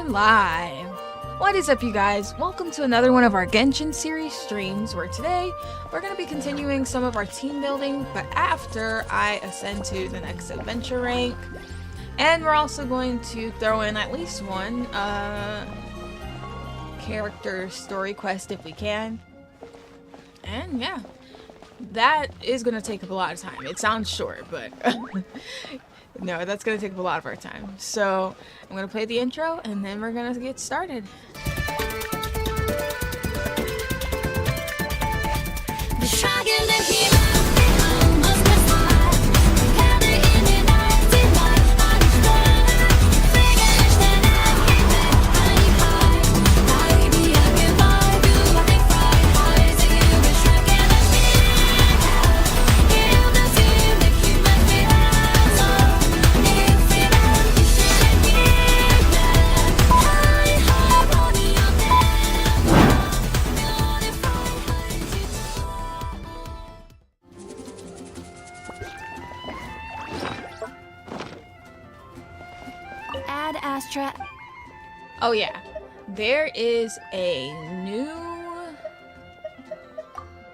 live! What is up, you guys? Welcome to another one of our Genshin Series streams, where today we're going to be continuing some of our team building, but after I ascend to the next adventure rank. And we're also going to throw in at least one character story quest if we can. And yeah, that is going to take up a lot of time. It sounds short, but no, that's going to take up a lot of our time. So I'm going to play the intro and then we're going to get started. Add Astra. Oh yeah, there is a new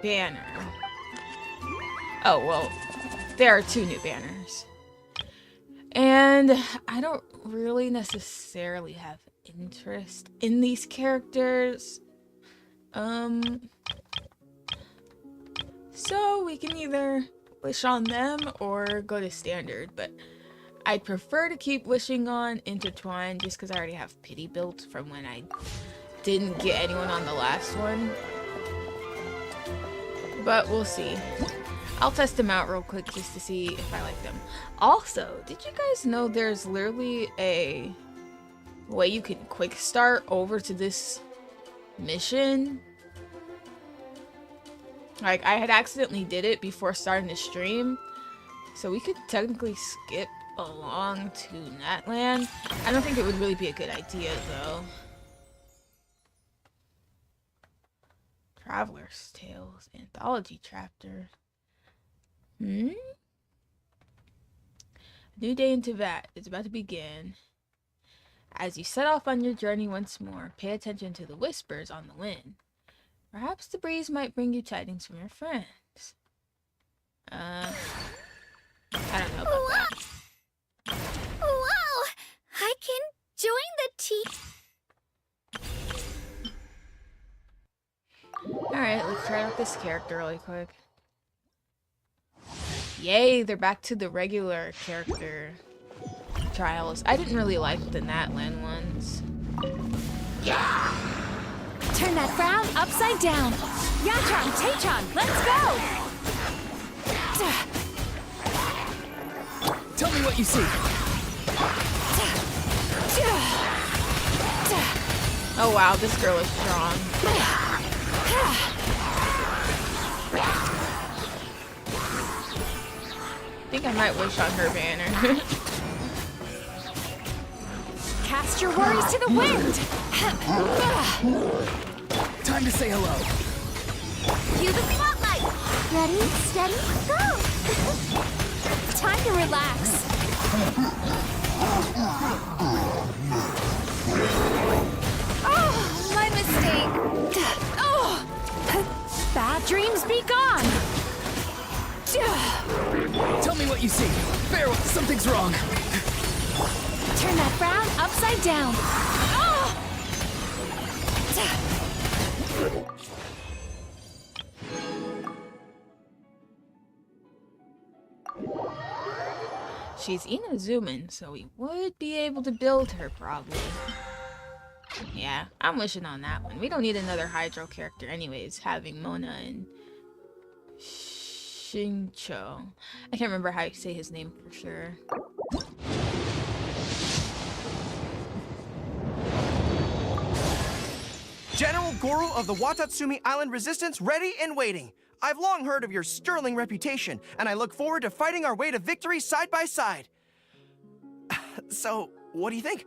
banner. Oh, well, there are two new banners. And I don't really necessarily have interest in these characters. So we can either wish on them or go to standard, but I'd prefer to keep wishing on intertwined just because I already have pity built from when I didn't get anyone on the last one. But we'll see. I'll test them out real quick just to see if I like them. Also, did you guys know there's literally a way you can quick start over to this mission? Like, I had accidentally did it before starting the stream, so we could technically skip along to Natland. I don't think it would really be a good idea, though. Traveler's Tales Anthology Chapter. A new day in Tibet is about to begin. As you set off on your journey once more, pay attention to the whispers on the wind. Perhaps the breeze might bring you tidings from your friends. I don't know about that. Wow! I can join the team. Alright, let's try out this character really quick. Yay, they're back to the regular character trials. I didn't really like the Natland ones. Yeah! Turn that frown upside down. Yachan, Tachan, let's go! Tell me what you see. Oh wow, this girl is strong. I think I might wish on her banner. Cast your worries to the wind. Time to say hello. Cue the spotlight. Ready, steady, go. Time to relax. Oh, my mistake. Oh, bad dreams be gone. Tell me what you see. Farewell, something's wrong. Turn that frown upside down. Oh! She's Inazuman, so we would be able to build her, probably. Yeah, I'm wishing on that one. We don't need another Hydro character anyways, having Mona and Shincho. I can't remember how you say his name for sure. General Goro of the Watatsumi Island Resistance ready and waiting. I've long heard of your sterling reputation, and I look forward to fighting our way to victory side by side. So, what do you think?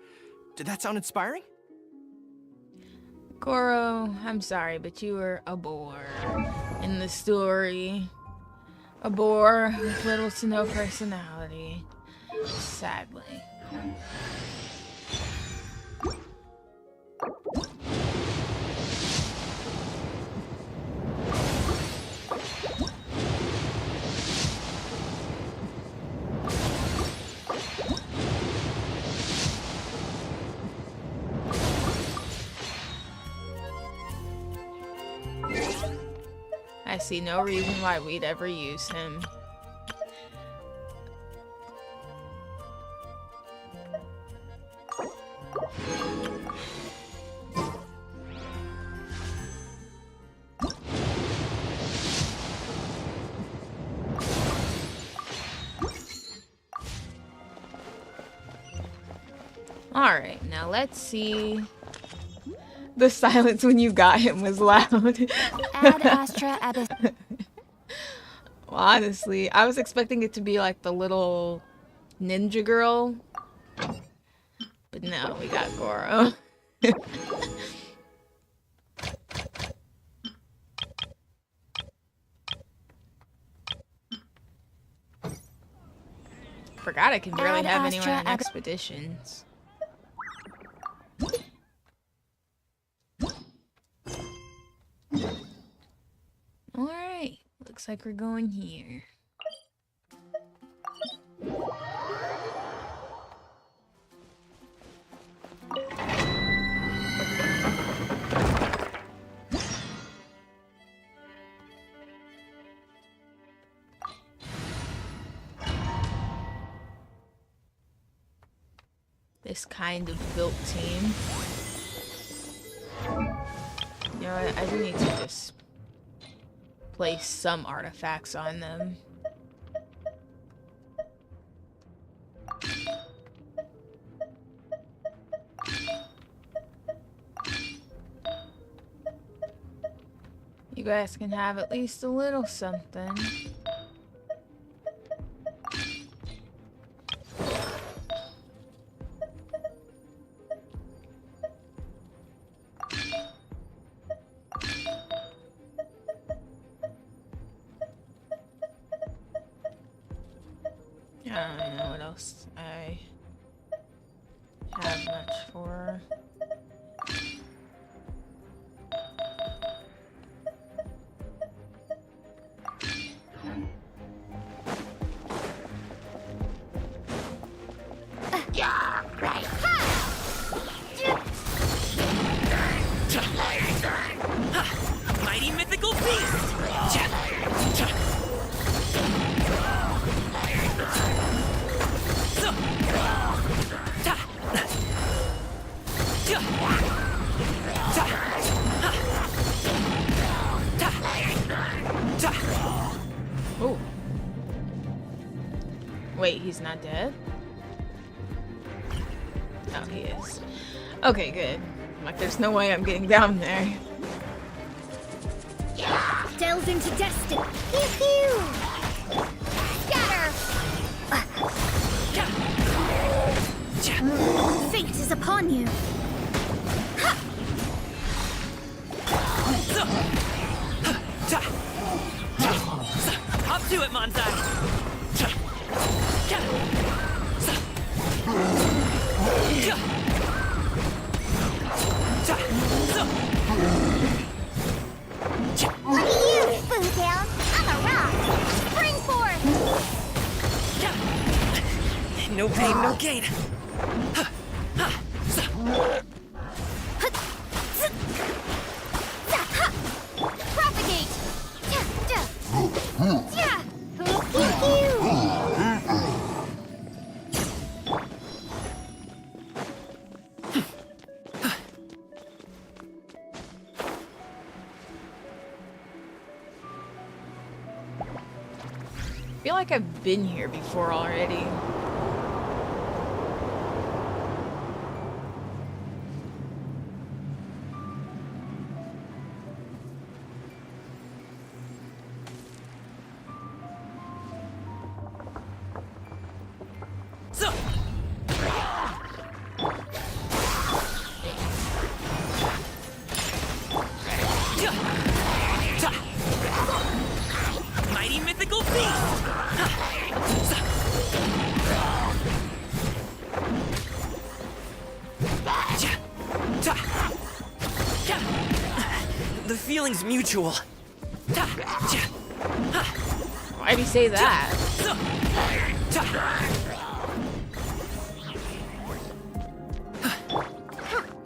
Did that sound inspiring? Goro, I'm sorry, but you were a bore in the story. A bore with little to no personality. Sadly. I see no reason why we'd ever use him. Alright, now let's see. The silence when you got him was loud. Ad Astra Abyss. Well, honestly, I was expecting it to be like the little ninja girl. But no, we got Goro. Forgot I can barely Ad have anyone Astra on expeditions. Alright, looks like we're going here. This kind of built team. You know what? I do need to just place some artifacts on them. You guys can have at least a little something. I don't really know what else I have much for. Mighty mythical beast! Oh. Wait, he's not dead? Oh, he is. Okay, good. Like, there's no way I'm getting down there. Delve into destiny. Pew pew. Scatter. Fate is upon you. Up to it, Monzai! Look at you, Boomtown. I'm a rock. Spring forth. No pain, no gain. Propagate. Yeah. I feel like I've been here before already. Mighty mythical beast! The feeling's mutual. Why'd he say that?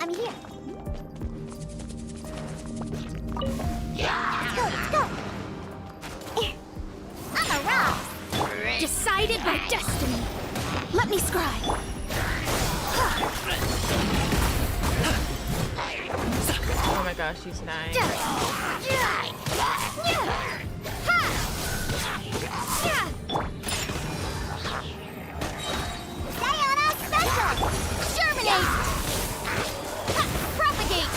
I'm here. Let's go, let's go. me scribe. Oh my gosh, she's dying. Diana Special! Germinate! Propagate!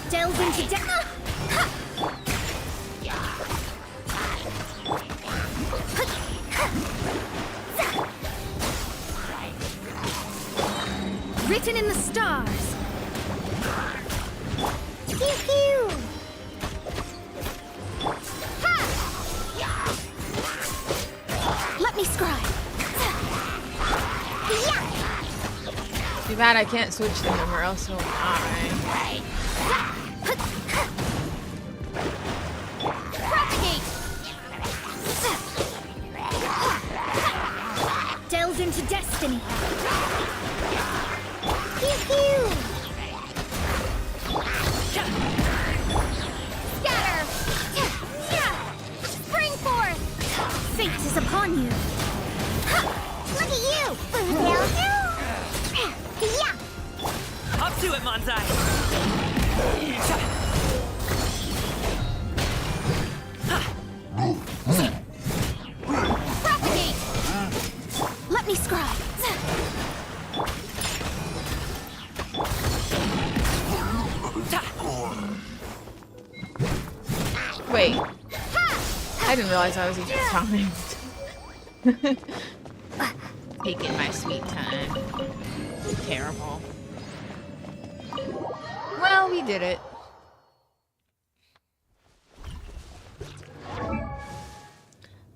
Delve into written in the stars. Pew pew. Ha! Let me scribe. Too bad I can't switch to him or else he'll die. Propagate. Delve into destiny. Pew pew. Scatter. Spring forth. Fate is upon you. Look at you. Up to it, Manzai! Propagate. Let me scribe. Wait. I didn't realize I was even timed. Taking my sweet time. Terrible. Well, we did it.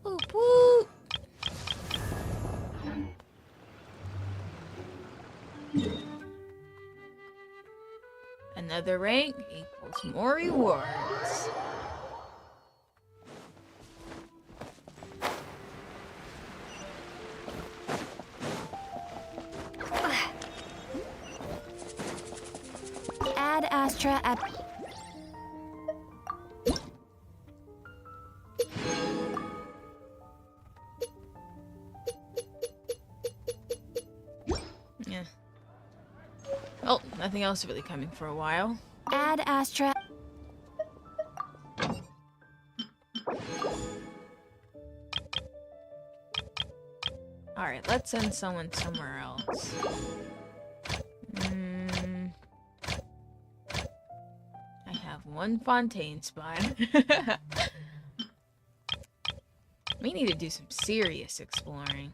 Whoop whoop. Another rank equals more rewards. Add Astra at... Yeah. Oh, nothing else really coming for a while. Add Astra... Alright, let's send someone somewhere else. I have one Fontaine spot. We need to do some serious exploring.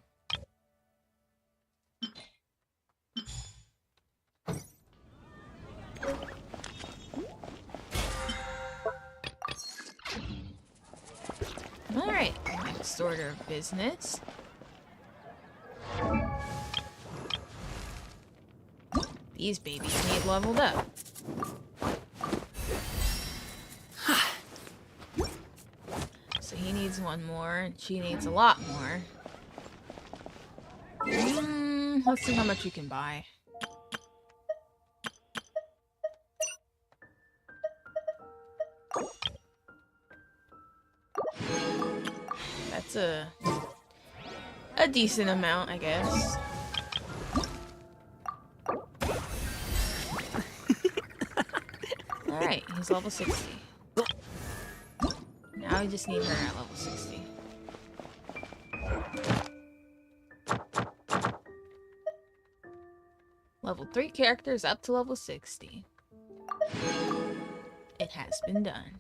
Alright, next order of business. These babies need leveled up. So he needs one more, and she needs a lot more. Let's see how much you can buy. That's a decent amount, I guess. Alright, he's level 60. Now we just need her at level 60. Level 3 characters up to level 60. It has been done.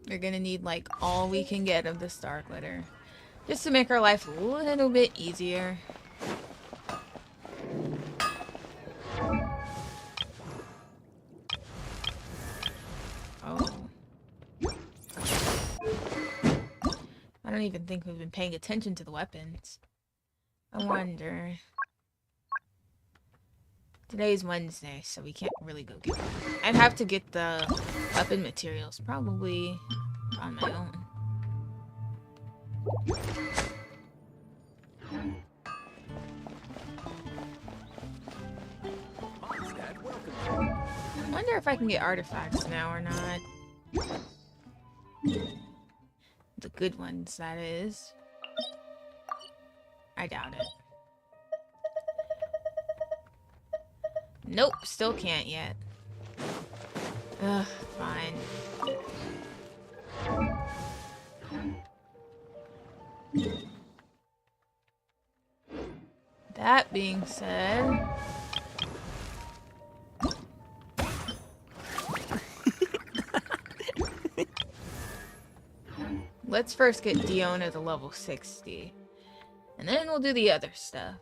We're gonna need like all we can get of the star glitter, just to make our life a little bit easier. Oh. I don't even think we've been paying attention to the weapons. I wonder. Today's Wednesday, so we can't really go get them. I'd have to get the weapon materials, probably on my own. Wonder if I can get artifacts now or not. The good ones, that is. I doubt it. Nope, still can't yet. Ugh, fine. That being said... let's first get Diona to level 60. And then we'll do the other stuff.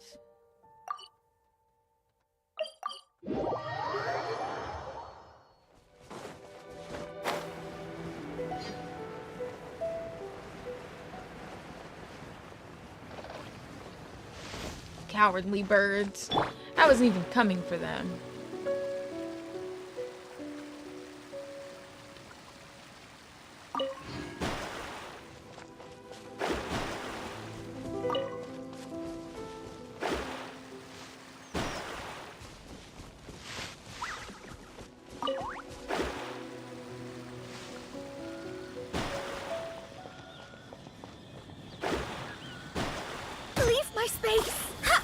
Cowardly birds. I wasn't even coming for them. Leave my space! Ha!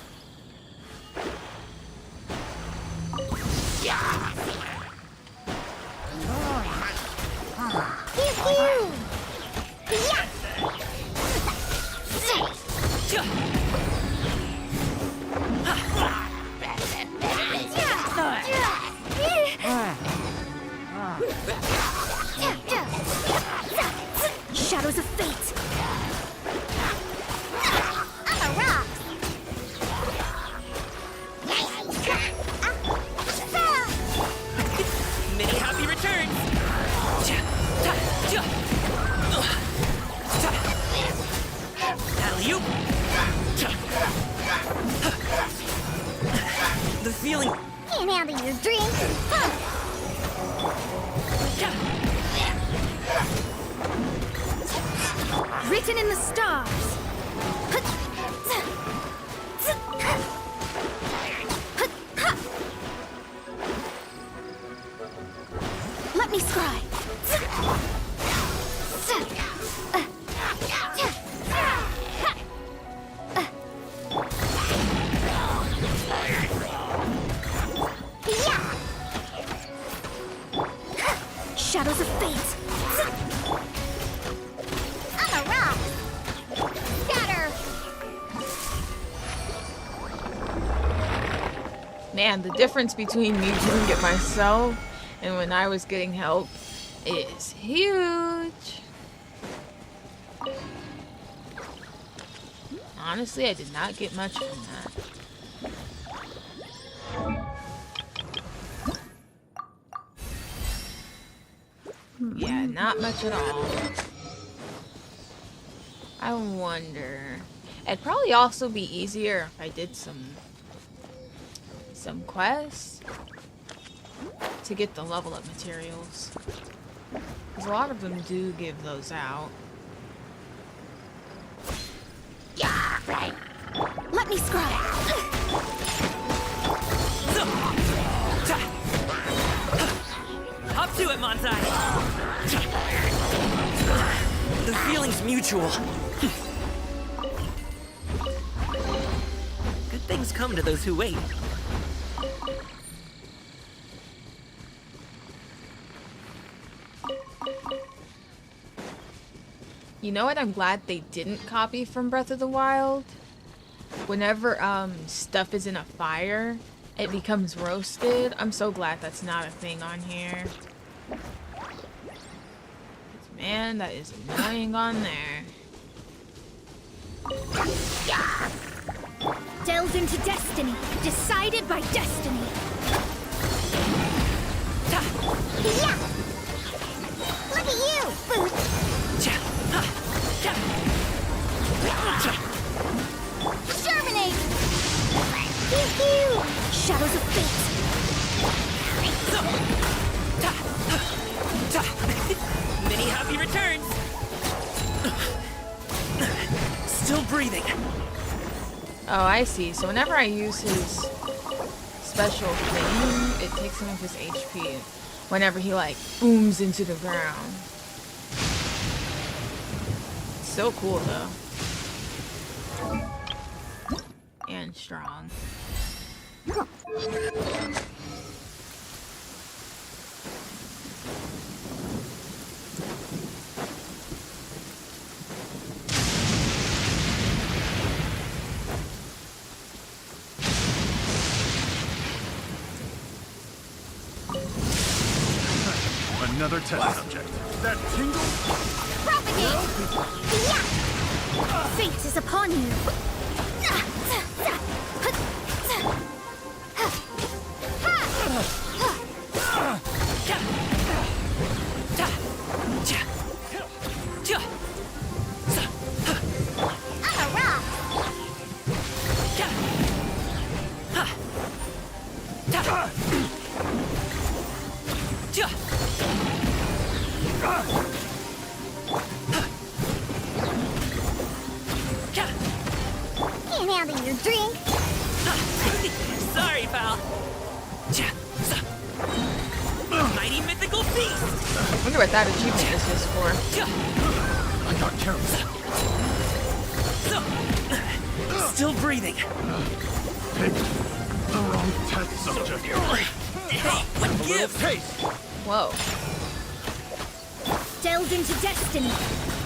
Pew-pew! Shadows of fate! I'm a rock! Many happy returns! Alley-oop! The feeling... Can't handle your drink! Huh. Written in the stars! Let me scry! Shadows of fate! I'm a rock! Scatter! Man, the difference between me doing it myself and when I was getting help is huge. Honestly, I did not get much from that. Yeah, not much at all. I wonder... it'd probably also be easier if I did some quests to get the level up materials. Because a lot of them do give those out. Let me scry! Up to it, Manzai! The feeling's mutual. Good things come to those who wait. You know what I'm glad they didn't copy from Breath of the Wild? Whenever stuff is in a fire, it becomes roasted. I'm so glad that's not a thing on here. Man, that is annoying on there. Delved into destiny, decided by destiny. Yeah! Look at you, Boots! Exterminate! Pew-pew! Shadows of fate! Many happy returns! Still breathing. Oh, I see. So whenever I use his special thing. It takes some of his HP whenever he like booms into the ground. So cool though. And strong. Another test subject. That tingle? Propagate! Yeah! Fate is upon you. I'm a rock! Can't handle your drink. Sorry, pal. Mighty mythical beast. I wonder what that achievement is just for. I got careless. Still breathing. Picked the wrong test subject. Hey, what gives? Pace! Whoa. Delved into destiny.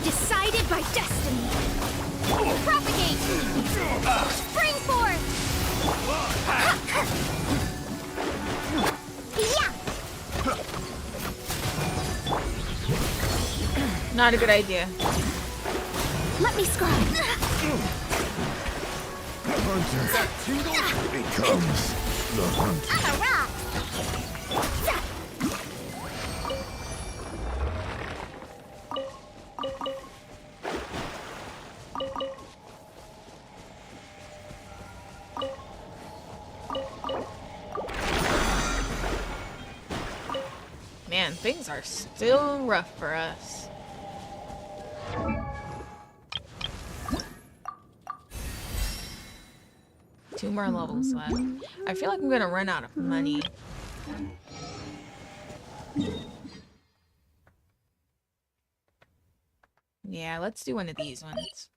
Decided by destiny. Propagate! Spring forth! Yeah! Not a good idea. Let me scribe. Hunter. That tingle becomes the hunter. I'm a rock! Man, things are still rough for us. Two more levels left. I feel like I'm gonna run out of money. Yeah, let's do one of these ones.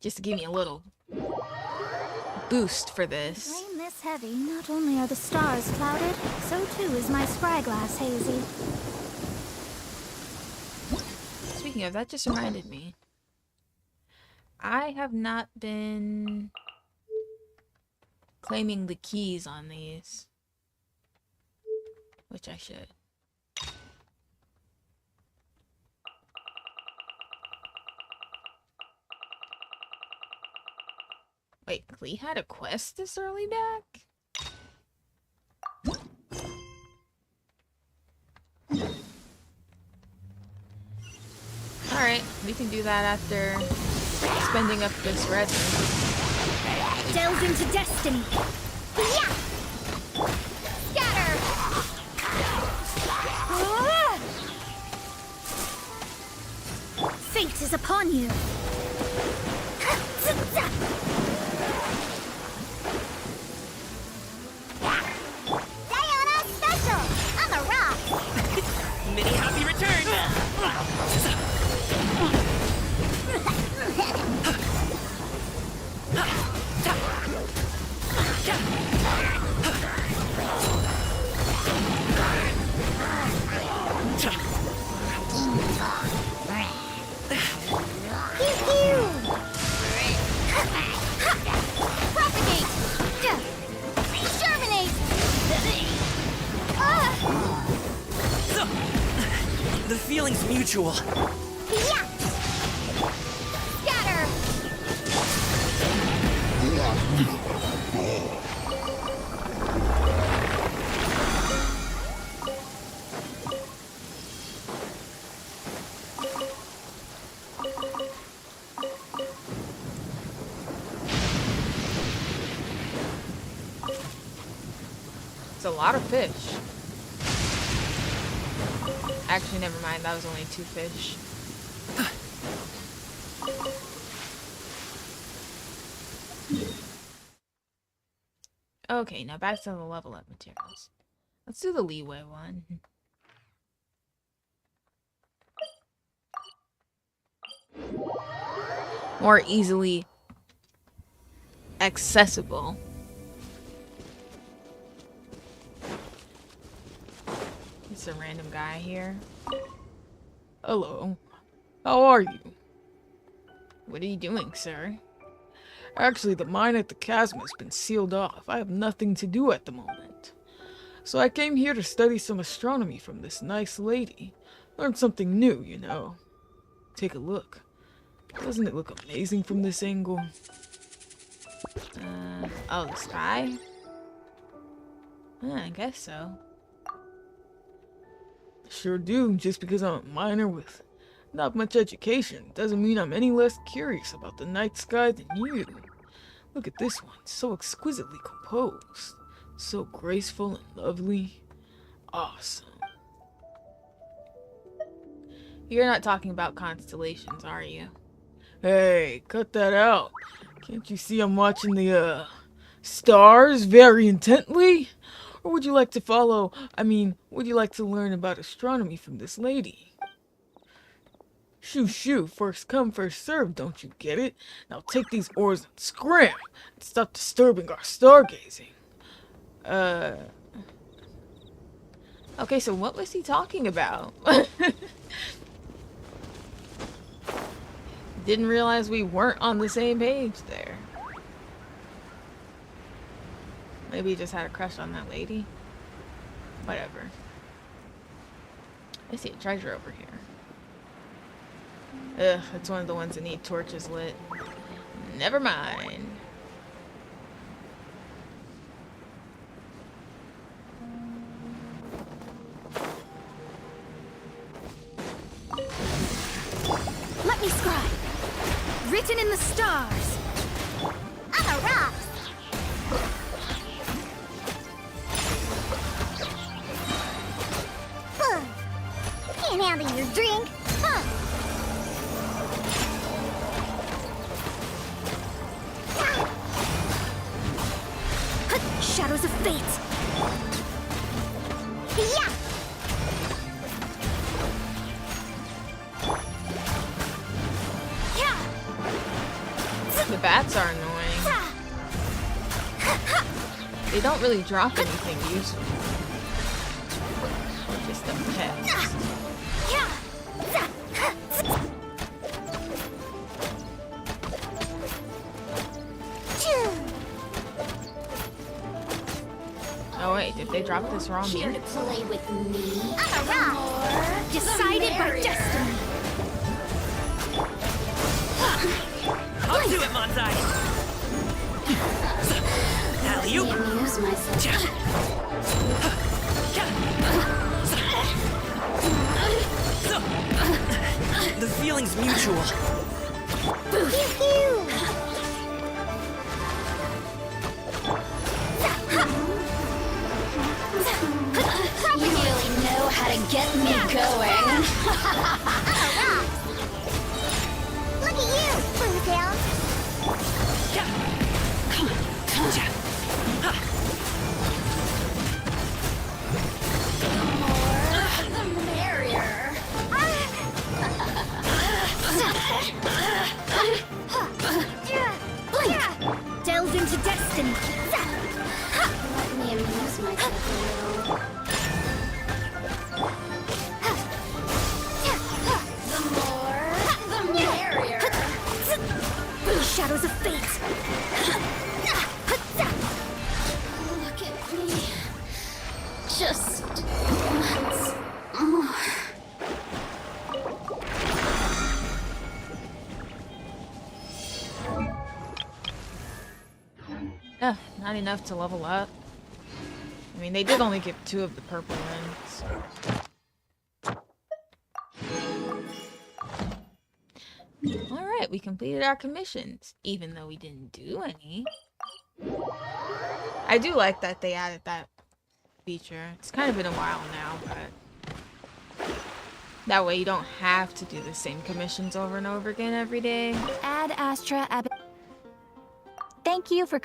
Just to give me a little boost for this. Rain this heavy, not only are the stars clouded, so too is my spyglass hazy. Speaking of, that just reminded me. I have not been claiming the keys on these. Which I should. Wait, Klee had a quest this early back? Alright, we can do that after spending up this red. Delve into destiny. Yeah! Scatter! Fate is upon you. Diana special! I'm a rock! Many happy returns. Propagate! Germinate! The feeling's mutual. Yeah! Scatter! It's a lot of fish. Actually, never mind. That was only 2 fish. Okay, now back to the level up materials. Let's do the leeway one. More easily accessible. It's a random guy here. Hello. How are you? What are you doing, sir? Actually, the mine at the chasm has been sealed off. I have nothing to do at the moment. So I came here to study some astronomy from this nice lady. Learn something new, you know. Take a look. Doesn't it look amazing from this angle? Oh, the sky? I guess so. Sure do. Just because I'm a miner with not much education doesn't mean I'm any less curious about the night sky than you. Look at this one, so exquisitely composed. So graceful and lovely. Awesome. You're not talking about constellations, are you? Hey, cut that out. Can't you see I'm watching the, stars very intently? Or would you like to would you like to learn about astronomy from this lady? Shoo, first come, first served, don't you get it? Now take these oars and scram, and stop disturbing our stargazing. Okay, so what was he talking about? Didn't realize we weren't on the same page there. Maybe he just had a crush on that lady. Whatever. I see a treasure over here. Ugh, it's one of the ones that need torches lit. Never mind. Let me scribe. Written in the stars. On the rocks. Can't handle your drink. Huh. Shadows of fate. Yeah. The bats are annoying. They don't really drop anything useful. Just a pet. Oh wait, did they drop this wrong Here here? to play with me. On a rock. Decided by destiny. I'll do it, Manzai! Alley-oop! Amuse myself. The feeling's mutual. You really know how to get me going. Look at you, Boomtail. The merrier. Delve into destiny. Let me amuse myself a little. The merrier. Shadows of fate. Look at me. Just once more. Ugh, not enough to level up. I mean, they did only give 2 of the purple ones. Alright, we completed our commissions, even though we didn't do any. I do like that they added that feature. It's kind of been a while now, but that way you don't have to do the same commissions over and over again every day. Ad Astra Ab. Thank you for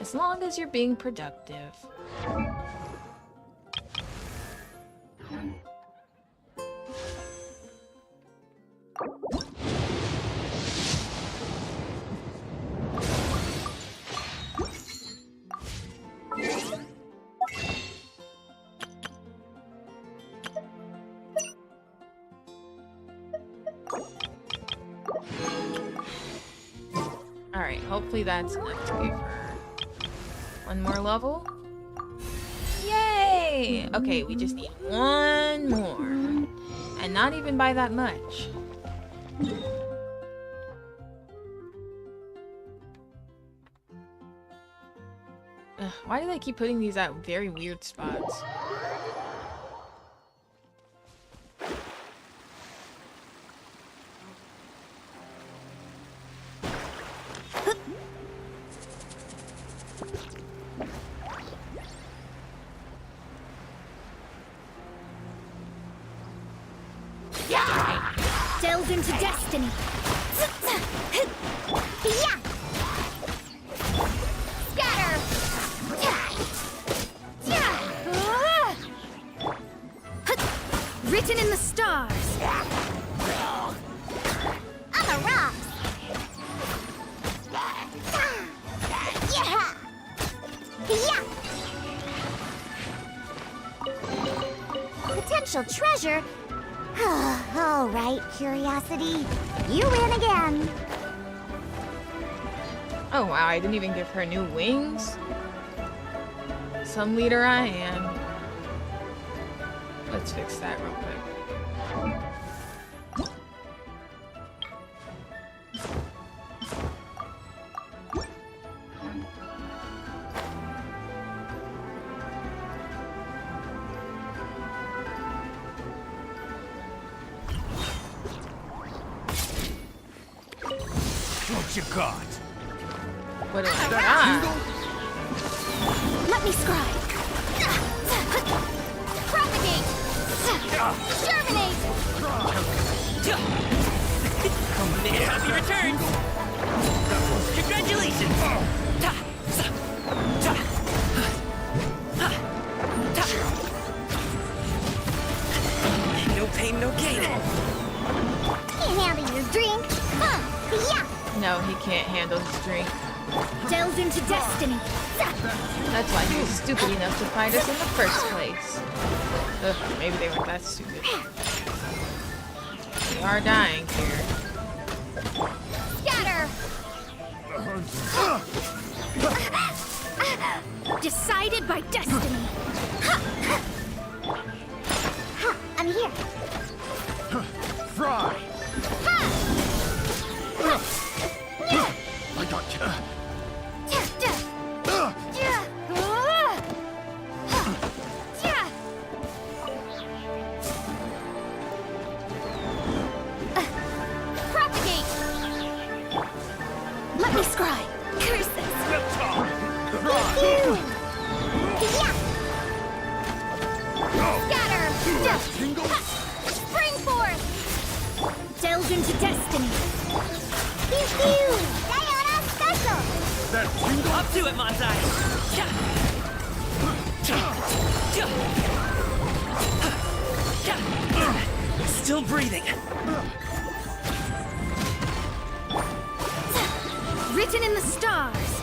As long as you're being productive. Alright, hopefully that's enough to give her one more level. Yay! Okay, we just need one more. And not even by that much. Ugh, why do they keep putting these at very weird spots? Delve into destiny. Yeah. Scatter. Written in the stars. On the rocks. Yeah. Potential treasure. All right, Curiosity. You win again. Oh wow, I didn't even give her new wings. Some leader I am. Let's fix that real quick. What you got? What do I got? Let me scribe. Propagate. Germinate. Happy returns! Congratulations! No pain, no gain. Can't handle your drink. Yeah. No, he can't handle his drink. Delve into destiny. That's why he was stupid enough to fight us in the first place. Ugh, maybe they weren't that stupid. We are dying here. Scatter. Decided by destiny. I'm here. Fry! I got you. Propagate. Let me scry. Curses. Scatter. Spring forth. Delve into destiny. Pew pew. Diana special. That tingle? Up to it, Manzai! Still breathing. Written in the stars.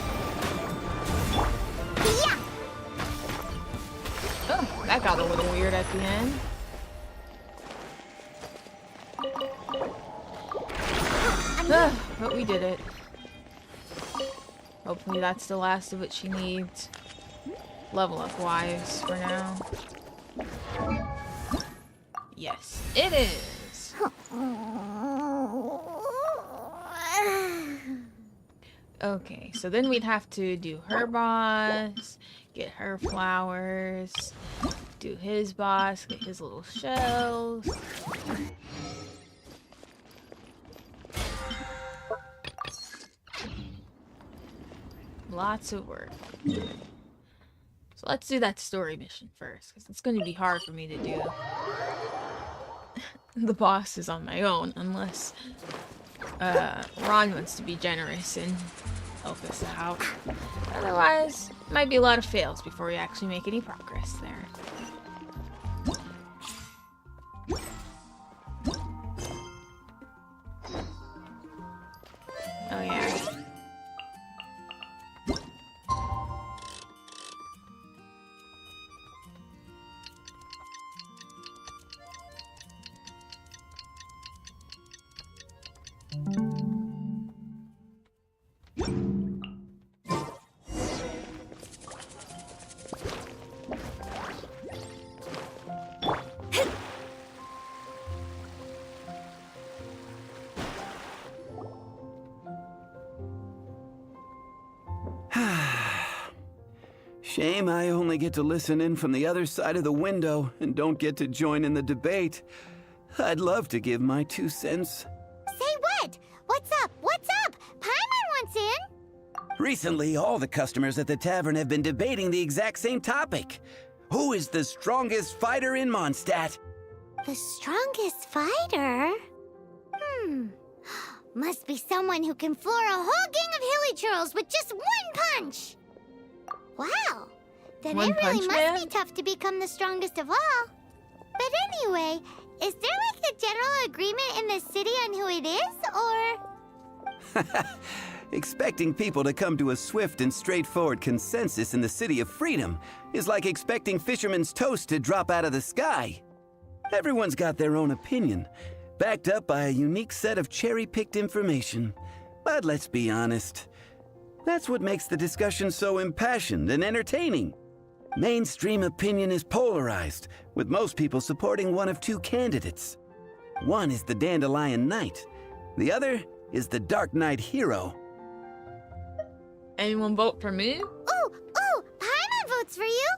Yeah. Oh, that got a little weird at the end. Ugh, but we did it. Hopefully that's the last of what she needs. Level up wise for now. Yes, it is. Okay, so then we'd have to do her boss, get her flowers, do his boss, get his little shells. Lots of work. So let's do that story mission first, because it's going to be hard for me to do the bosses on my own, unless Ron wants to be generous and help us out. Otherwise, might be a lot of fails before we actually make any progress there. Oh yeah. Shame I only get to listen in from the other side of the window and don't get to join in the debate. I'd love to give my 2 cents. Say what? What's up? What's up? Paimon wants in. Recently, all the customers at the tavern have been debating the exact same topic. Who is the strongest fighter in Mondstadt? The strongest fighter? Must be someone who can floor a whole gang of hilly churls with just one punch. Wow. Then One it really Punch must Man? be tough to become the strongest of all. But anyway, is there like a general agreement in the city on who it is, or? Expecting people to come to a swift and straightforward consensus in the City of Freedom is like expecting fisherman's toast to drop out of the sky. Everyone's got their own opinion, backed up by a unique set of cherry-picked information. But let's be honest, that's what makes the discussion so impassioned and entertaining. Mainstream opinion is polarized, with most people supporting one of 2 candidates. One is the Dandelion Knight, the other is the Dark Knight Hero. Anyone vote for me? Ooh, Paimon votes for you.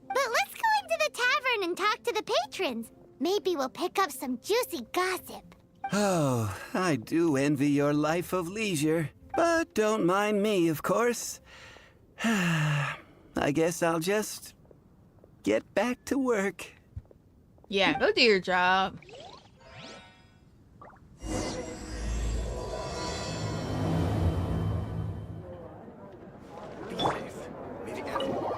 But let's go into the tavern and talk to the patrons. Maybe we'll pick up some juicy gossip. Oh, I do envy your life of leisure. But don't mind me, of course. I guess I'll just get back to work. Yeah, go do your job. Be safe. Meeting everyone.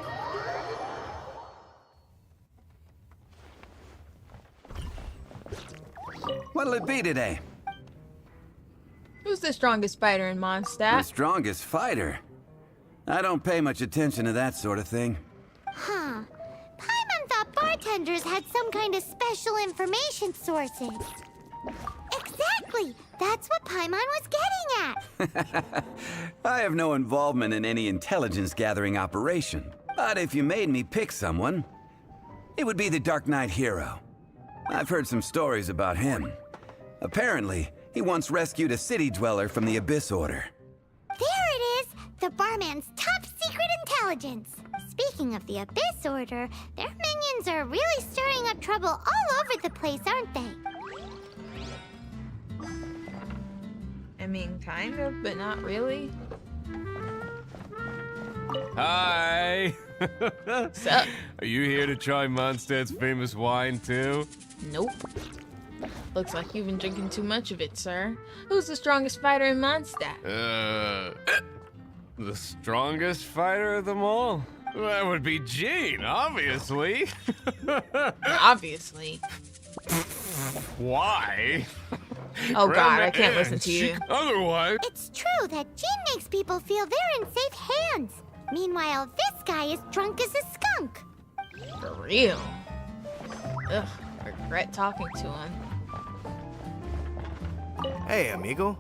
What'll it be today? Who's the strongest fighter in The Mondstadt? strongest fighter? I don't pay much attention to that sort of thing. Huh. Paimon thought bartenders had some kind of special information sources. Exactly! That's what Paimon was getting at! I have no involvement in any intelligence gathering operation. But if you made me pick someone, it would be the Dark Knight Hero. I've heard some stories about him. Apparently, he once rescued a city dweller from the Abyss Order. There it is! The barman's top secret intelligence! Speaking of the Abyss Order, their minions are really stirring up trouble all over the place, aren't they? I mean, kind of, but not really. Hi! What's up? Are you here to try Mondstadt's famous wine too? Nope. Looks like you've been drinking too much of it, sir. Who's the strongest fighter in Mondstadt? The strongest fighter of them all? That would be Jean, obviously. Obviously. Why? Oh god, I Grab can't the listen to you. edge. Otherwise, It's true that Jean makes people feel they're in safe hands. Meanwhile, this guy is drunk as a skunk. For real. Ugh, regret talking to him. Hey, amigo.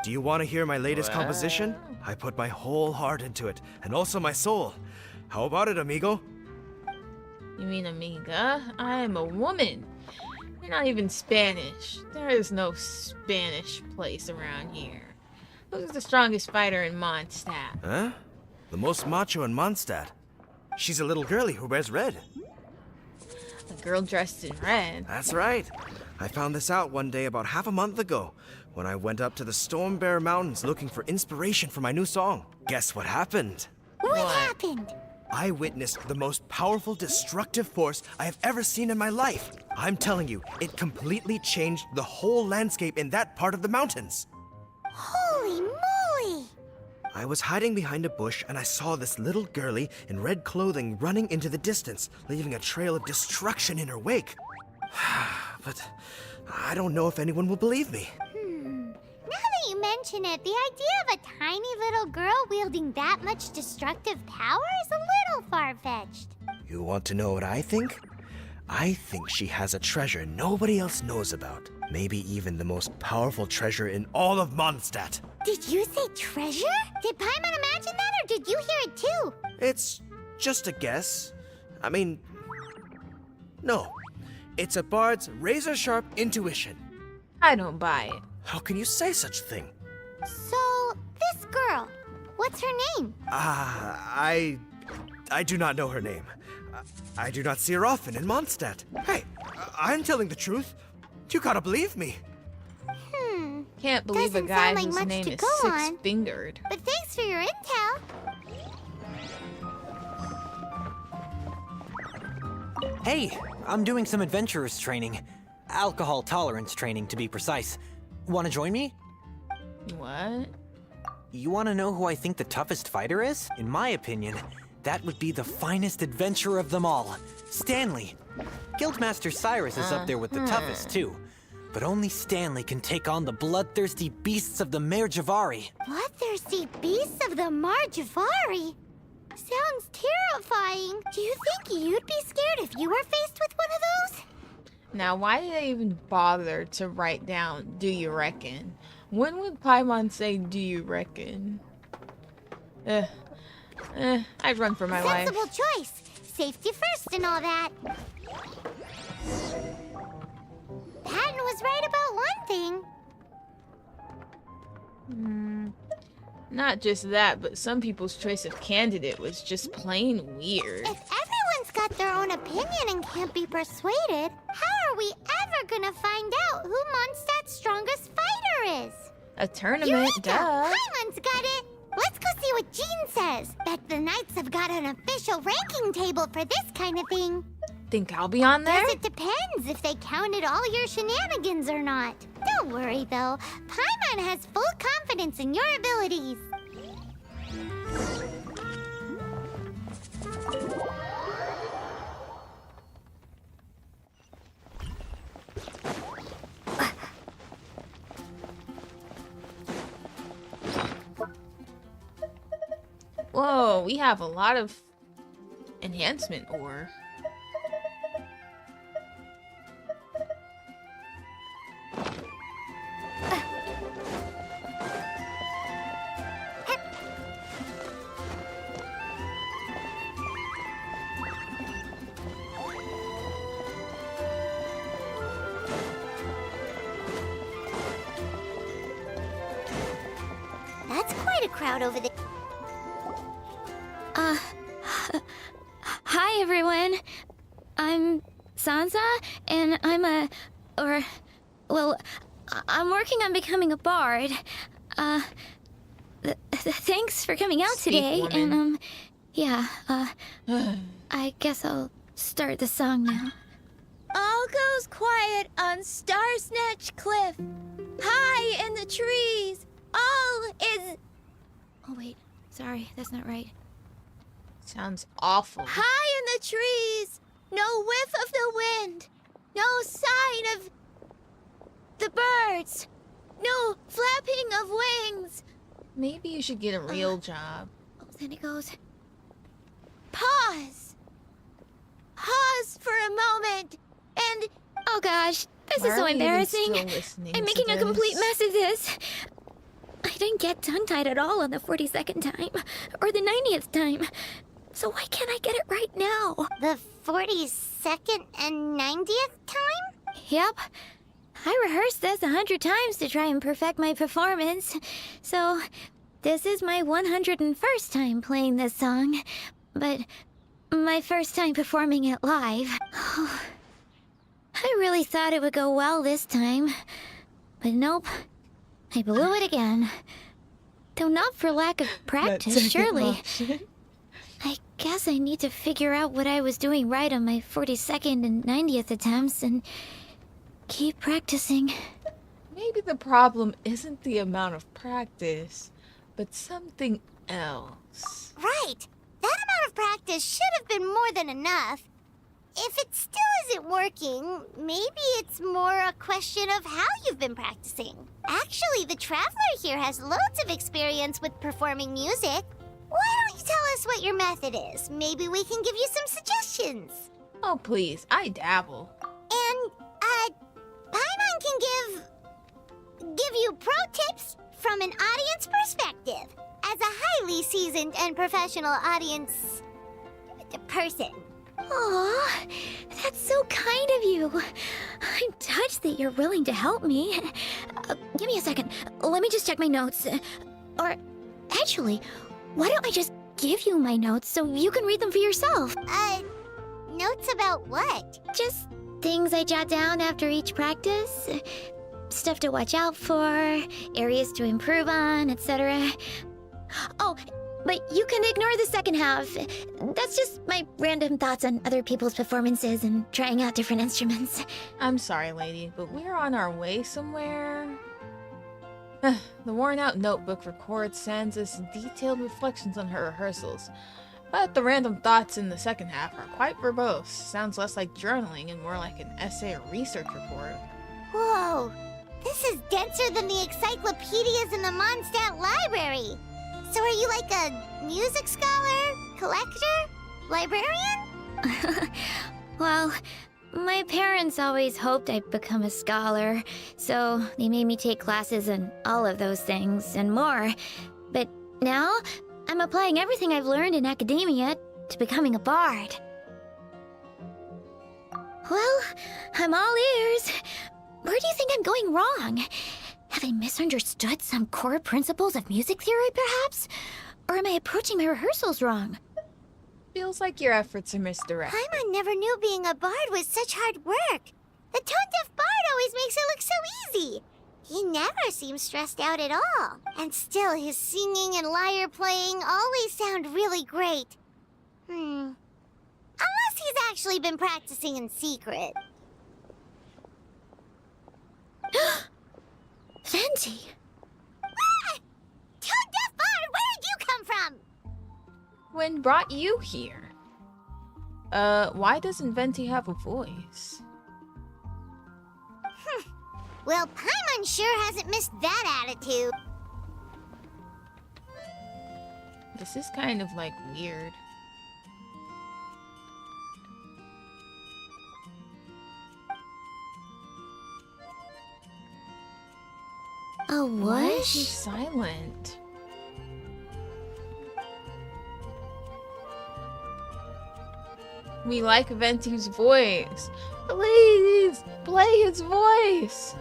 Do you want to hear my latest composition? I put my whole heart into it, and also my soul. How about it, amigo? You mean amiga? I am a woman. You're not even Spanish. There is no Spanish place around here. Who's the strongest fighter in Mondstadt? Huh? The most macho in Mondstadt. She's a little girlie who wears red. A girl dressed in red. That's right. I found this out one day about half a month ago when I went up to the Storm Bear Mountains looking for inspiration for my new song. Guess what happened? What What? happened? I witnessed the most powerful destructive force I have ever seen in my life. I'm telling you, it completely changed the whole landscape in that part of the mountains. Holy moly! I was hiding behind a bush and I saw this little girlie in red clothing running into the distance, leaving a trail of destruction in her wake. But I don't know if anyone will believe me. Now that you mention it, the idea of a tiny little girl wielding that much destructive power is a little far-fetched. You want to know what I think? I think she has a treasure nobody else knows about. Maybe even the most powerful treasure in all of Mondstadt. Did you say treasure? Did Paimon imagine that, or did you hear it too? It's just a guess. I mean, no. It's a bard's razor-sharp intuition. I don't buy it. How can you say such a thing? So, this girl, what's her name? I do not know her name. I do not see her often in Mondstadt. Hey, I'm telling the truth. You gotta believe me. Can't believe Doesn't a guy sound like whose much name to is go on. Six-Fingered. But thanks for your intel. Hey, I'm doing some adventurers training. Alcohol tolerance training, to be precise. Want to join me? What? You want to know who I think the toughest fighter is? In my opinion, that would be the finest adventurer of them all, Stanley. Guildmaster Cyrus is up there with the toughest, too. But only Stanley can take on the bloodthirsty beasts of the Mare Javari. Bloodthirsty beasts of the Marjavari? Sounds terrifying. Do you think you'd be scared if you were faced with one of those? Now, why did they even bother to write down, do you reckon? When would Paimon say, do you reckon? I'd run for my life. Sensible choice. Safety first and all that. Patton was right about one thing. Not just that, but some people's choice of candidate was just plain weird. If everyone's got their own opinion and can't be persuaded, how are we ever gonna find out who Mondstadt's strongest fighter is? A tournament, Eureka! duh. Paimon's got it! Let's go see what Jean says. Bet the Knights have got an official ranking table for this kind of thing. Think I'll be on there? Guess it depends if they counted all your shenanigans or not. Don't worry, though. Paimon has full confidence in your abilities. Whoa, we have a lot of enhancement ore. That's quite a crowd over there. Hi everyone. I'm Sansa, and I'm working on becoming a bard. Thanks for coming out Speak, today, woman. and I guess I'll start the song now. All goes quiet on Star Snatch Cliff. High in the trees, all is... Oh wait, sorry, that's not right. Sounds awful. High in the trees, no whiff of the wind, no sign of the birds, no flapping of wings. Maybe you should get a real job. Oh, then it goes. Pause. Pause for a moment, and Oh gosh, this Why is are so we even embarrassing. still listening I'm to making a complete this? mess of this. I didn't get tongue-tied at all on the 42nd time, or the 90th time. So why can't I get it right now? The 42nd and 90th time? Yep. I rehearsed this 100 times to try and perfect my performance. So, this is my 101st time playing this song. But my first time performing it live. I really thought it would go well this time. But nope. I blew it again. Though not for lack of practice, surely. I guess I need to figure out what I was doing right on my 42nd and 90th attempts and keep practicing. Maybe the problem isn't the amount of practice, but something else. Right. That amount of practice should have been more than enough. If it still isn't working, maybe it's more a question of how you've been practicing. Actually, the Traveler here has loads of experience with performing music. Why don't you tell us what your method is? Maybe we can give you some suggestions. Oh, please, I dabble. And, Paimon can give you pro tips from an audience perspective, as a highly seasoned and professional audience person. Aw, that's so kind of you. I'm touched that you're willing to help me. Give me a second. Let me just check my notes. Or, actually, why don't I just give you my notes so you can read them for yourself? Notes about what? Just things I jot down after each practice. Stuff to watch out for, areas to improve on, etc. Oh, but you can ignore the second half. That's just my random thoughts on other people's performances and trying out different instruments. I'm sorry, lady, but we're on our way somewhere. The worn-out notebook records Sansa's detailed reflections on her rehearsals, but the random thoughts in the second half are quite verbose. Sounds less like journaling and more like an essay or research report. Whoa, this is denser than the encyclopedias in the Mondstadt library. So are you like a music scholar, collector, librarian? Well, my parents always hoped I'd become a scholar, so they made me take classes in all of those things and more. But now, I'm applying everything I've learned in academia to becoming a bard. Well, I'm all ears. Where do you think I'm going wrong? Have I misunderstood some core principles of music theory, perhaps? Or am I approaching my rehearsals wrong? Feels like your efforts are misdirected. Paimon never knew being a bard was such hard work. The tone-deaf bard always makes it look so easy. He never seems stressed out at all. And still, his singing and lyre playing always sound really great. Unless he's actually been practicing in secret. Venti! Ah! Tone-deaf bard, where did you come from? When brought you here? Why doesn't Venti have a voice? Well, Paimon sure hasn't missed that attitude. This is kind of, like, weird. A Why is he whoosh? silent? We like Venti's voice. Please, play his voice.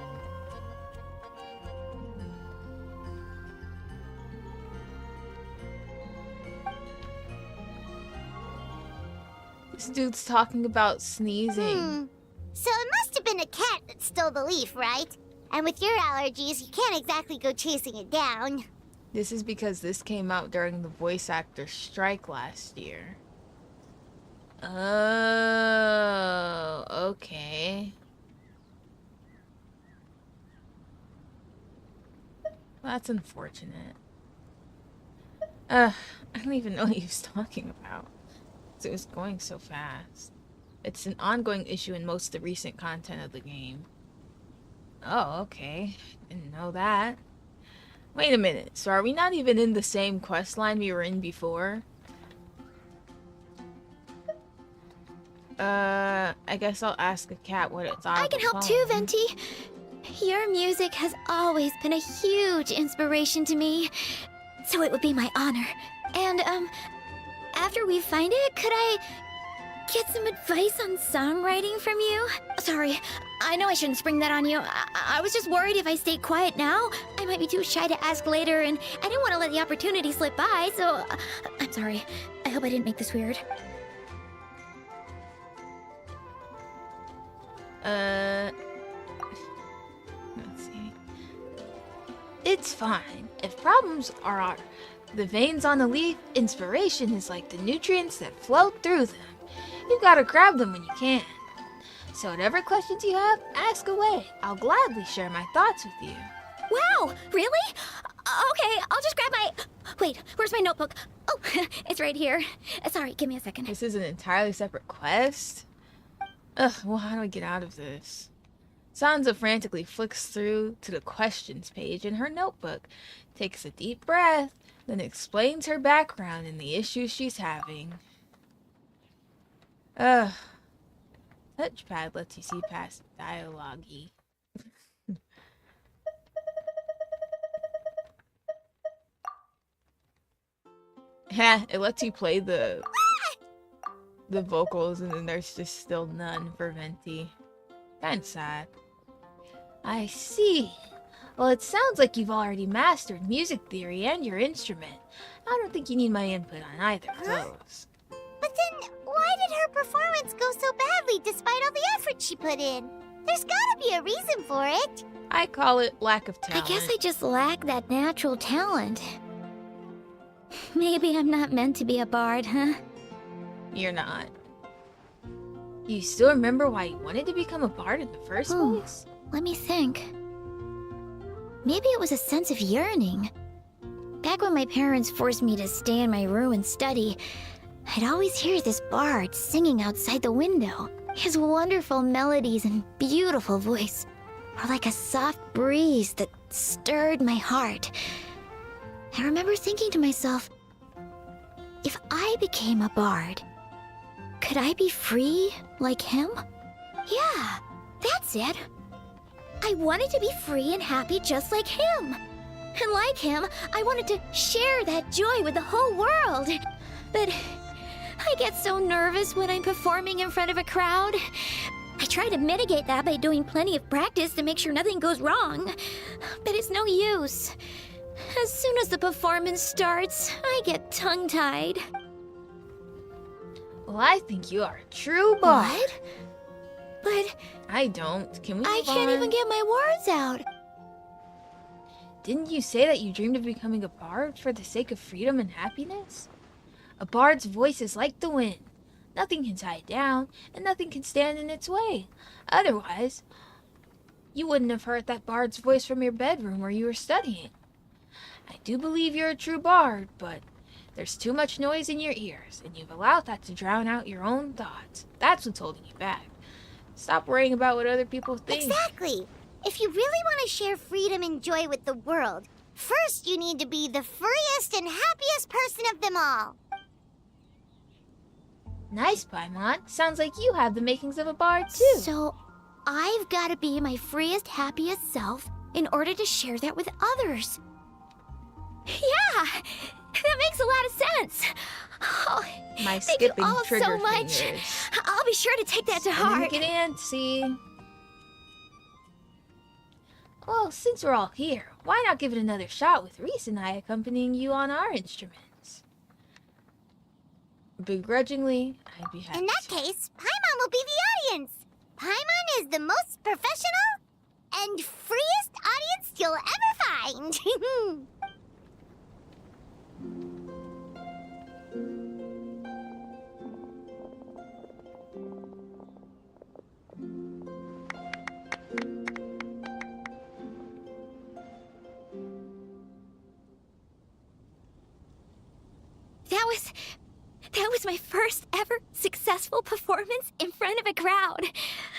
This dude's talking about sneezing. So it must have been a cat that stole the leaf, right? And with your allergies, you can't exactly go chasing it down. This is because this came out during the voice actor strike last year. Oh, okay. That's unfortunate. I don't even know what he was talking about. It was going so fast. It's an ongoing issue in most of the recent content of the game. Oh, okay. Didn't know that. Wait a minute. So are we not even in the same quest line we were in before? I guess I'll ask a cat what it thought. I can help too, Venti. Your music has always been a huge inspiration to me, so it would be my honor. And, after we find it, could I get some advice on songwriting from you? Sorry, I know I shouldn't spring that on you. I was just worried if I stayed quiet now, I might be too shy to ask later, and I didn't want to let the opportunity slip by, so I'm sorry. I hope I didn't make this weird. Let's see. It's fine. If problems are the veins on a leaf, inspiration is like the nutrients that flow through them. You gotta grab them when you can. So whatever questions you have, ask away. I'll gladly share my thoughts with you. Wow, really? Okay, I'll just grab my... Wait, where's my notebook? Oh, it's right here. Sorry, give me a second. This is an entirely separate quest? Ugh, well, how do I get out of this? Sansa frantically flicks through to the questions page in her notebook, takes a deep breath, then explains her background and the issues she's having. Ugh. Touchpad lets you see past dialogue-y. Yeah, it lets you play the vocals and then there's just still none for Venti. Kinda sad. I see. Well, it sounds like you've already mastered music theory and your instrument. I don't think you need my input on either of those. But then, why did her performance go so badly despite all the effort she put in? There's gotta be a reason for it. I call it lack of talent. I guess I just lack that natural talent. Maybe I'm not meant to be a bard, huh? You're not. You still remember why you wanted to become a bard in the first place? Let me think. Maybe it was a sense of yearning. Back when my parents forced me to stay in my room and study, I'd always hear this bard singing outside the window. His wonderful melodies and beautiful voice were like a soft breeze that stirred my heart. I remember thinking to myself, if I became a bard, could I be free like him? Yeah, that's it. I wanted to be free and happy just like him. And like him, I wanted to share that joy with the whole world. But I get so nervous when I'm performing in front of a crowd. I try to mitigate that by doing plenty of practice to make sure nothing goes wrong. But it's no use. As soon as the performance starts, I get tongue-tied. Well, I think you are a true bard. What? But I don't. Can we I move can't on? even get my words out. Didn't you say that you dreamed of becoming a bard for the sake of freedom and happiness? A bard's voice is like the wind. Nothing can tie it down, and nothing can stand in its way. Otherwise, you wouldn't have heard that bard's voice from your bedroom where you were studying. I do believe you're a true bard, but there's too much noise in your ears, and you've allowed that to drown out your own thoughts. That's what's holding you back. Stop worrying about what other people think. Exactly. If you really want to share freedom and joy with the world, first you need to be the freest and happiest person of them all. Nice, Paimon. Sounds like you have the makings of a bard, too. So, I've got to be my freest, happiest self in order to share that with others. Yeah, that makes a lot of sense. Oh, My thank you skipping all trigger so much. fingers. I'll be sure to take that to heart. Get in, see. Well, since we're all here, why not give it another shot with Reese and I accompanying you on our instruments? Begrudgingly, I'd be happy In that to. case, Paimon will be the audience. Paimon is the most professional and freest audience you'll ever find. That was my first ever successful performance in front of a crowd.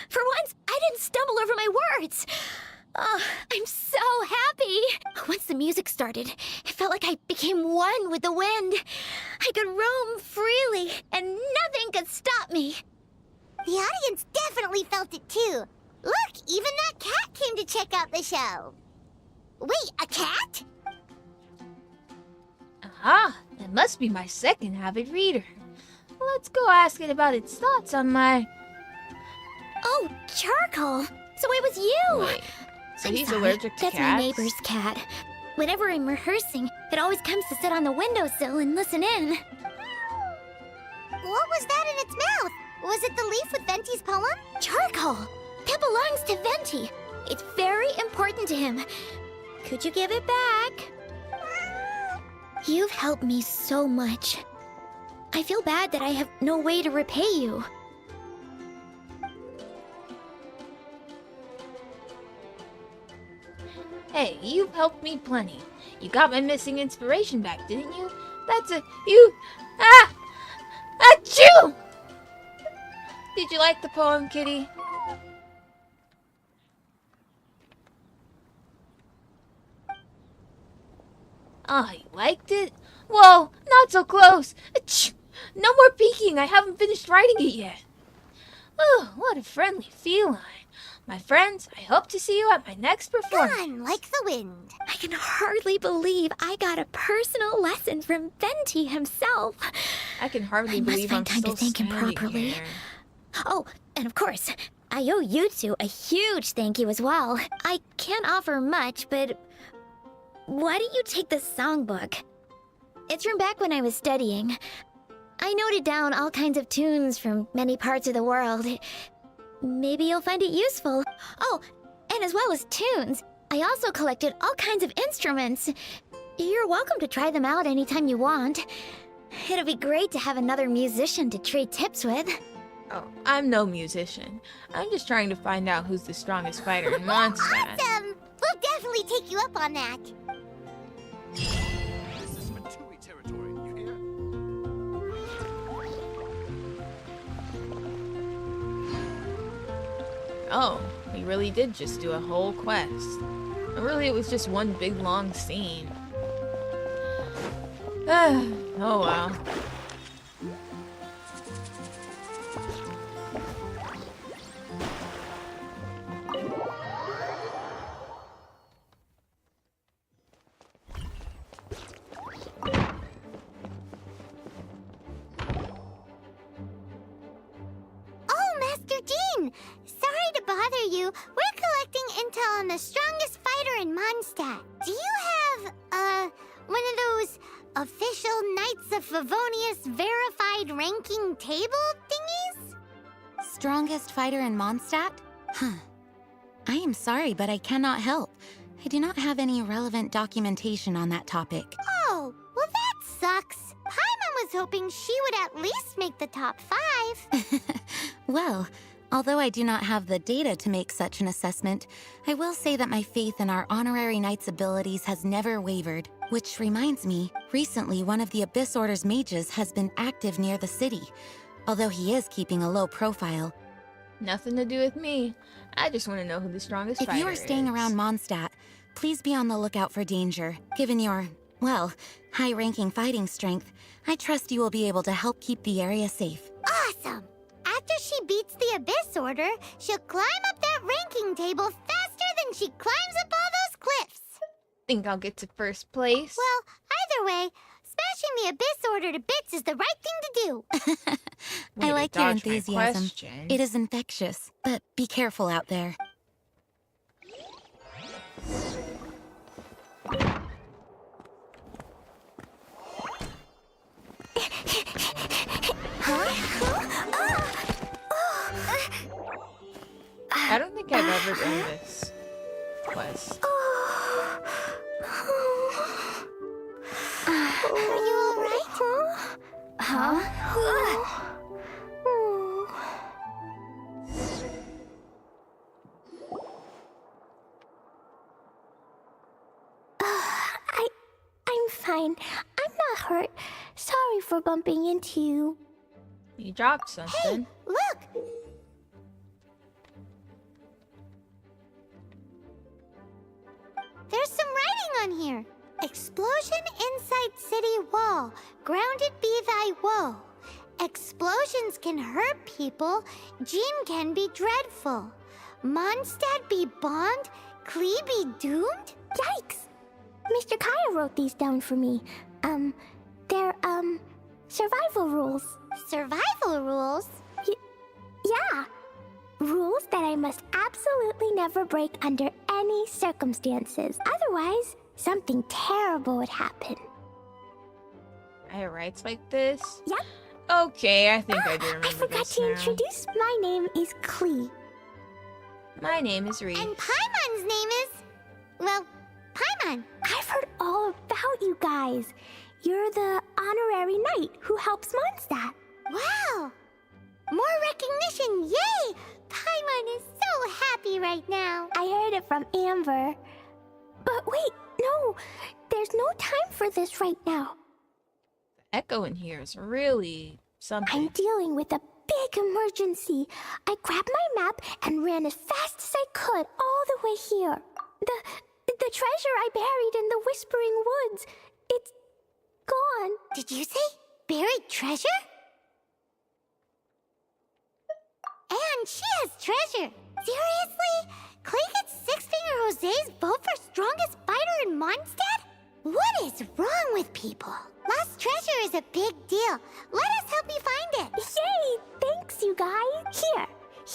For once, I didn't stumble over my words. Oh, I'm so happy. Once the music started, it felt like I became one with the wind. I could roam freely, and nothing could stop me. The audience definitely felt it too. Look, even that cat came to check out the show. Wait, a cat? Aha, that must be my second avid reader. Let's go ask it about its thoughts on my... Oh, Charcoal. So it was you. Wait, so I'm he's sorry. allergic to That's cats? my neighbor's cat. Whenever I'm rehearsing, it always comes to sit on the windowsill and listen in. What was that in its mouth? Was it the leaf with Venti's poem? Charcoal! That belongs to Venti. It's very important to him. Could you give it back? You've helped me so much. I feel bad that I have no way to repay you. Hey, you've helped me plenty. You got my missing inspiration back, didn't you? That's a... you... Ah! Achoo! Did you like the poem, Kitty? Oh, you liked it? Whoa, not so close. Achoo! No more peeking, I haven't finished writing it yet. Oh, what a friendly feline. My friends, I hope to see you at my next performance. Gone like the wind. I can hardly believe I got a personal lesson from Venti himself. I can hardly I must believe find I'm time to still thank him standing properly. here. Oh, and of course, I owe you two a huge thank you as well. I can't offer much, but why don't you take this songbook? It's from back when I was studying. I noted down all kinds of tunes from many parts of the world. Maybe you'll find it useful. Oh, and as well as tunes, I also collected all kinds of instruments. You're welcome to try them out anytime you want. It'll be great to have another musician to trade tips with. Oh, I'm no musician. I'm just trying to find out who's the strongest fighter in Mondstadt. Awesome! We'll definitely take you up on that. This is Matui territory, you hear? Oh, we really did just do a whole quest. Really, it was just one big long scene. Oh well. Oh, Master Jean! Sorry to bother you. We're collecting intel on the strongest fighter in Mondstadt. Do you have, one of those official Knights of Favonius verified ranking table thingies? Strongest fighter in Mondstadt? Huh. I am sorry, but I cannot help. I do not have any relevant documentation on that topic. Oh, well that sucks. Paimon was hoping she would at least make the top 5. Well, although I do not have the data to make such an assessment, I will say that my faith in our honorary knight's abilities has never wavered. Which reminds me, recently one of the Abyss Order's mages has been active near the city, although he is keeping a low profile. Nothing to do with me. I just want to know who the strongest If fighter you are staying is. around Mondstadt, please be on the lookout for danger. Given your, well, high-ranking fighting strength, I trust you will be able to help keep the area safe. Awesome! After she beats the Abyss Order, she'll climb up that ranking table faster than she climbs up all those cliffs. Think I'll get to first place? Well, either way, smashing the Abyss Order to bits is the right thing to do. Way I to like your dodge my enthusiasm. question. It is infectious, but be careful out there. I don't think I've ever done this quest. Are you alright? Huh? I'm fine. I'm not hurt. Sorry for bumping into you. You dropped something. Look! There's some writing on here. Explosion inside city wall. Grounded be thy woe. Explosions can hurt people. Jean can be dreadful. Mondstadt be bombed. Klee be doomed? Yikes! Mr. Kaya wrote these down for me. They're, survival rules. Survival rules? Yeah. Rules that I must absolutely never break under any circumstances. Otherwise, something terrible would happen. I have rights like this? Yep. Okay, I think I do remember I forgot this to now. introduce my name is Klee. My name is Reese. And Paimon's name is... well, Paimon. I've heard all about you guys. You're the honorary knight who helps Mondstadt. Wow! More recognition, yay! Paimon is so happy right now. I heard it from Amber. But wait, No, there's no time for this right now. The echo in here is really something. I'm dealing with a big emergency. I grabbed my map and ran as fast as I could all the way here. The treasure I buried in the Whispering Woods. It's gone. Did you say buried treasure? And she has treasure. Seriously? Clay gets Six-Finger Jose's vote for strongest fighter in Mondstadt? What is wrong with people? Lost treasure is a big deal. Let us help you find it. Yay! Thanks, you guys.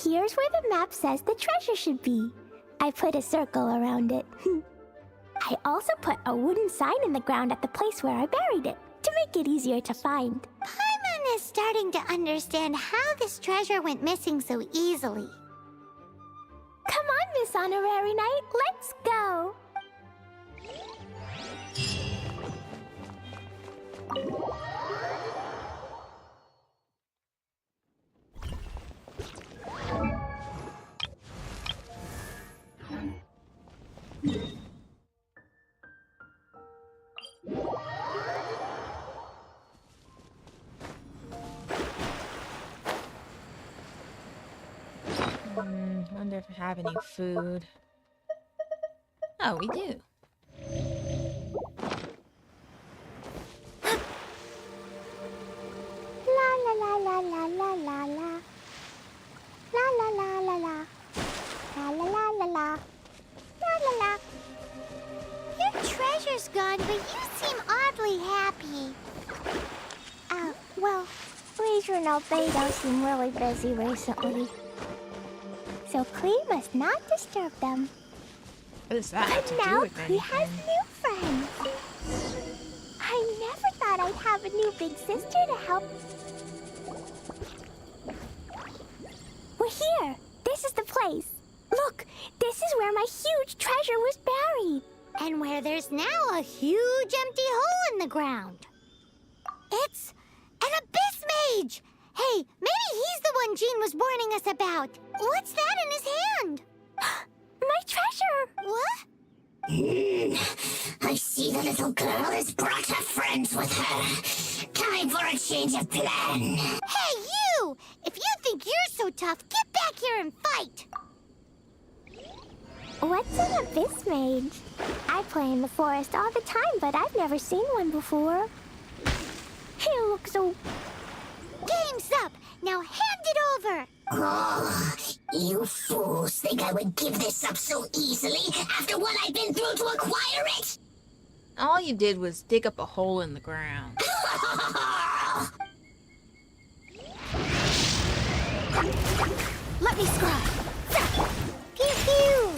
Here's where the map says the treasure should be. I put a circle around it. I also put a wooden sign in the ground at the place where I buried it, to make it easier to find. Paimon is starting to understand how this treasure went missing so easily. Come on, Miss Honorary Knight, let's go! Wonder if we have any food. Oh, we do. La la la la la la la la. La la la la la. La la la la la. La la la. Your treasure's gone, but you seem oddly happy. Well, Leisure and Albedo seem really busy recently. So Klee must not disturb them. What does that have But to now do with Klee anything? has new friends. I never thought I'd have a new big sister to help. We're here. This is the place. Look, this is where my huge treasure was buried. And where there's now a huge empty hole in the ground. It's an abyss mage! Hey, maybe he's the one Jean was warning us about. What's that in his hand? My treasure! What? I see the little girl has brought her friends with her. Time for a change of plan. Hey, you! If you think you're so tough, get back here and fight! What's an abyss mage? I play in the forest all the time, but I've never seen one before. He looks so... Game's up! Now hand it over! Oh, you fools think I would give this up so easily after what I've been through to acquire it? All you did was dig up a hole in the ground. Let me scry! Pew pew!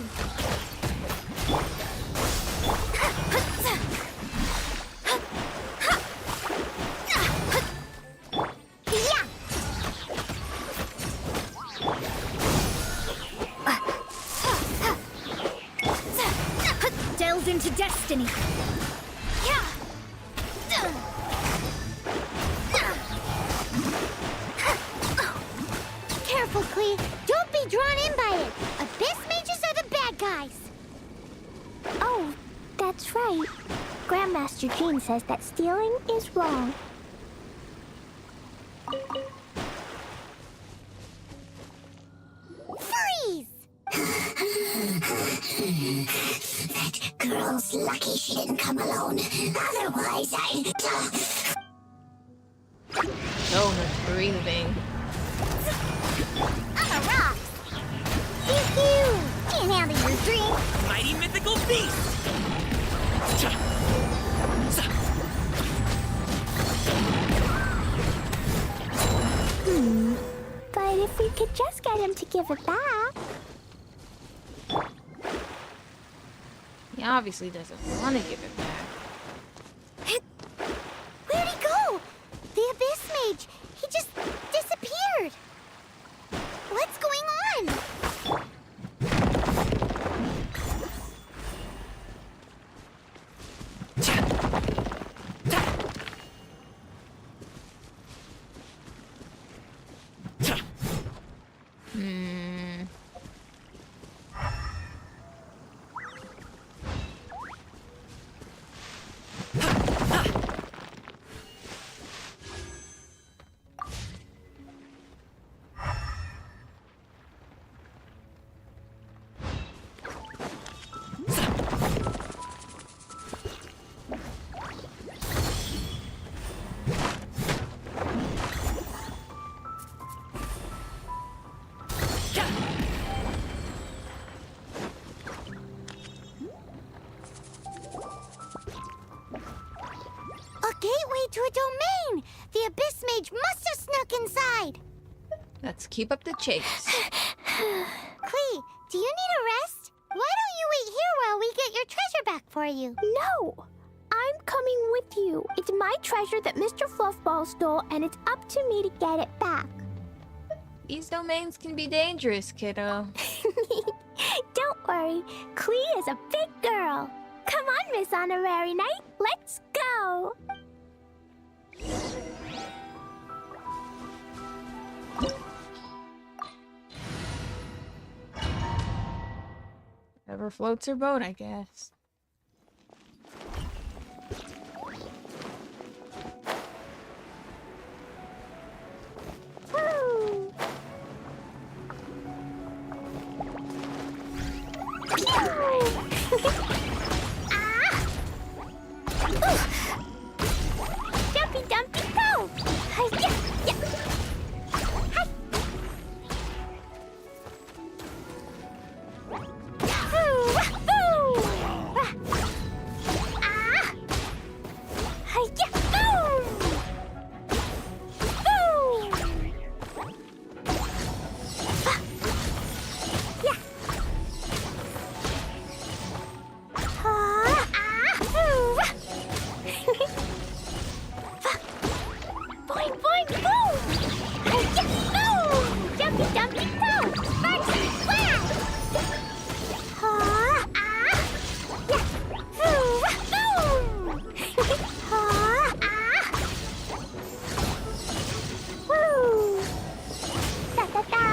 Yeah! Delve into destiny. Yeah! Careful, Klee. Don't be drawn in by it. Abyss mages are the bad guys. Oh, that's right. Grandmaster Jean says that stealing is wrong. Freeze! That girl's lucky she didn't come alone. Otherwise, I'd... So much breathing. I'm a rock! Pew pew! Can't handle your drink! Mighty mythical beast! But if we could just get him to give it back... He obviously doesn't want to give it back. Where'd he go? The Abyss Mage! He just disappeared! What's going on? Ice Mage must have snuck inside. Let's keep up the chase. Clee, do you need a rest? Why don't you wait here while we get your treasure back for you? No! I'm coming with you. It's my treasure that Mr. Fluffball stole, and it's up to me to get it back. These domains can be dangerous, kiddo. Don't worry, Clee is a big girl. Come on, Miss Honorary Knight, let's go! Whatever floats her boat, I guess. Woo! Ah! Jumpy dumpy go! Hi-ya! Ya! Hi! Woo! Woo! Ah! Hi-ya! Boom! Boom! Yeah! Boing, boing, boom! Boom! Jumpy, dumpy, go! First, whack! Yeah! Boom! Woo! Da, da, da!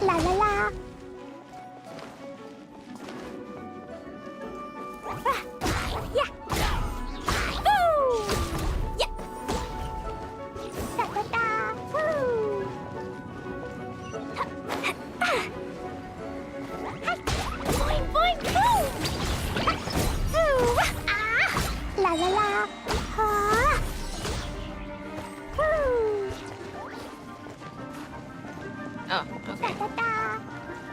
La la la. Yeah. Woo. Yeah. Da da da. Woo. Boing boing boom. Woo. La la la. Woo. Oh, okay. Da da da.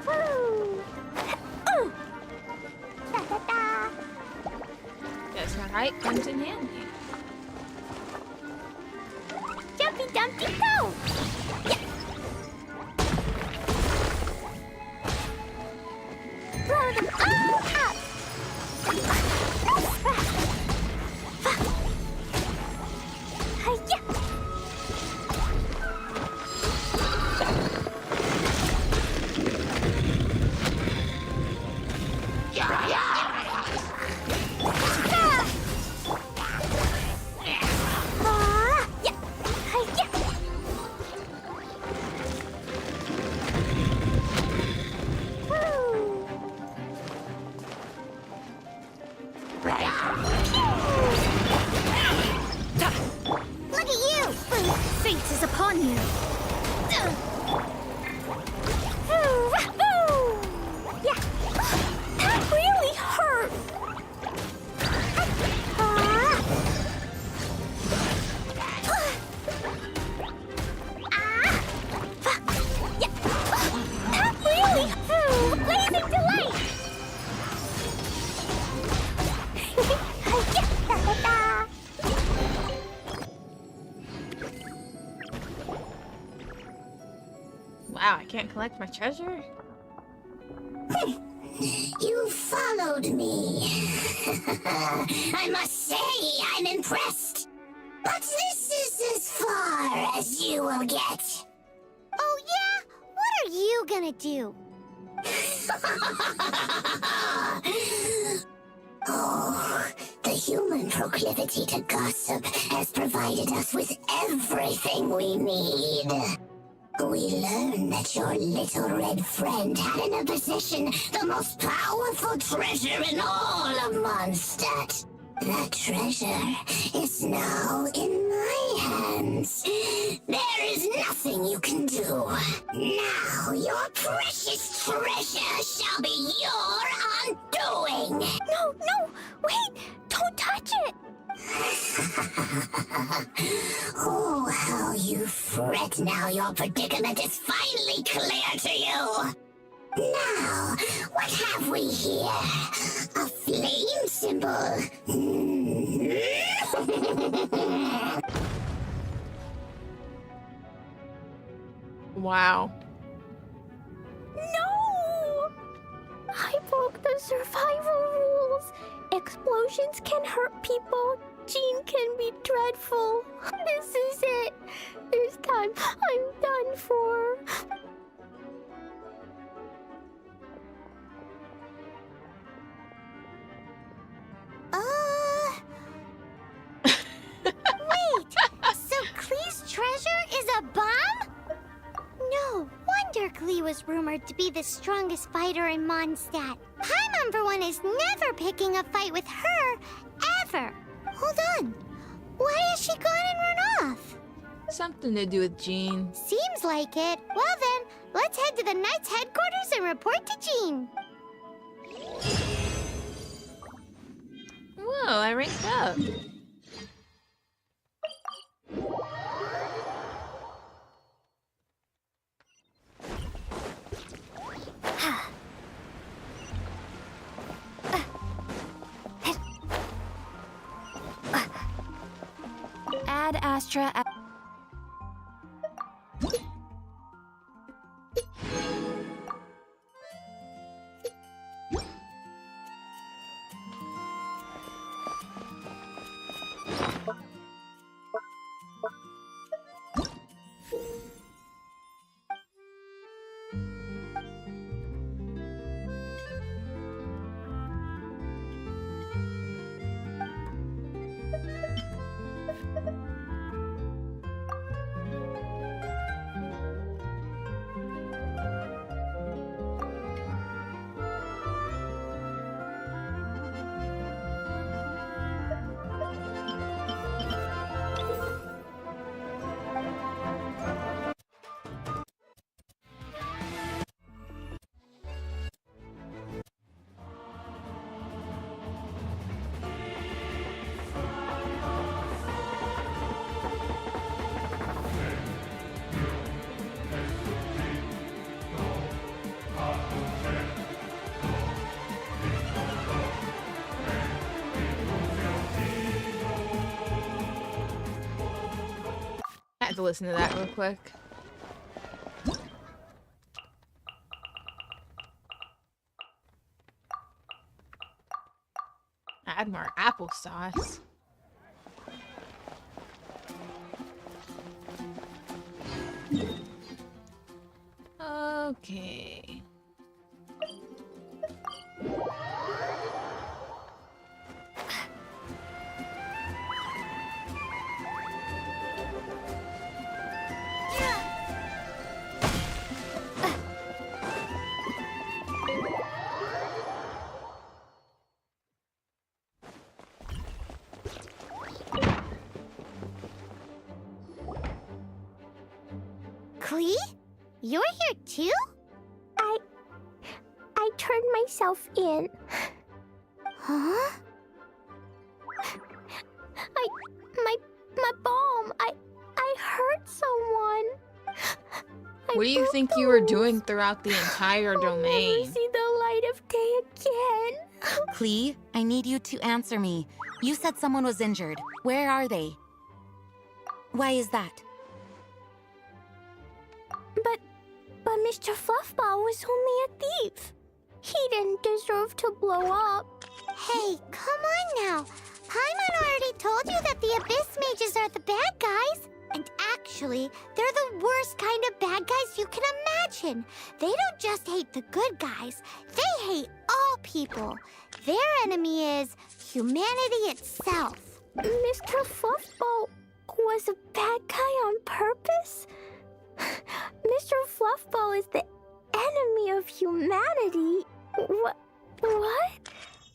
Woo. Da da da. Guess my height comes in handy. Jumpy dumpty go. Yeah. Blow them all up. Hi-ya. Look at you! Fate is upon you. Yeah. That really hurt. Yeah. That really blazing delight. Yeah. Da, da, da. Wow, I can't collect my treasure? You followed me. I must say, I'm impressed. But this is as far as you will get. Oh yeah? What are you gonna do? Oh, the human proclivity to gossip has provided us with everything we need. We learned that your little red friend had in her possession the most powerful treasure in all of Mondstadt. That treasure is now in my hands. There is nothing you can do. Now your precious treasure shall be your undoing. No, no, wait, don't touch it. Oh, how you fret now your predicament is finally clear to you. Now, what have we here? A flame symbol. Wow. No! I broke the survival rules. Explosions can hurt people. Jean can be dreadful. This is it. This time, I'm done for. Wait! So Klee's treasure is a bomb? No wonder Klee was rumored to be the strongest fighter in Mondstadt. Paimon, for one, is never picking a fight with her, ever. Hold on. Why has she gone and run off? Something to do with Jean. Seems like it. Well then, let's head to the Knight's headquarters and report to Jean. Whoa, I ranked up. Ad Astra. I had to listen to that real quick. Add more applesauce. Okay. Klee? You're here too? I turned myself in. Huh? My bomb. I hurt someone. What do you think you were doing throughout the entire I'll domain? never see the light of day again. Klee, I need you to answer me. You said someone was injured. Where are they? Why is that? But Mr. Fluffball was only a thief. He didn't deserve to blow up. Hey, come on now. Paimon already told you that the Abyss Mages are the bad guys. And actually, they're the worst kind of bad guys you can imagine. They don't just hate the good guys. They hate all people. Their enemy is humanity itself. Mr. Fluffball was a bad guy on purpose? Mr. Fluffball is the enemy of humanity? What?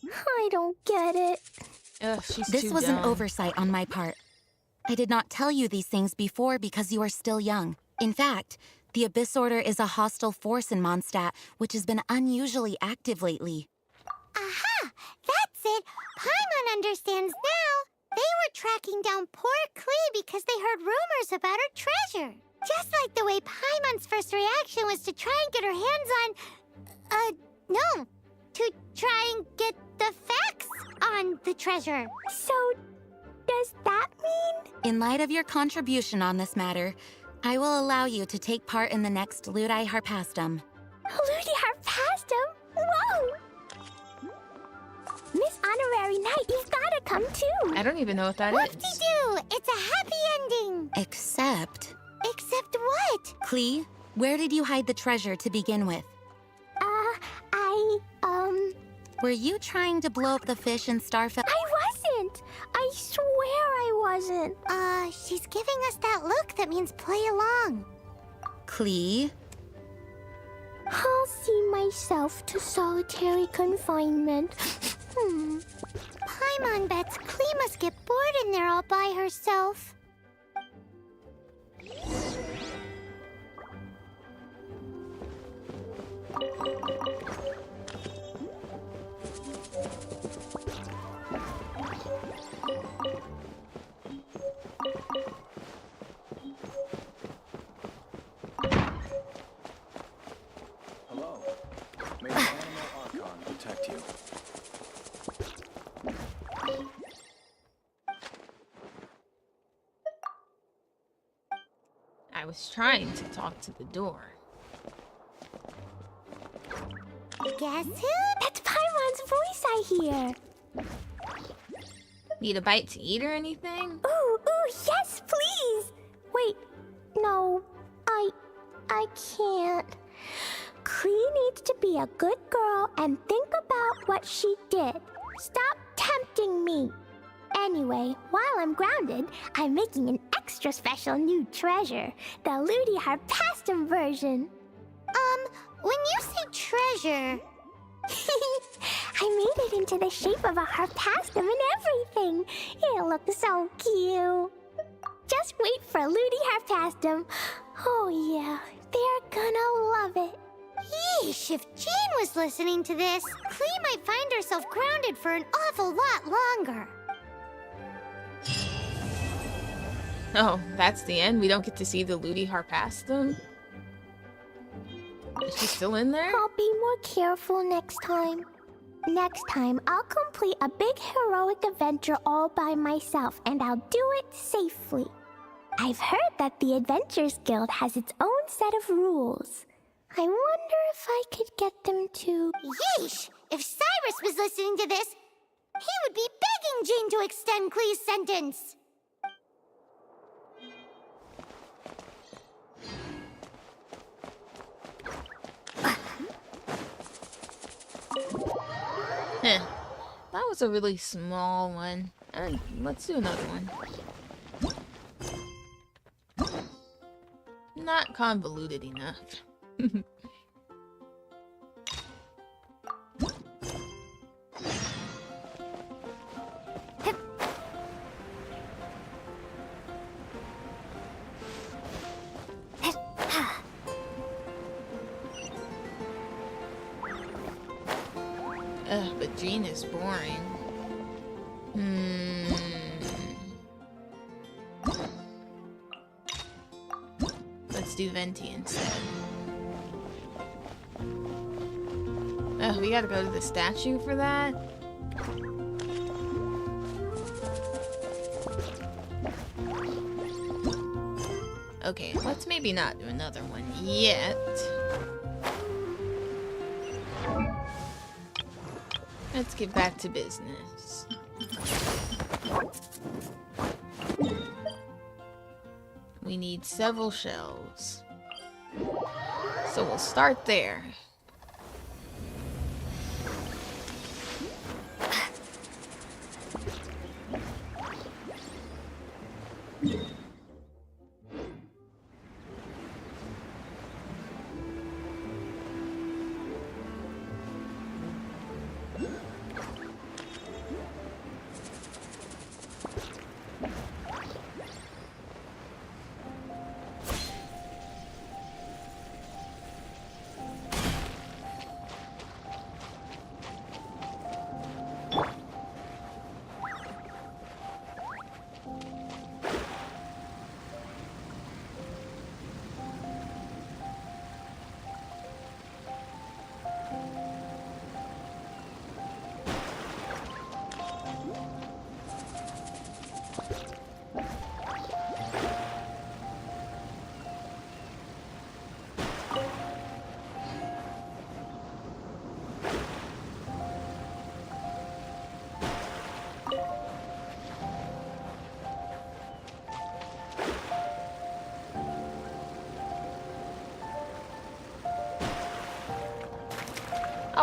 I don't get it. Ugh, she's This too was dumb. an oversight on my part. I did not tell you these things before because you are still young. In fact, the Abyss Order is a hostile force in Mondstadt, which has been unusually active lately. Aha! That's it! Paimon understands now! They were tracking down poor Klee because they heard rumors about her treasure. Just like the way Paimon's first reaction was to try and get her hands on... No, to try and get the facts on the treasure. So, does that mean? In light of your contribution on this matter, I will allow you to take part in the next Ludi Harpastum. Ludi Harpastum? Whoa! Miss Honorary Knight, you've gotta come too. I don't even know what that is. Whoop-de-doo! It's a happy ending. Except... Except what? Klee, where did you hide the treasure to begin with? I Were you trying to blow up the fish in Starfell? I wasn't! I swear I wasn't. She's giving us that look that means play along. Klee? I'll see myself to solitary confinement. Paimon bets Klee must get bored in there all by herself. Hello. May the Animal Archon protect you. I was trying to talk to the door. Guess who? That's Paimon's voice I hear. Need a bite to eat or anything? Ooh, yes, please. Wait, no, I can't. Klee needs to be a good girl and think about what she did. Stop tempting me. Anyway, while I'm grounded, I'm making an extra special new treasure, the Ludi Harpastum version. When you say treasure... I made it into the shape of a harpastum and everything. It looks so cute. Just wait for Ludi Harpastum. Oh yeah, they're gonna love it. Yeesh, if Jane was listening to this, Klee might find herself grounded for an awful lot longer. Oh, that's the end? We don't get to see the Ludi Harpastum? Is she still in there? I'll be more careful next time. Next time, I'll complete a big heroic adventure all by myself, and I'll do it safely. I've heard that the Adventurers Guild has its own set of rules. I wonder if I could get them to... Yeesh! If Cyrus was listening to this, he would be begging Jane to extend Klee's sentence. Heh. That was a really small one. Let's do another one. Not convoluted enough. Ugh, but Jean is boring. Let's do Venti instead. Ugh, we gotta go to the statue for that? Okay, let's maybe not do another one yet. Let's get back to business. We need several shelves. So we'll start there.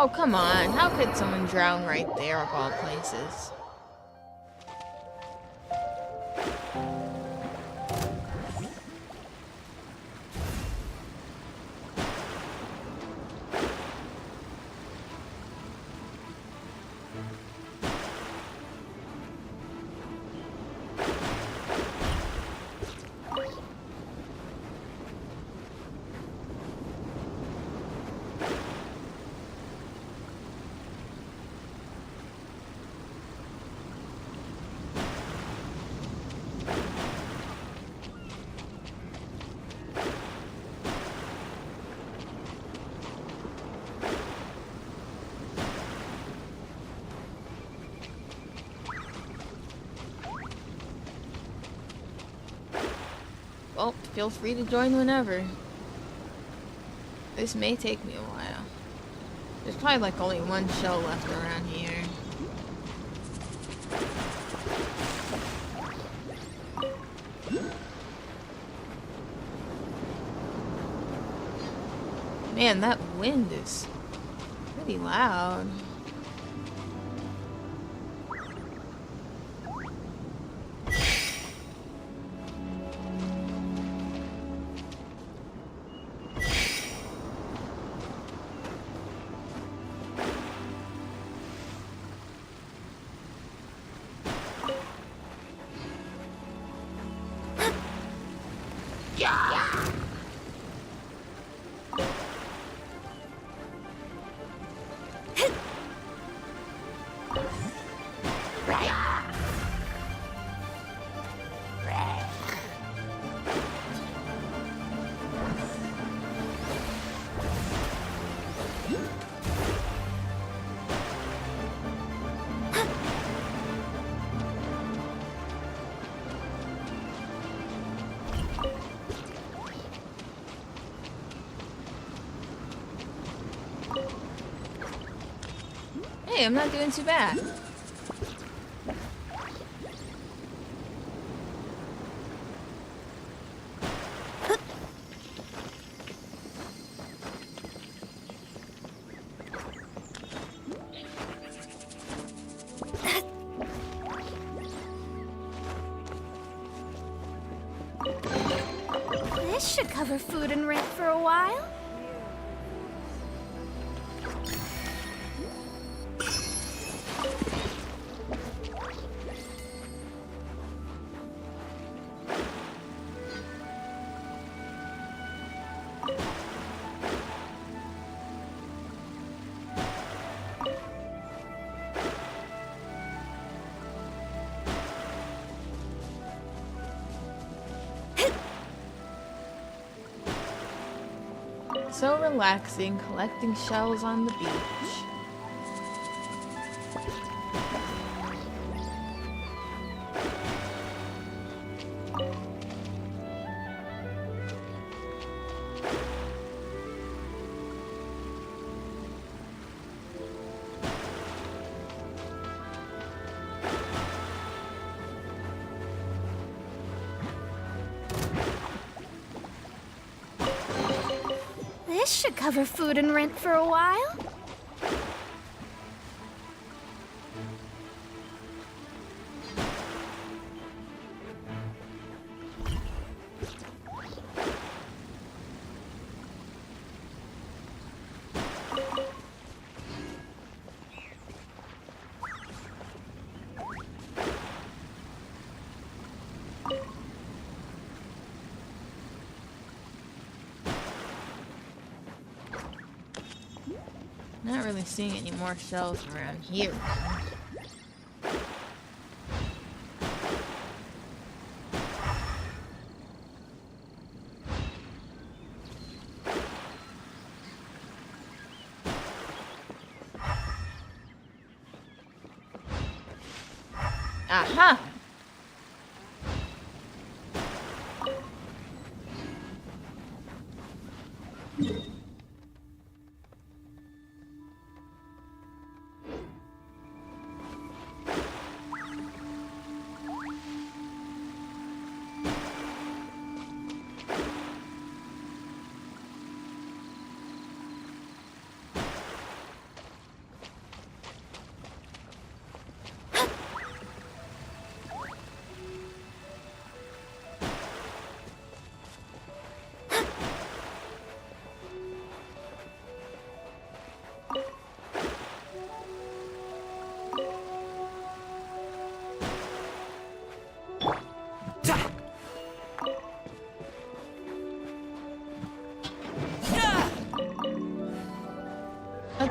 Oh, come on. How could someone drown right there of all places? Well, feel free to join whenever. This may take me a while. There's probably like only one shell left around here. Man, that wind is pretty loud. Hey, I'm not doing too bad. This should cover food and rent for a while. So relaxing, collecting shells on the beach. This should cover food and rent for a while. Not really seeing any more shells around here. Aha!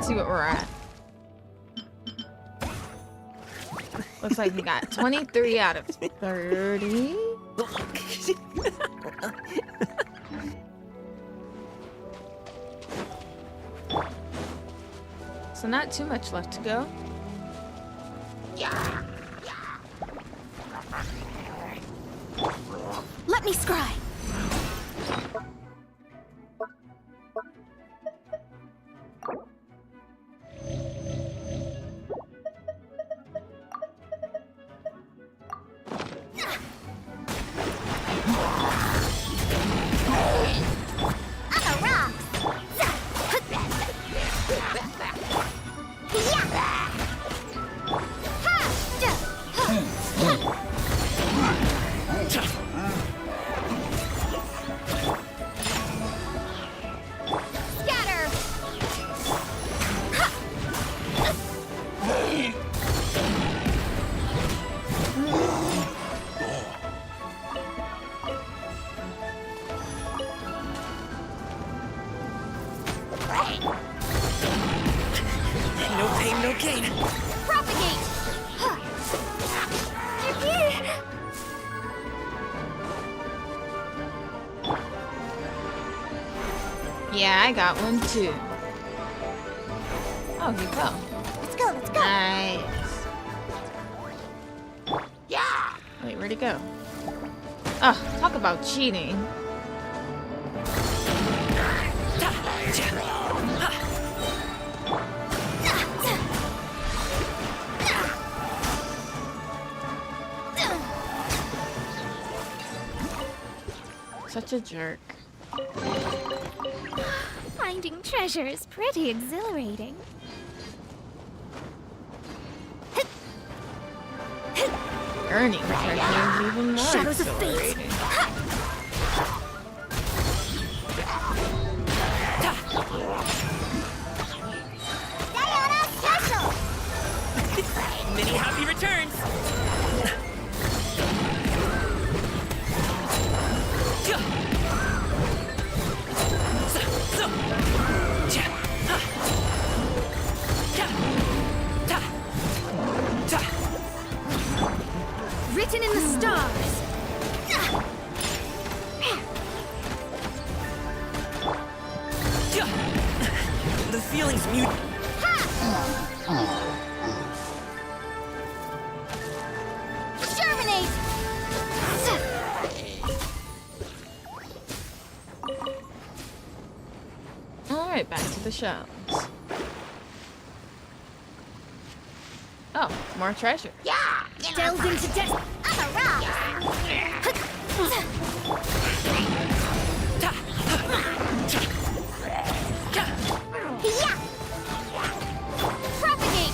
see what we're at. Looks like we got 23 out of 30. So not too much left to go. Let me scry. No pain, no gain. Propagate! Yeah, I got one too. Oh, you go. Let's go, let's go. Nice. Yeah. Wait, where'd it go? Oh, talk about cheating. Such a jerk. Finding treasure is pretty exhilarating. Earning treasure is even more Shadows of fate. exhilarating. Many happy returns. Written in the stars. The feeling's mute. Germinate! Alright, back to the shelves. Oh, more treasure. Delve into death. Propagate!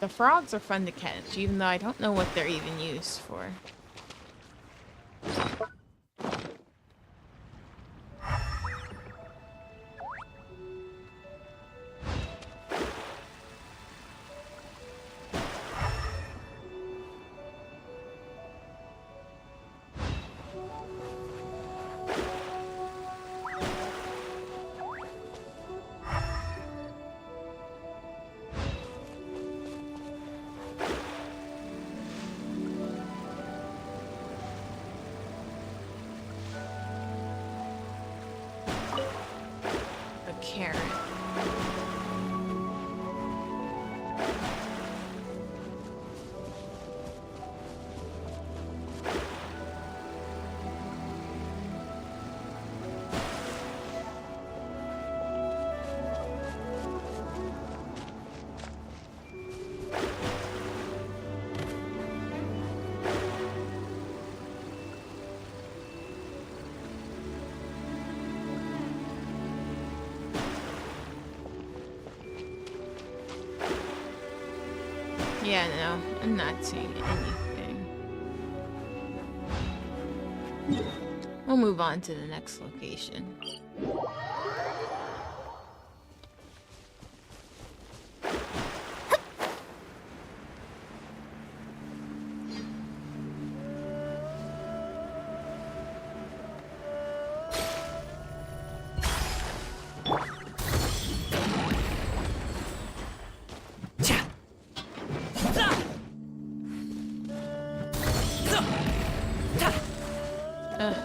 The frogs are fun to catch, even though I don't know what they're even used for. Carrot. Yeah, no, I'm not seeing anything. We'll move on to the next location.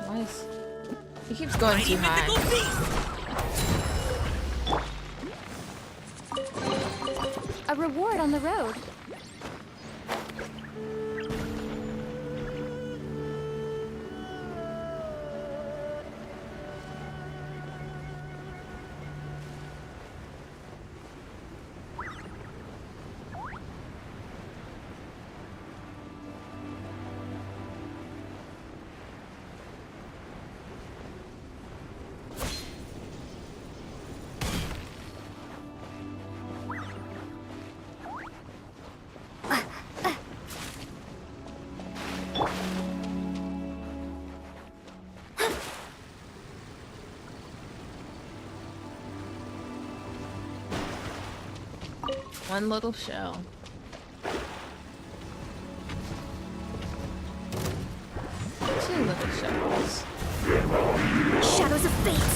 Why is... He keeps going too high. A reward on the road. One little shell. Two little shells. Shadows of fate.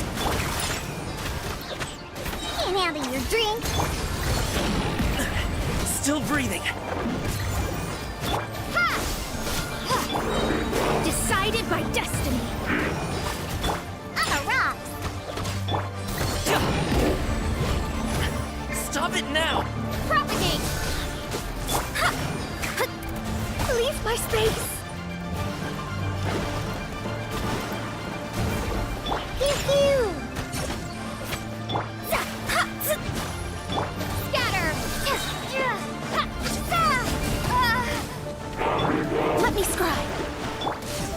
Can't handle your drink. Still breathing. Decided by destiny. On a rock. Stop it now! Propagate. Leave my space. Pew pew. Scatter. Let me scry.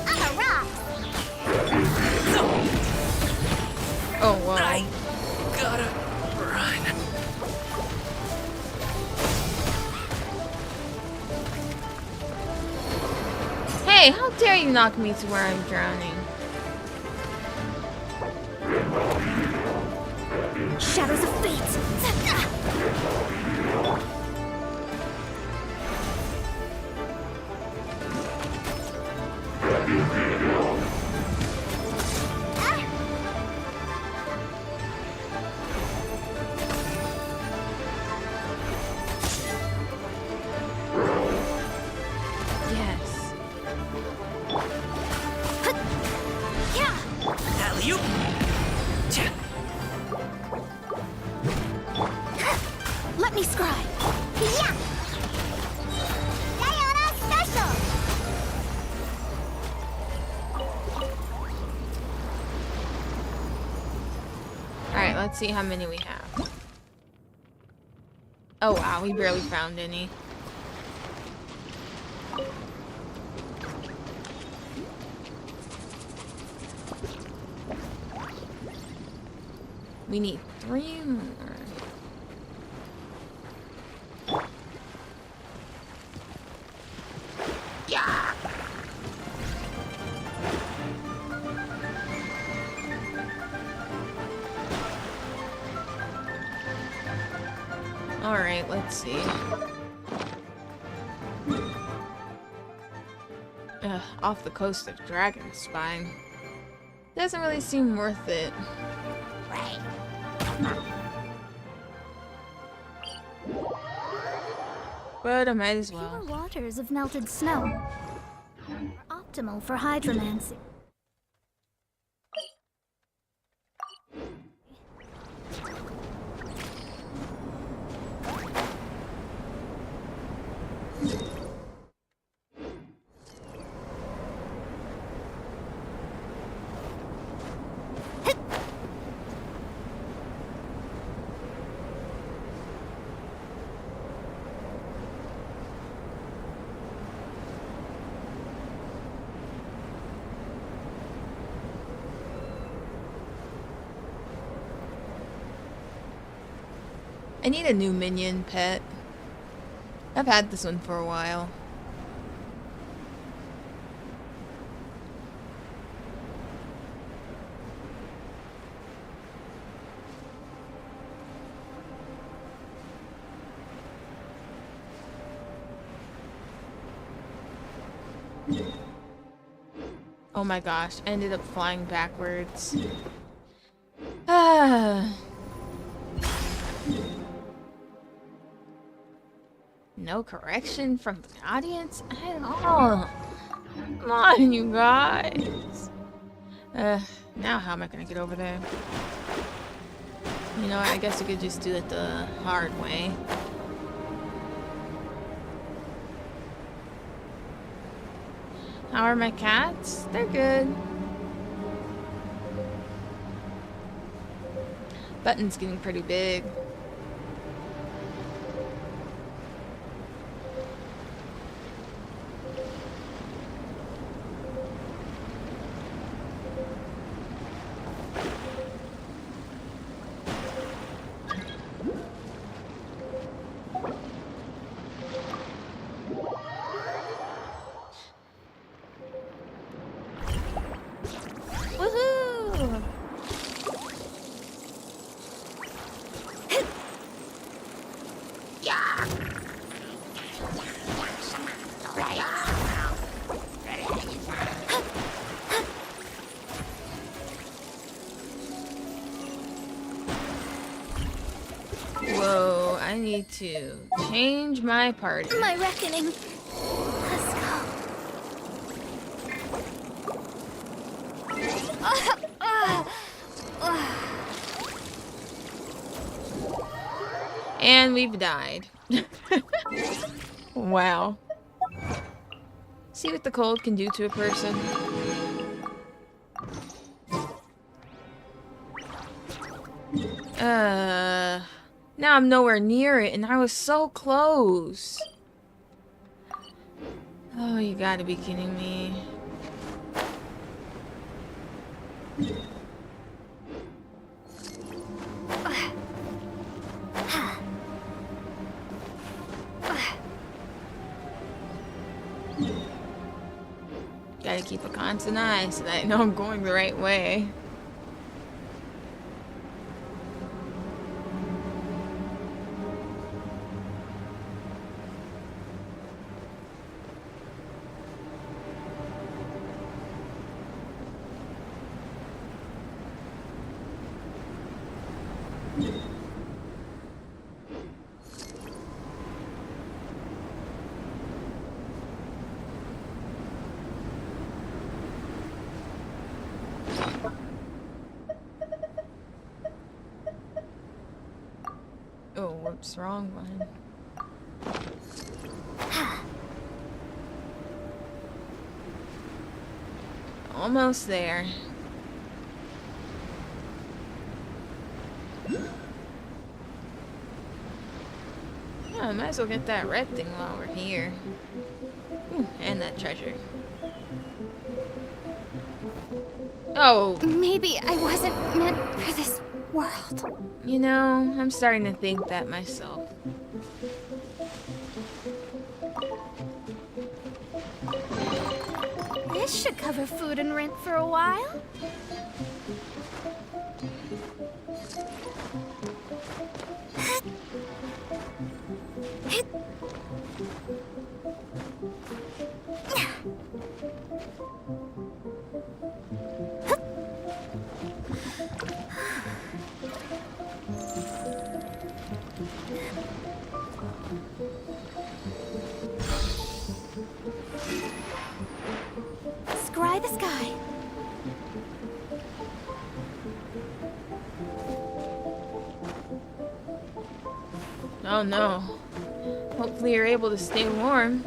On a rock. Oh, wow. I gotta run. Hey, how dare you knock me to where I'm drowning? Shadows of fate. Yes. Alley-oop! Let me scry. Yeah. Sayonara special. Alright, let's see how many we have. Oh wow, we barely found any. We need 3 more. Yeah. All right, let's see. Off the coast of Dragon Spine. Doesn't really seem worth it. Right. But I might as well. Pure waters of melted snow. Optimal for hydromancy. I need a new minion pet. I've had this one for a while. Oh my gosh, I ended up flying backwards. Ah. No correction from the audience at all. Come on, you guys. Now how am I gonna get over there? You know, I guess I could just do it the hard way. How are my cats? They're good. Button's getting pretty big. Woohoo! Whoa, I need to change my party. My reckoning. Let's go. And we've died. Wow. See what the cold can do to a person. Now I'm nowhere near it, and I was so close. Oh, you gotta be kidding me. Gotta keep a constant eye so that I know I'm going the right way. Oh, whoops, wrong one. Almost there. Yeah, I might as well get that red thing while we're here. Ooh, and that treasure. Oh! Maybe I wasn't meant for this world. You know, I'm starting to think that myself. This should cover food and rent for a while. Scry the sky. Oh no. Hopefully you're able to stay warm.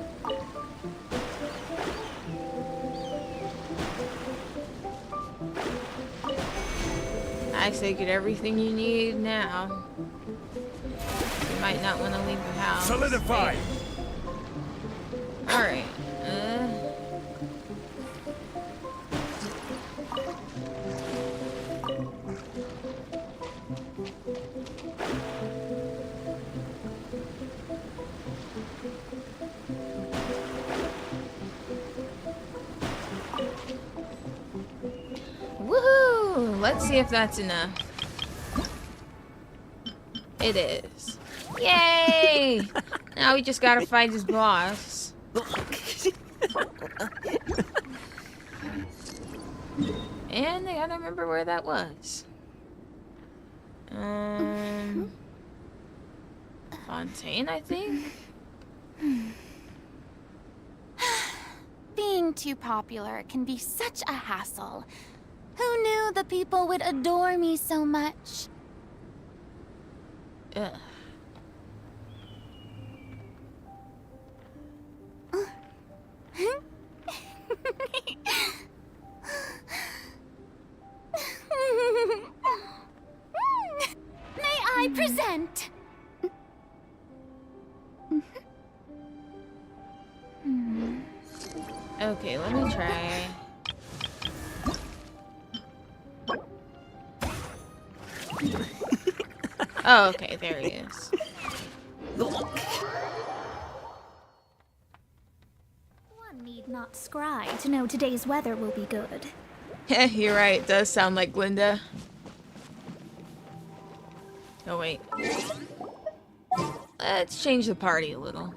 I say get everything you need now. You might not want to leave the house. Solidify! Alright. Woohoo! Let's see if that's enough. It is. Yay! Now we just gotta fight his boss. And I gotta remember where that was. Fontaine, I think? Being too popular can be such a hassle. Who knew the people would adore me so much? Ugh. May I present? Okay, let me try. Oh, okay, there he is. One need not scry to know today's weather will be good. Yeah, you're right. It does sound like Glinda. Oh, wait. Let's change the party a little.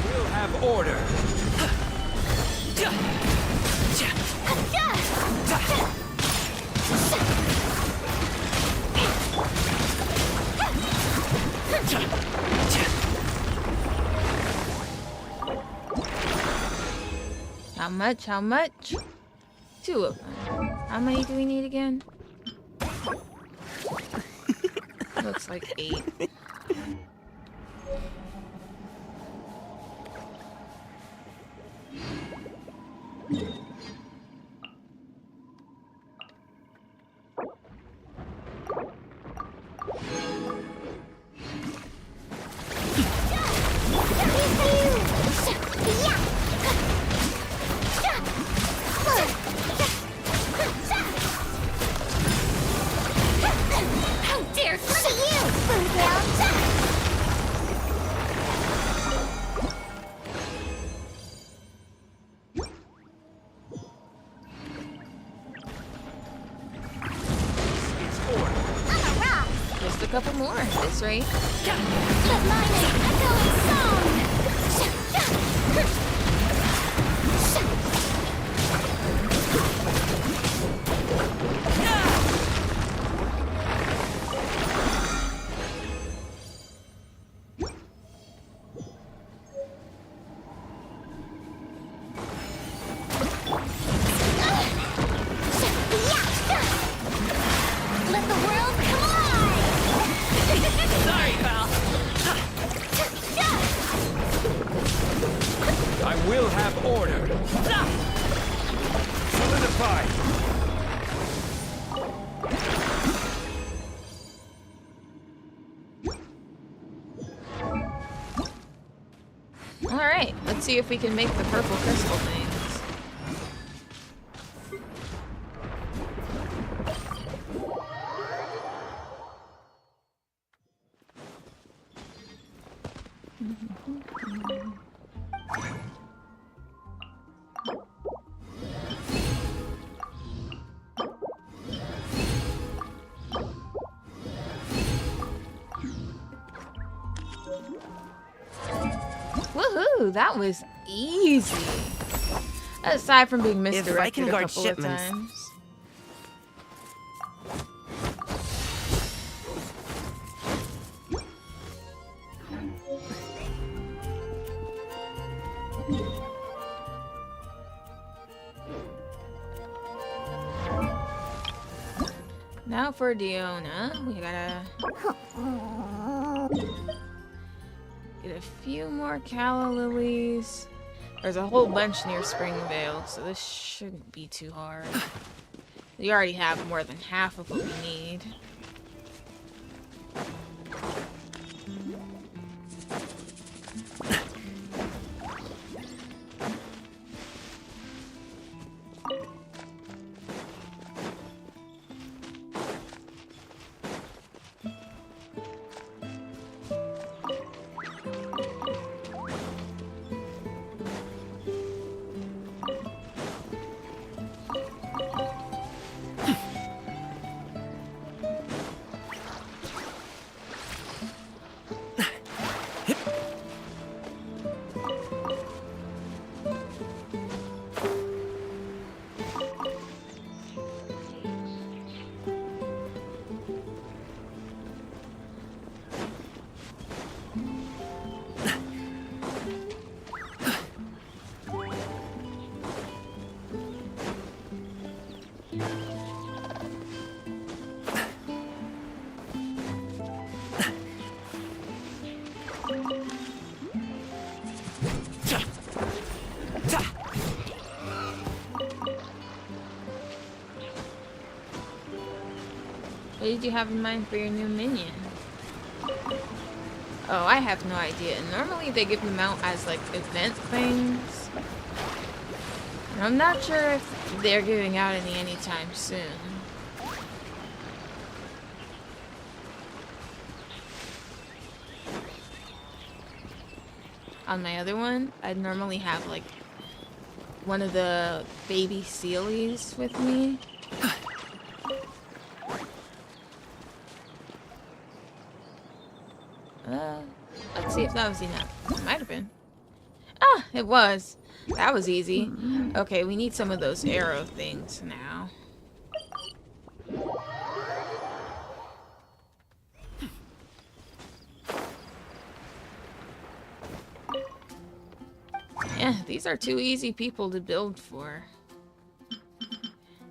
We'll have order. How much? How much? 2 of them. How many do we need again? Looks like 8. How dare you! Just a couple more at this rate. Let mine echoing song! Let the world come alive! Sorry, pal. I will have order. Solidify. Alright, let's see if we can make the purple crystal things. Woohoo! That was easy. Aside from being misdirected a guard couple shipments- of times. Now for Diona, we gotta get a few more calla lilies. There's a whole bunch near Springvale, so this shouldn't be too hard. We already have more than half of what we need. What did you have in mind for your new minion? Oh, I have no idea. Normally they give them out as like event things. And I'm not sure if they're giving out any anytime soon. On my other one, I'd normally have like one of the baby Sealies with me. Let's see if that was enough. It might have been. Ah, it was. That was easy. Okay, we need some of those arrow things now. Yeah, these are two easy people to build for.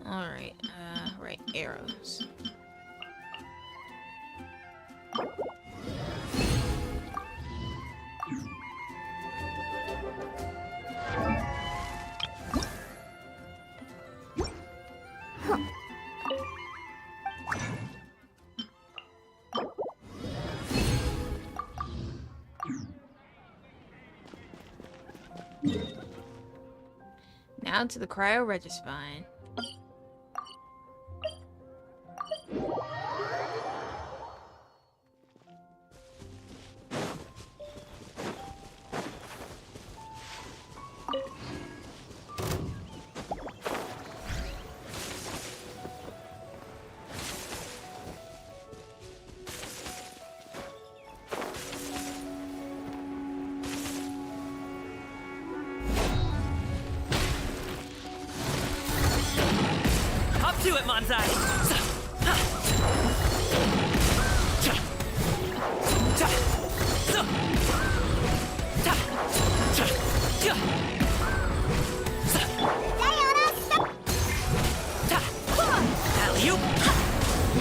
Alright, right, arrows. Now to the cryo Registine. Do it, Manzai!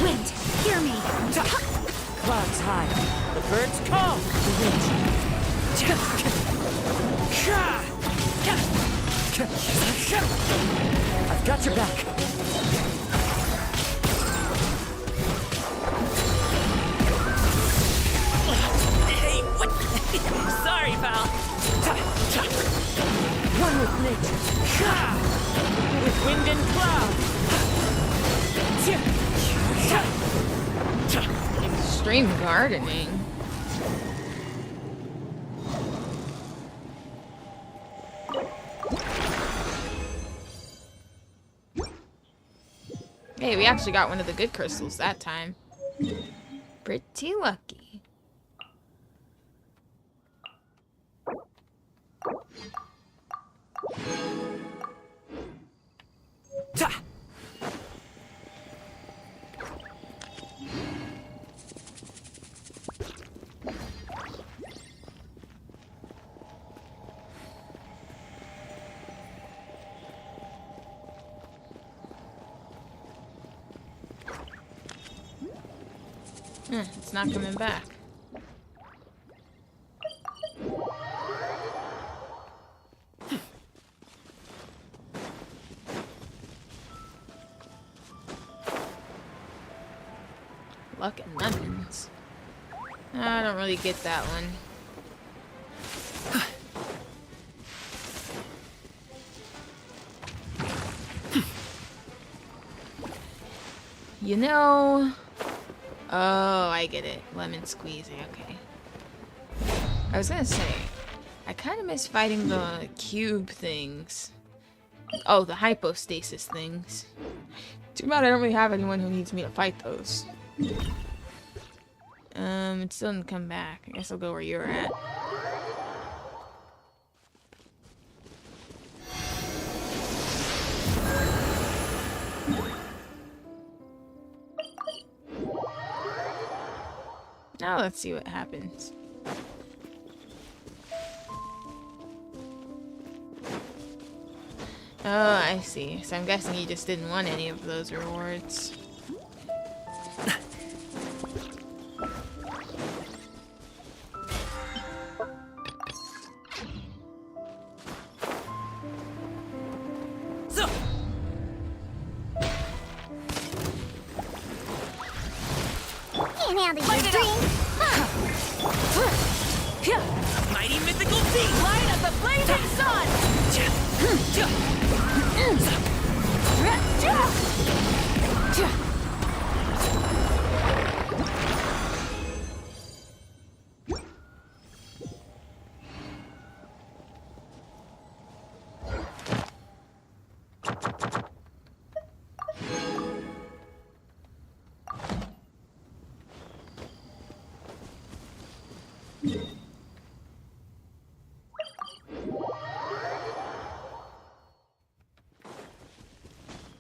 Wind, hear me. Clouds high, the birds call, the wind. I've got your back. Sorry, pal. One with nature. With wind and cloud. Extreme gardening. Hey, we actually got one of the good crystals that time. Pretty lucky. It's not coming back. Luck and lemons. I don't really get that one. You know... Oh, I get it. Lemon squeezing, okay. I was gonna say, I kind of miss fighting the cube things. Oh, the hypostasis things. Too bad I don't really have anyone who needs me to fight those. It still didn't come back. I guess I'll go where you're at. Now let's see what happens. Oh, I see. So I'm guessing you just didn't want any of those rewards. can't handle your drink. Mighty mythical beast! Light of the blazing sun!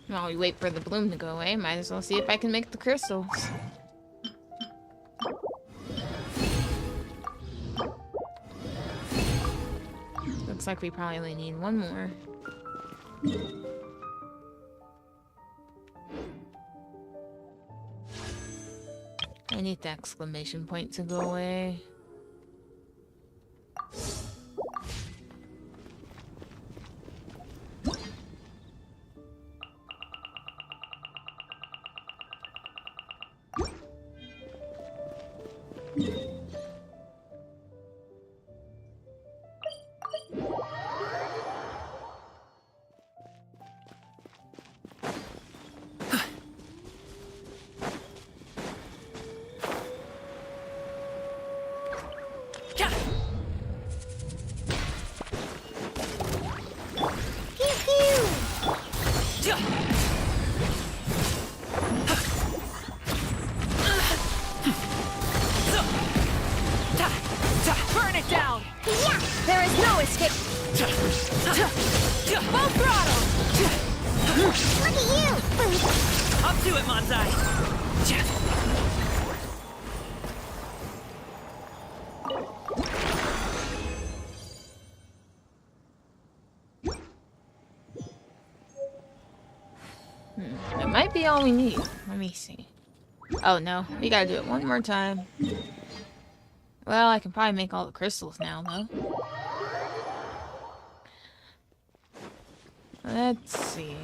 While we wait for the bloom to go away, might as well see if I can make the crystals. Looks like we probably only need one more. I need the exclamation point to go away. Burn it down! Yeah! There is no escape! Full throttle! Look at you! Up to it, Manzai! That might be all we need. Let me see. Oh no, we gotta do it one more time. Well, I can probably make all the crystals now, though. Let's see.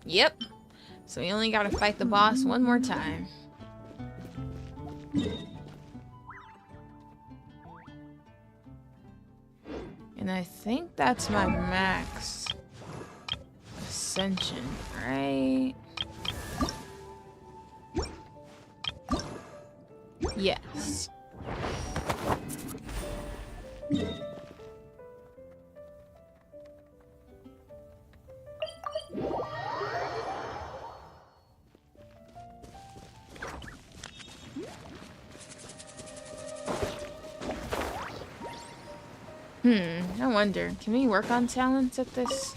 Yep. So we only gotta fight the boss one more time. And I think that's my max ascension, right? Yes. I wonder, can we work on talents at this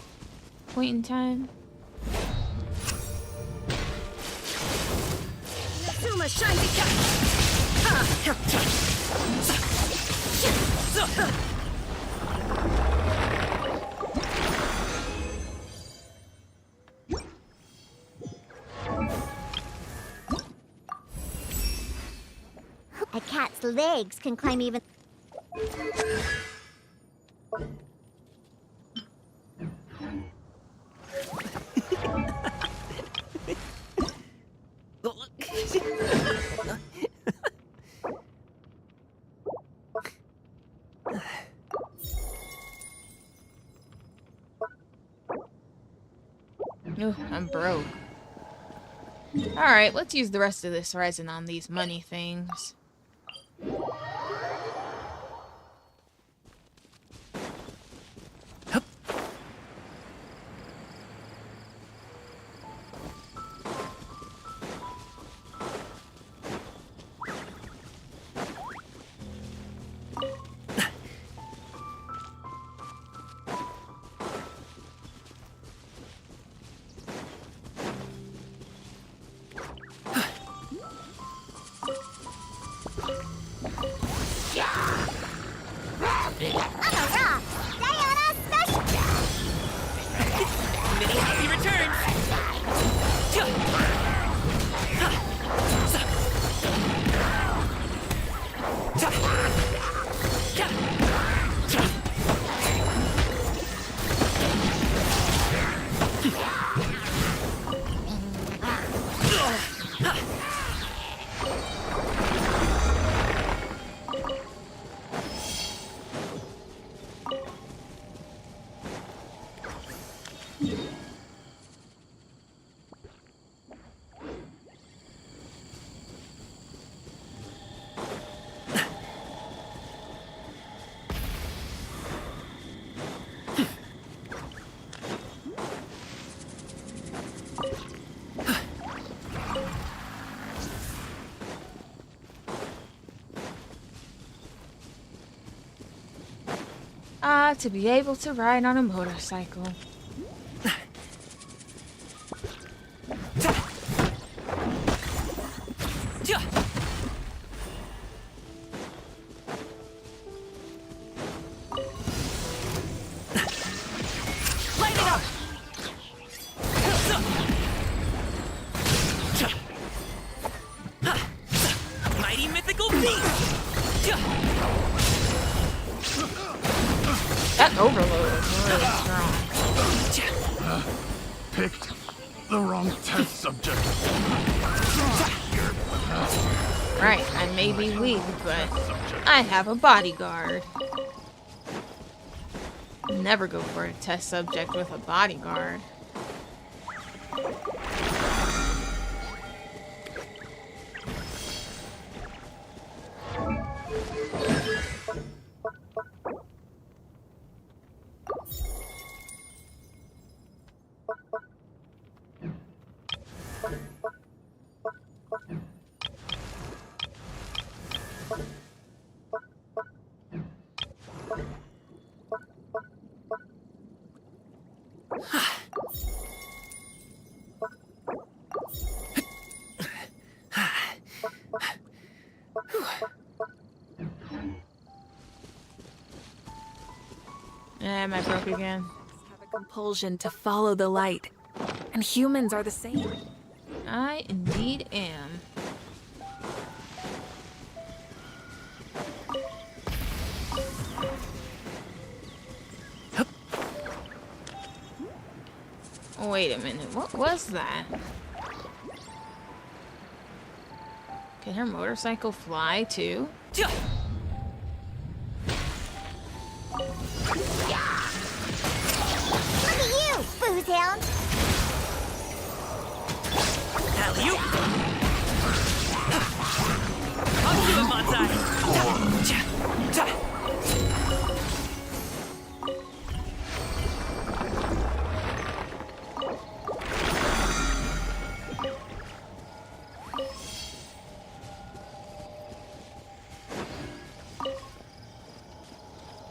point in time? A cat's legs can climb even... Ooh, I'm broke. Alright, let's use the rest of this resin on these money things. Ah, to be able to ride on a motorcycle. Mighty mythical beast! That overload is really strong. Picked the wrong test subject. Right, I may be weak, but I have a bodyguard. Never go for a test subject with a bodyguard. Am I broke again? Have a compulsion to follow the light. And humans are the same. I indeed am. Wait a minute, what was that? Can her motorcycle fly too? Look at you, booze hound! Alley-oop! I'll give him Bonsai!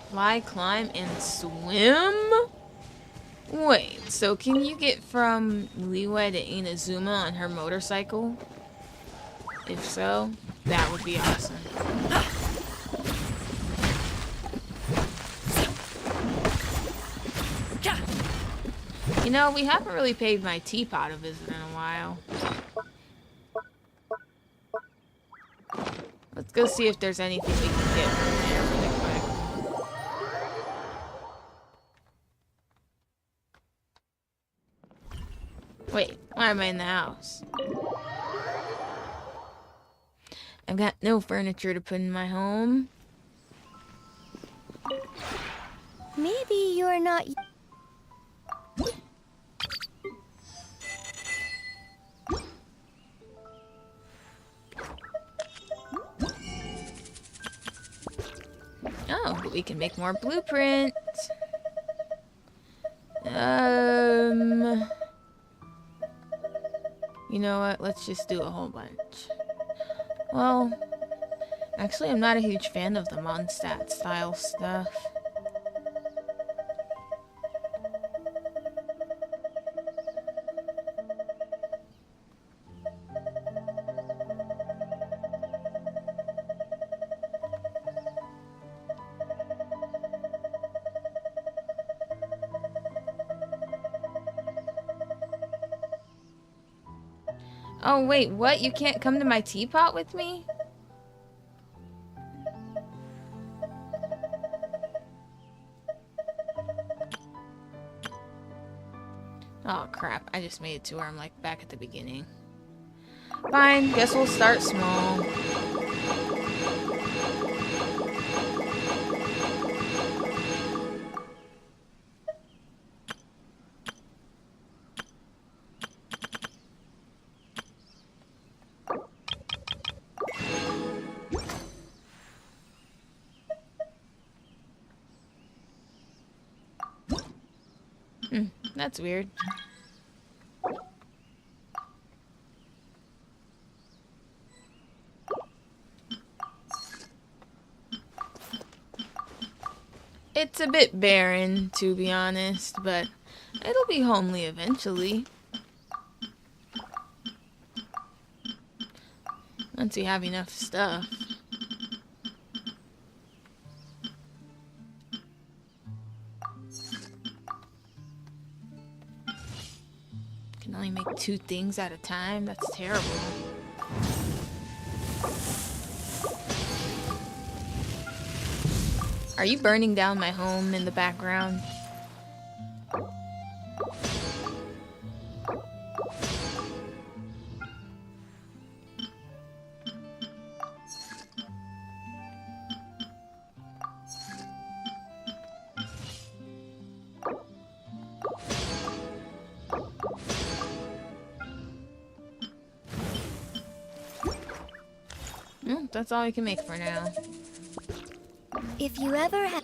Fly, climb, and swim? Wait, so can you get from Liyue to Inazuma on her motorcycle? If so, that would be awesome. You know, we haven't really paid my teapot a visit in a while. Let's go see if there's anything we can get from there really quick. Wait, why am I in the house? I've got no furniture to put in my home. Maybe you're not. Oh, but we can make more blueprints. You know what? Let's just do a whole bunch. Well, actually, I'm not a huge fan of the Mondstadt style stuff. Oh, wait, what? You can't come to my teapot with me? Oh, crap. I just made it to where I'm, like, back at the beginning. Fine, guess we'll start small. That's weird. It's a bit barren, to be honest, but it'll be homely eventually. Once we have enough stuff. Can only make 2 things at a time? That's terrible. Are you burning down my home in the background? That's all we can make for now. If you ever have...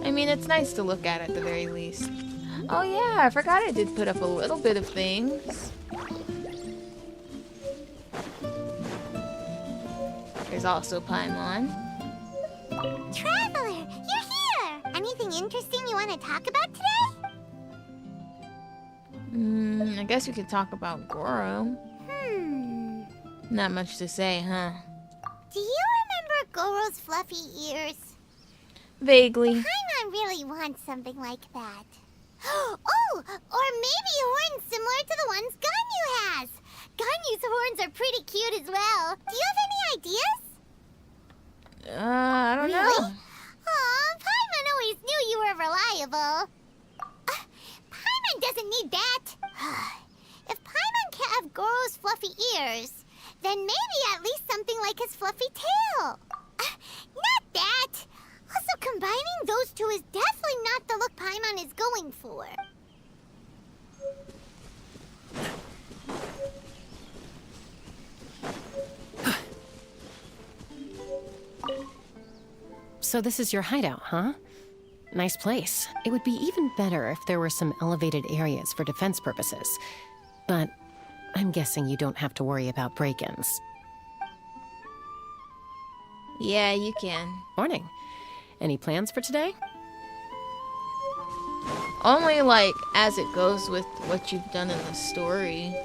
I mean, it's nice to look at the very least. Oh yeah, I forgot I did put up a little bit of things. There's also Paimon. Traveler, you're here! Anything interesting you want to talk about today? I guess we could talk about Goro. Not much to say, huh? Do you remember Goro's fluffy ears? Vaguely. Paimon really wants something like that. Oh, or maybe horns similar to the ones Ganyu has. Ganyu's horns are pretty cute as well. Do you have any ideas? I don't know. Aw, Paimon always knew you were reliable. Paimon doesn't need that. If Paimon can't have Goro's fluffy ears, then maybe at least something like his fluffy tail. Not that. Also, combining those two is definitely not the look Paimon is going for. So this is your hideout, huh? Nice place. It would be even better if there were some elevated areas for defense purposes. But I'm guessing you don't have to worry about break-ins. Yeah, you can. Morning. Any plans for today? Only, like, as it goes with what you've done in the story.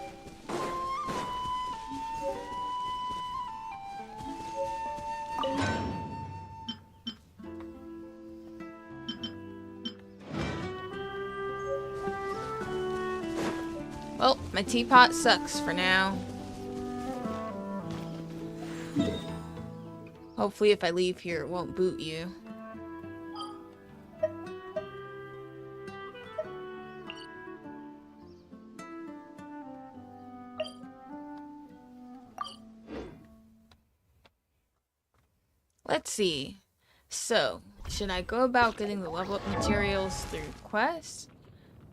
Well, my teapot sucks for now. Hopefully if I leave here, it won't boot you. Let's see. So, should I go about getting the level up materials through quests?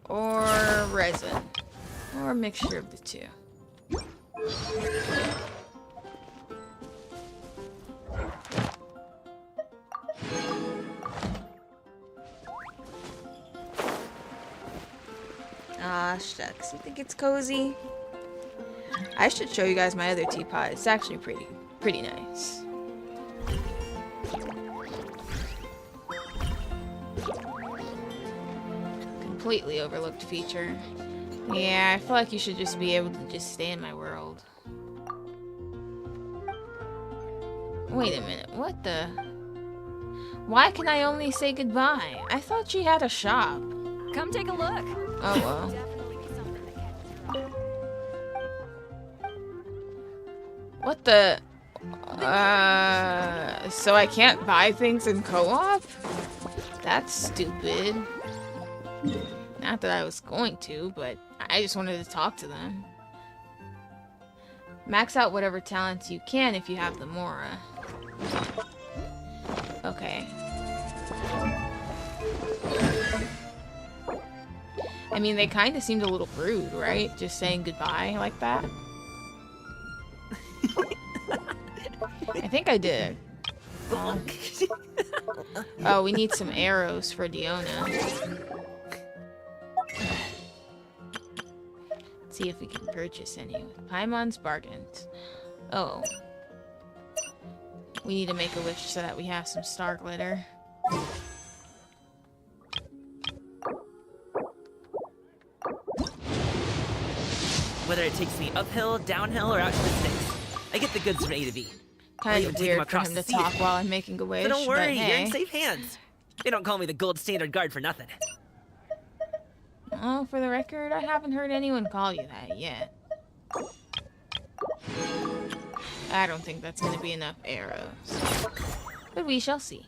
Or resin? Or a mixture of the two? Ah, shucks. You think it's cozy? I should show you guys my other teapot. It's actually pretty nice. Completely overlooked feature. Yeah, I feel like you should just be able to just stay in my world. Wait a minute, what the? Why can I only say goodbye? I thought she had a shop. Come take a look. Oh well. What the? So I can't buy things in co-op? That's stupid. Not that I was going to, but I just wanted to talk to them. Max out whatever talents you can if you have the Mora. Okay. I mean, they kind of seemed a little rude, right? Just saying goodbye like that. I think I did. Oh, we need some arrows for Diona. See if we can purchase any with Paimon's bargains. Oh. We need to make a wish so that we have some star glitter. Whether it takes me uphill, downhill, or out to the sticks, I get the goods from A to B. Kind of weird for him to talk while I'm making a wish, So don't worry, but hey. you're in safe hands. They don't call me the gold standard guard for nothing. Oh, for the record, I haven't heard anyone call you that yet. I don't think that's going to be enough arrows. But we shall see.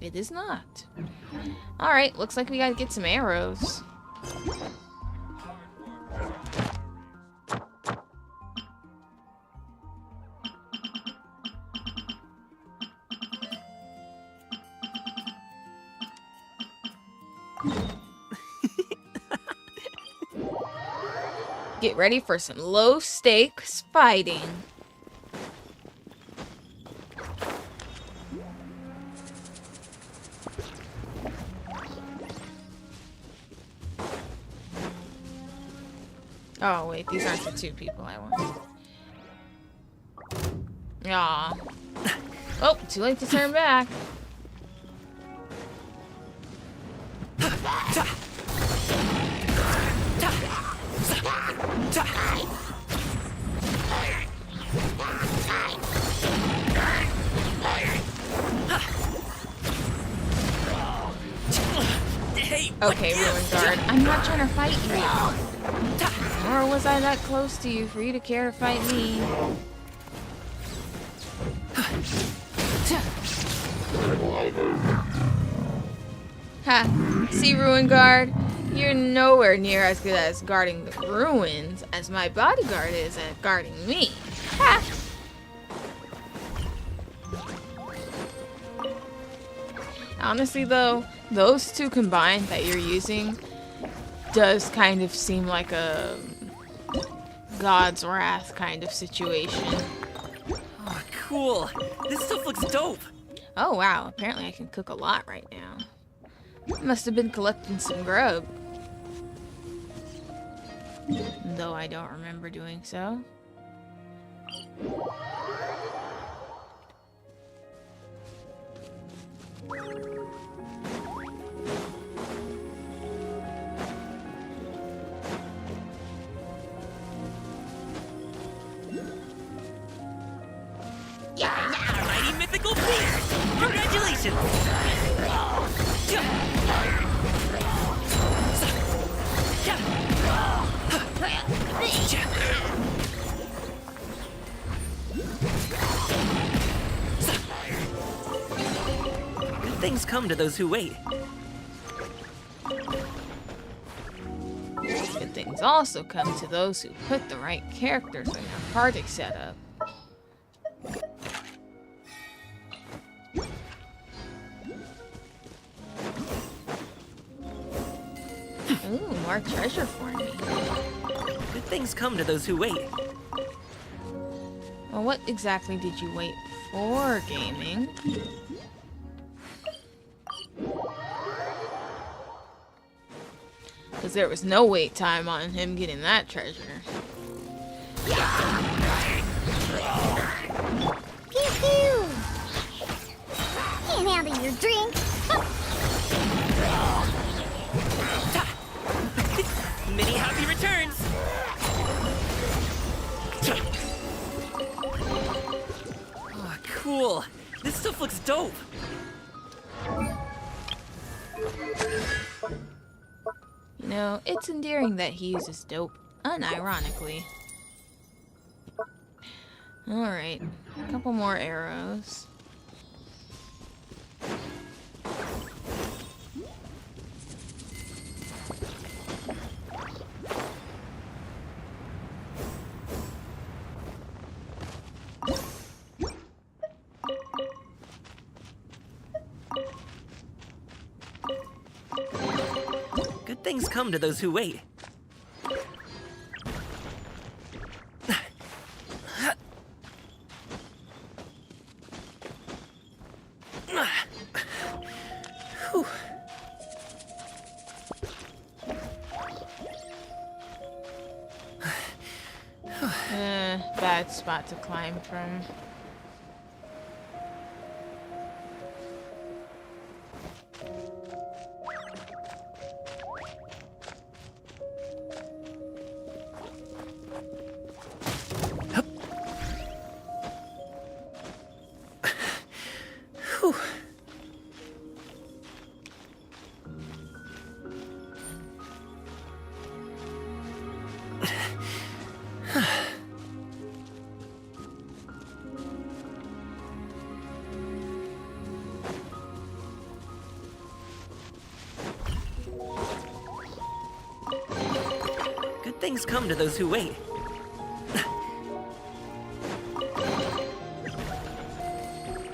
It is not. Alright, looks like we gotta get some arrows. Get ready for some low stakes fighting. Oh wait, these aren't the two people I want. Aw. Oh, too late to turn back. Okay, Ruined Guard, I'm not trying to fight you. Nor was I that close to you for you to care to fight me. Ha! See, Ruined Guard? You're nowhere near as good as guarding the ruins as my bodyguard is at guarding me. Ha! Honestly though, those two combined that you're using does kind of seem like a God's Wrath kind of situation. Oh, cool. This stuff looks dope. Oh wow, apparently I can cook a lot right now. Must have been collecting some grub. Though I don't remember doing so. Mighty mythical beast! Congratulations! Good things come to those who wait. Good things also come to those who put the right characters in their party setup. Ooh, more treasure for me. Good things come to those who wait. Well, what exactly did you wait for, gaming? Because there was no wait time on him getting that treasure. Pew pew! Can't handle your drink. Many happy returns! Oh, cool. This stuff looks dope. You know, it's endearing that he uses dope unironically. Alright, a couple more arrows. Good things come to those who wait. Bad spot to climb from. Good things come to those who wait.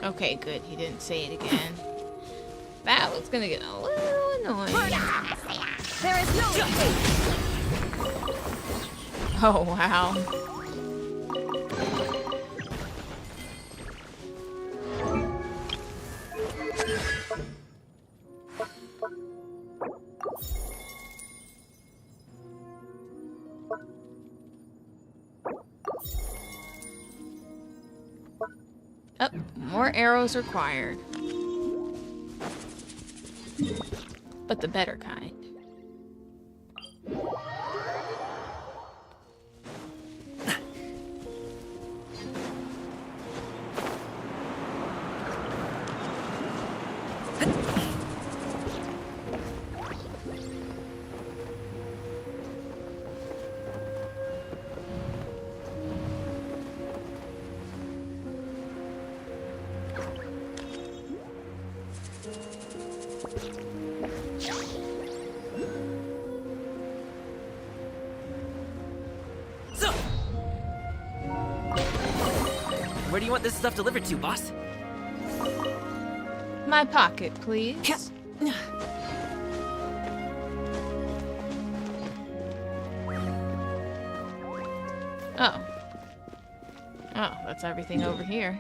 Okay, good. He didn't say it again. That was gonna get a little annoying. There is no escape. Oh, wow. Oh, more arrows required. But the better kind. Where do you want this stuff delivered to, boss? My pocket, please. Oh. Oh, that's everything over here.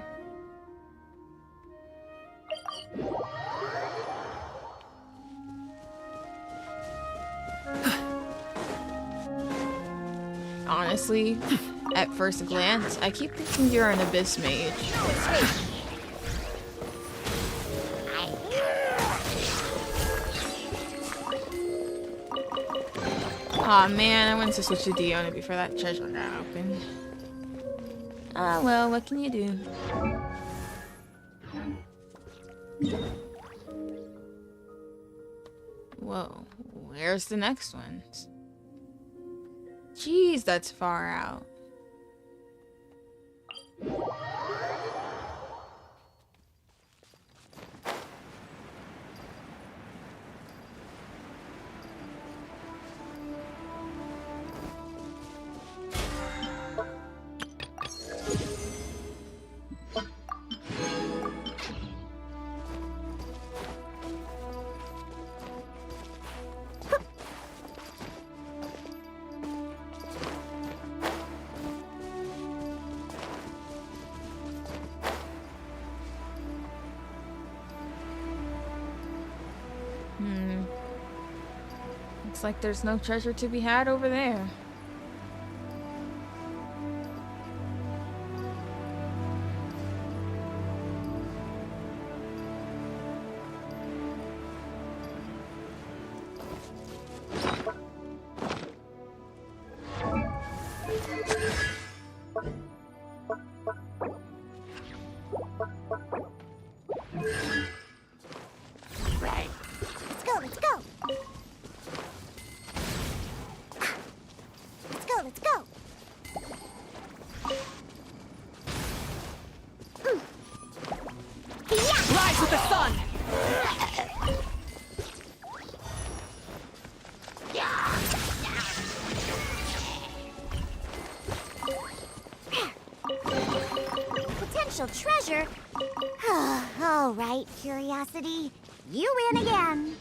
Honestly, at first glance, I keep thinking you're an abyss mage. Aw, man, I wanted to switch to Diona before that treasure got opened. Ah, well, what can you do? Whoa, where's the next one? Jeez, that's far out. Looks like there's no treasure to be had over there. Right. Let's go, let's go. Let's go, let's go. Rise with the sun. Potential treasure? All right, Curiosity. You win again.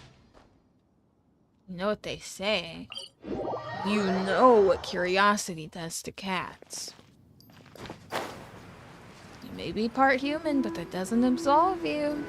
You know what they say. You know what curiosity does to cats. You may be part human, but that doesn't absolve you.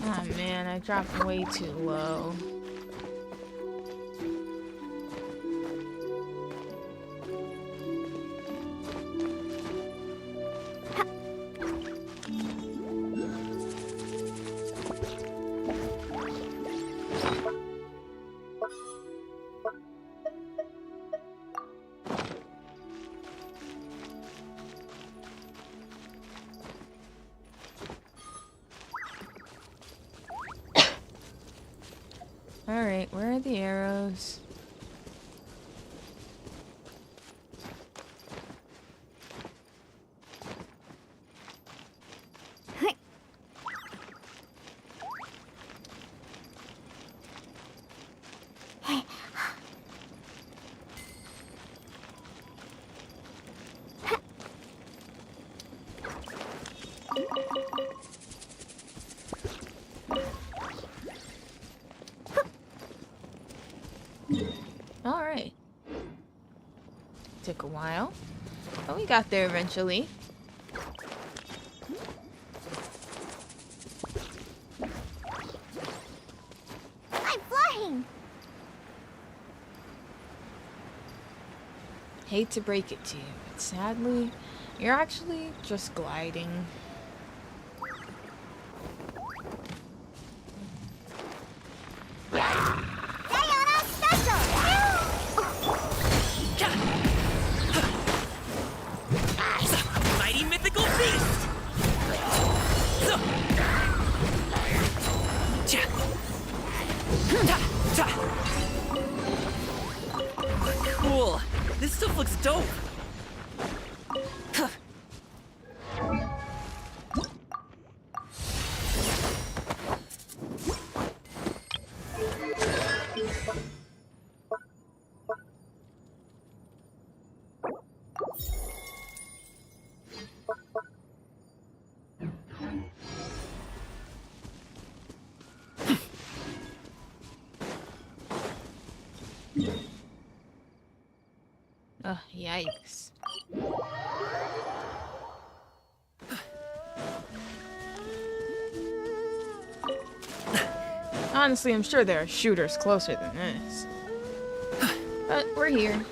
Oh man, I dropped way too low. Alright, where are the arrows? Alright. Took a while, but we got there eventually. I'm flying! Hate to break it to you, but sadly, you're actually just gliding. Mighty mythical beast! Cool. This stuff looks dope. Ugh, yikes. Honestly, I'm sure there are shooters closer than this. But we're here.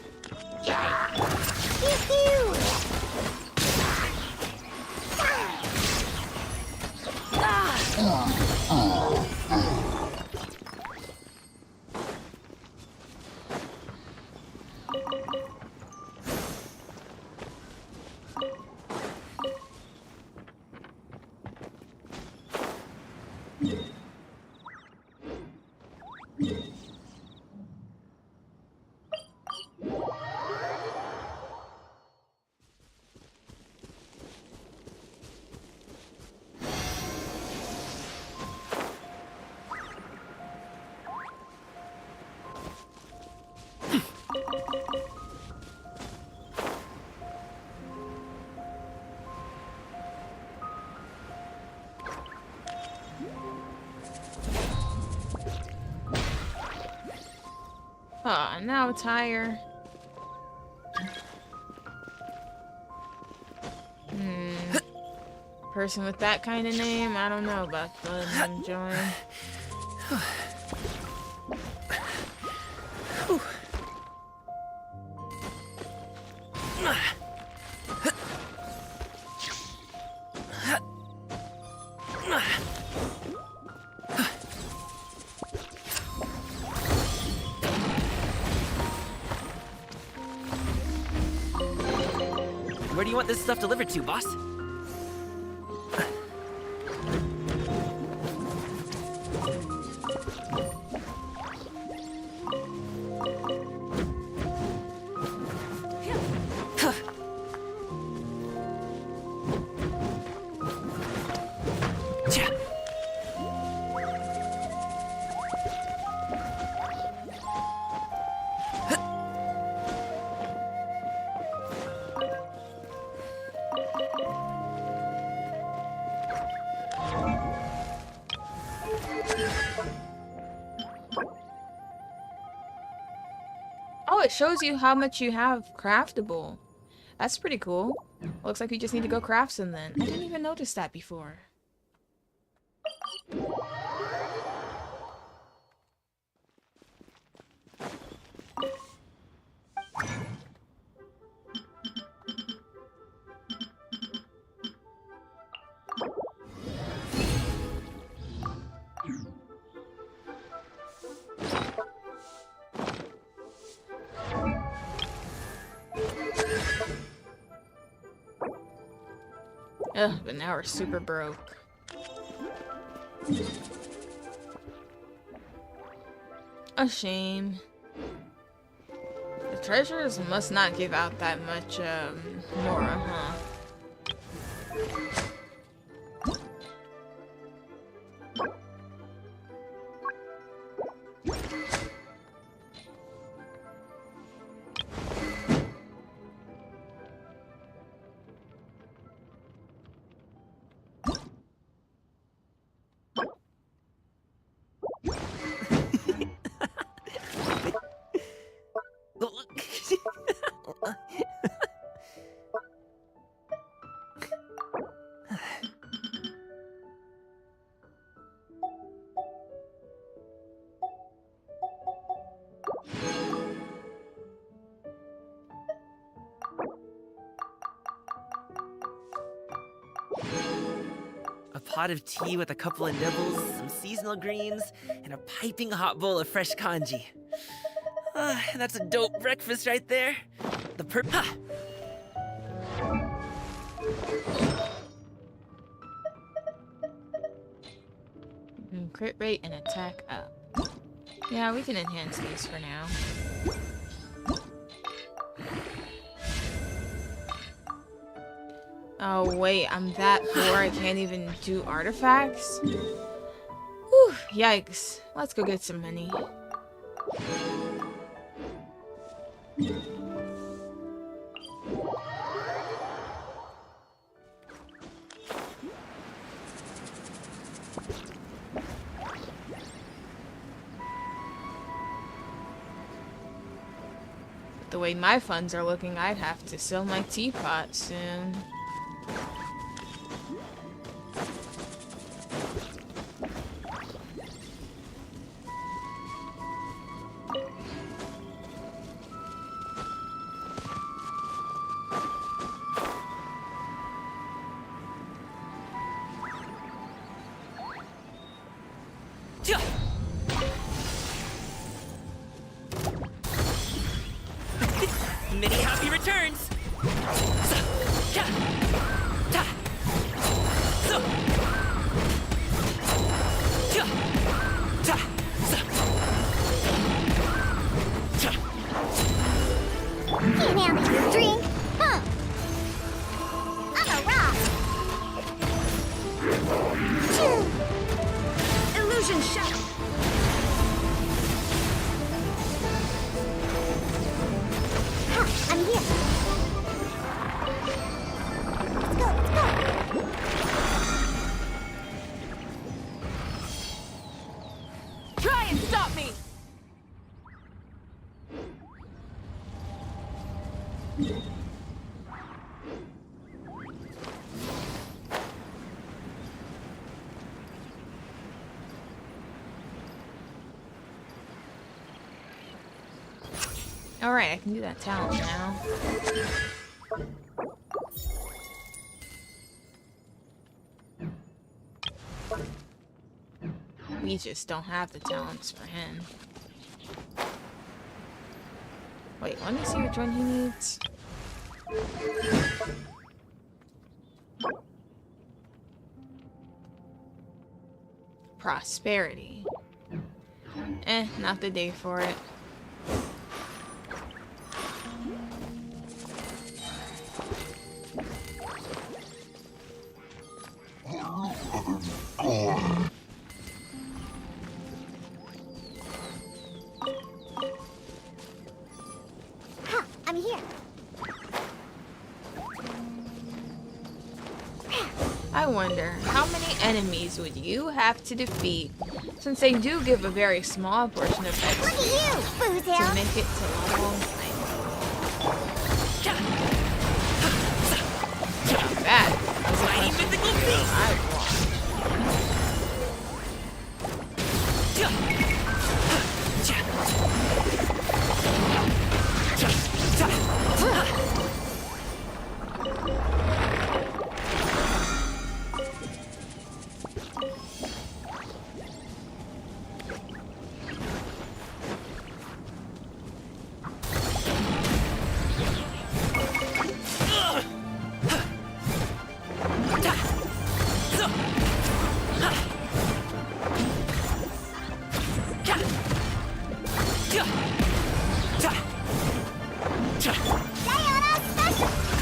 Ah, now it's higher. Person with that kind of name, I don't know about letting him join. Where do you want this stuff delivered to, boss? Oh, it shows you how much you have craftable. That's pretty cool. Looks like we just need to go craft some then. I didn't even notice that before. Ugh, but now we're super broke. A shame. The treasures must not give out that much, more, huh? A pot of tea with a couple of nibbles, some seasonal greens, and a piping hot bowl of fresh kanji. That's a dope breakfast right there. Ha! Crit rate and attack up. Yeah, we can enhance these for now. Oh wait, I'm that poor I can't even do artifacts? Whew, yikes. Let's go get some money. The way my funds are looking, I'd have to sell my teapot soon. Many happy returns! Hey now, drink, huh? I'm a rock. Illusion shot. I'm here. Let's go, let's go. Try and stop me! Alright, I can do that talent now. We just don't have the talents for him. Wait, let me see which one he needs. Prosperity. Not the day for it. I'm here. I wonder, how many enemies would you have to defeat, since they do give a very small portion of XP to make it to level 90? Not bad. That's a question I want.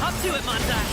Up to it, Montai!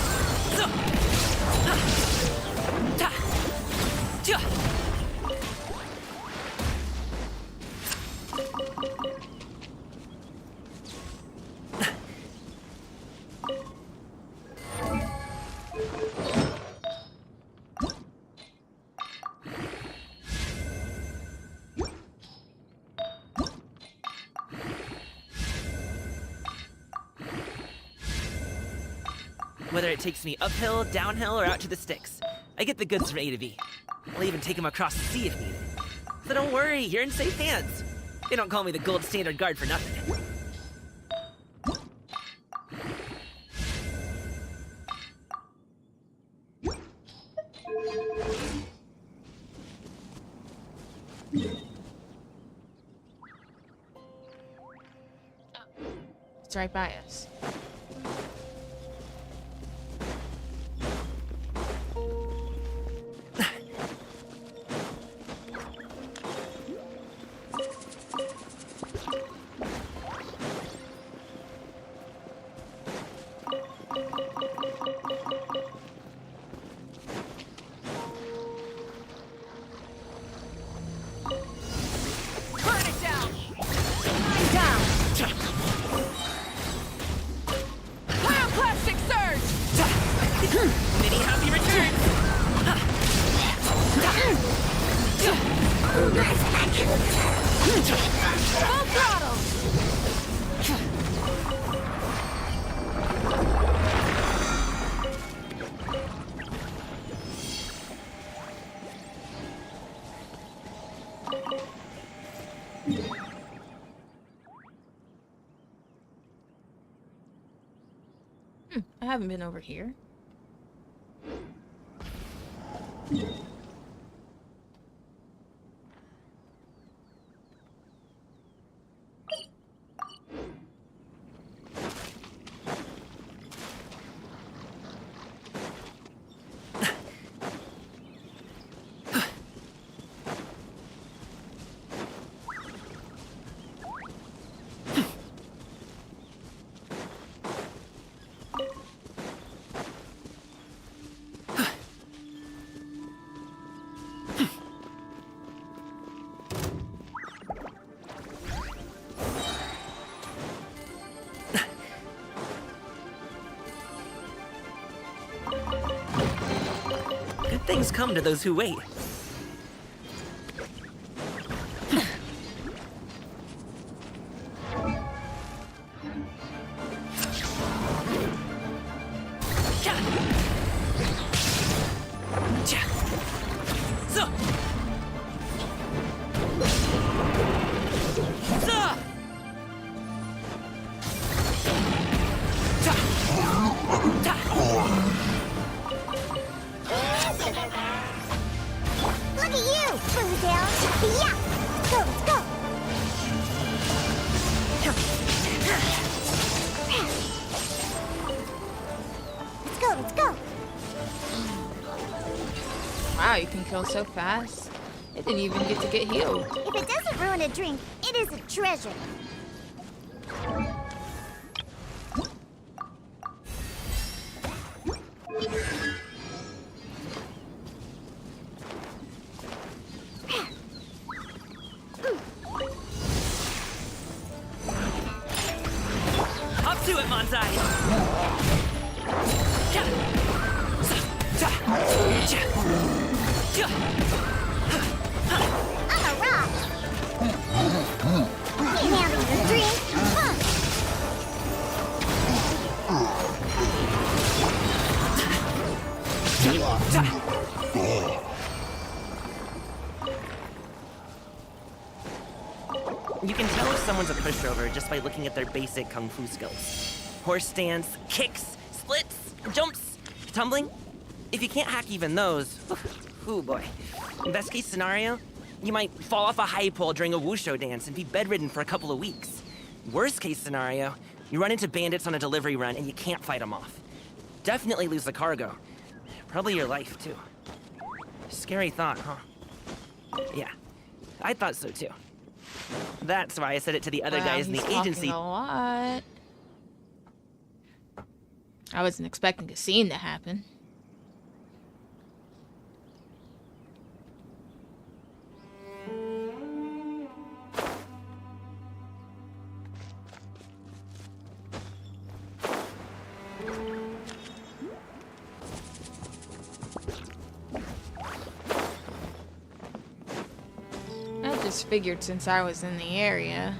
Whether it takes me uphill, downhill, or out to the sticks, I get the goods from A to B. I'll even take them across the sea if needed. So don't worry, you're in safe hands. They don't call me the gold standard guard for nothing. It's right by us. I haven't been over here. Good things come to those who wait. Look at you, Boozle! Yeah! Let's go! Wow, you can kill so fast. It didn't even get to get healed. If it doesn't ruin a drink, it is a treasure. Up to it, Manzai! I'm a rock. Can't handle your drink. Huh. You can tell if someone's a pushover just by looking at their basic kung fu skills. Horse stance, kicks, splits, jumps, tumbling. If you can't hack even those, oh boy. Best case scenario, you might fall off a high pole during a wushu dance and be bedridden for a couple of weeks. Worst case scenario, you run into bandits on a delivery run and you can't fight them off. Definitely lose the cargo. Probably your life, too. Scary thought, huh? Yeah, I thought so, too. That's why I said it to the other guys in the agency. A lot. I wasn't expecting a scene to happen. I just figured since I was in the area.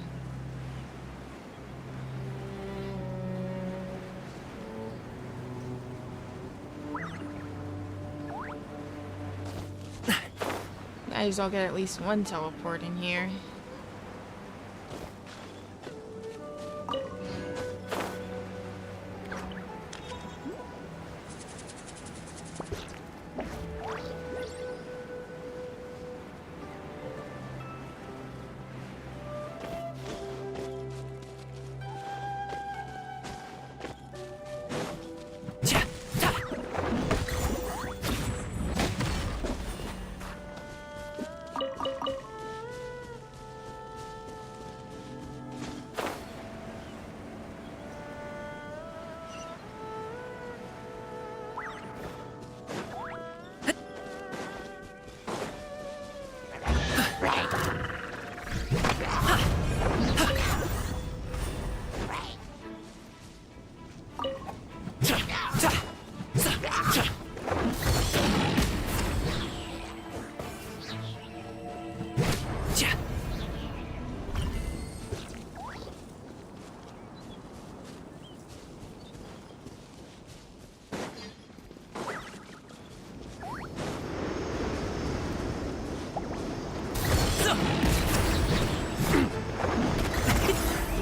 Guys, I'll get at least one teleport in here.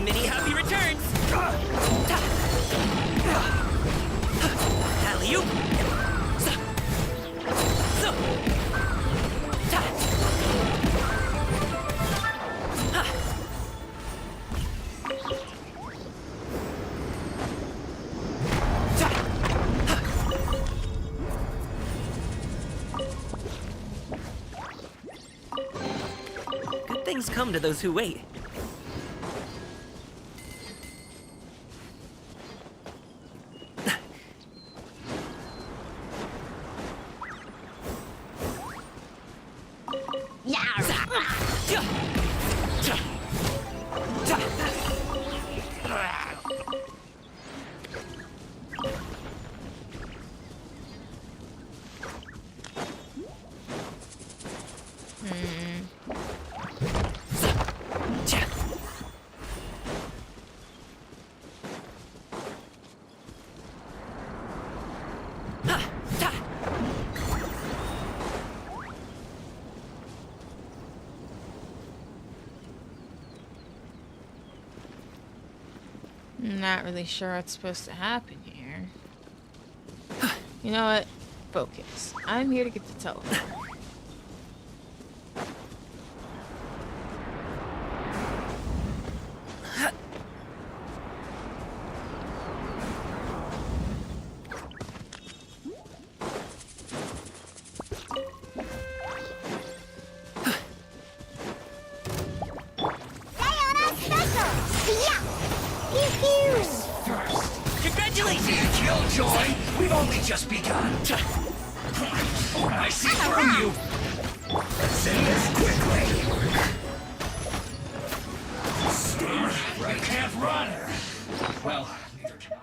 Many happy returns! Alley-oop! Good things come to those who wait. Not really sure what's supposed to happen here. You know what? Focus. I'm here to get the teleport. killjoy! We've only just begun! I see through you! Let's end this quickly! Steve, you can't run! Well, neither can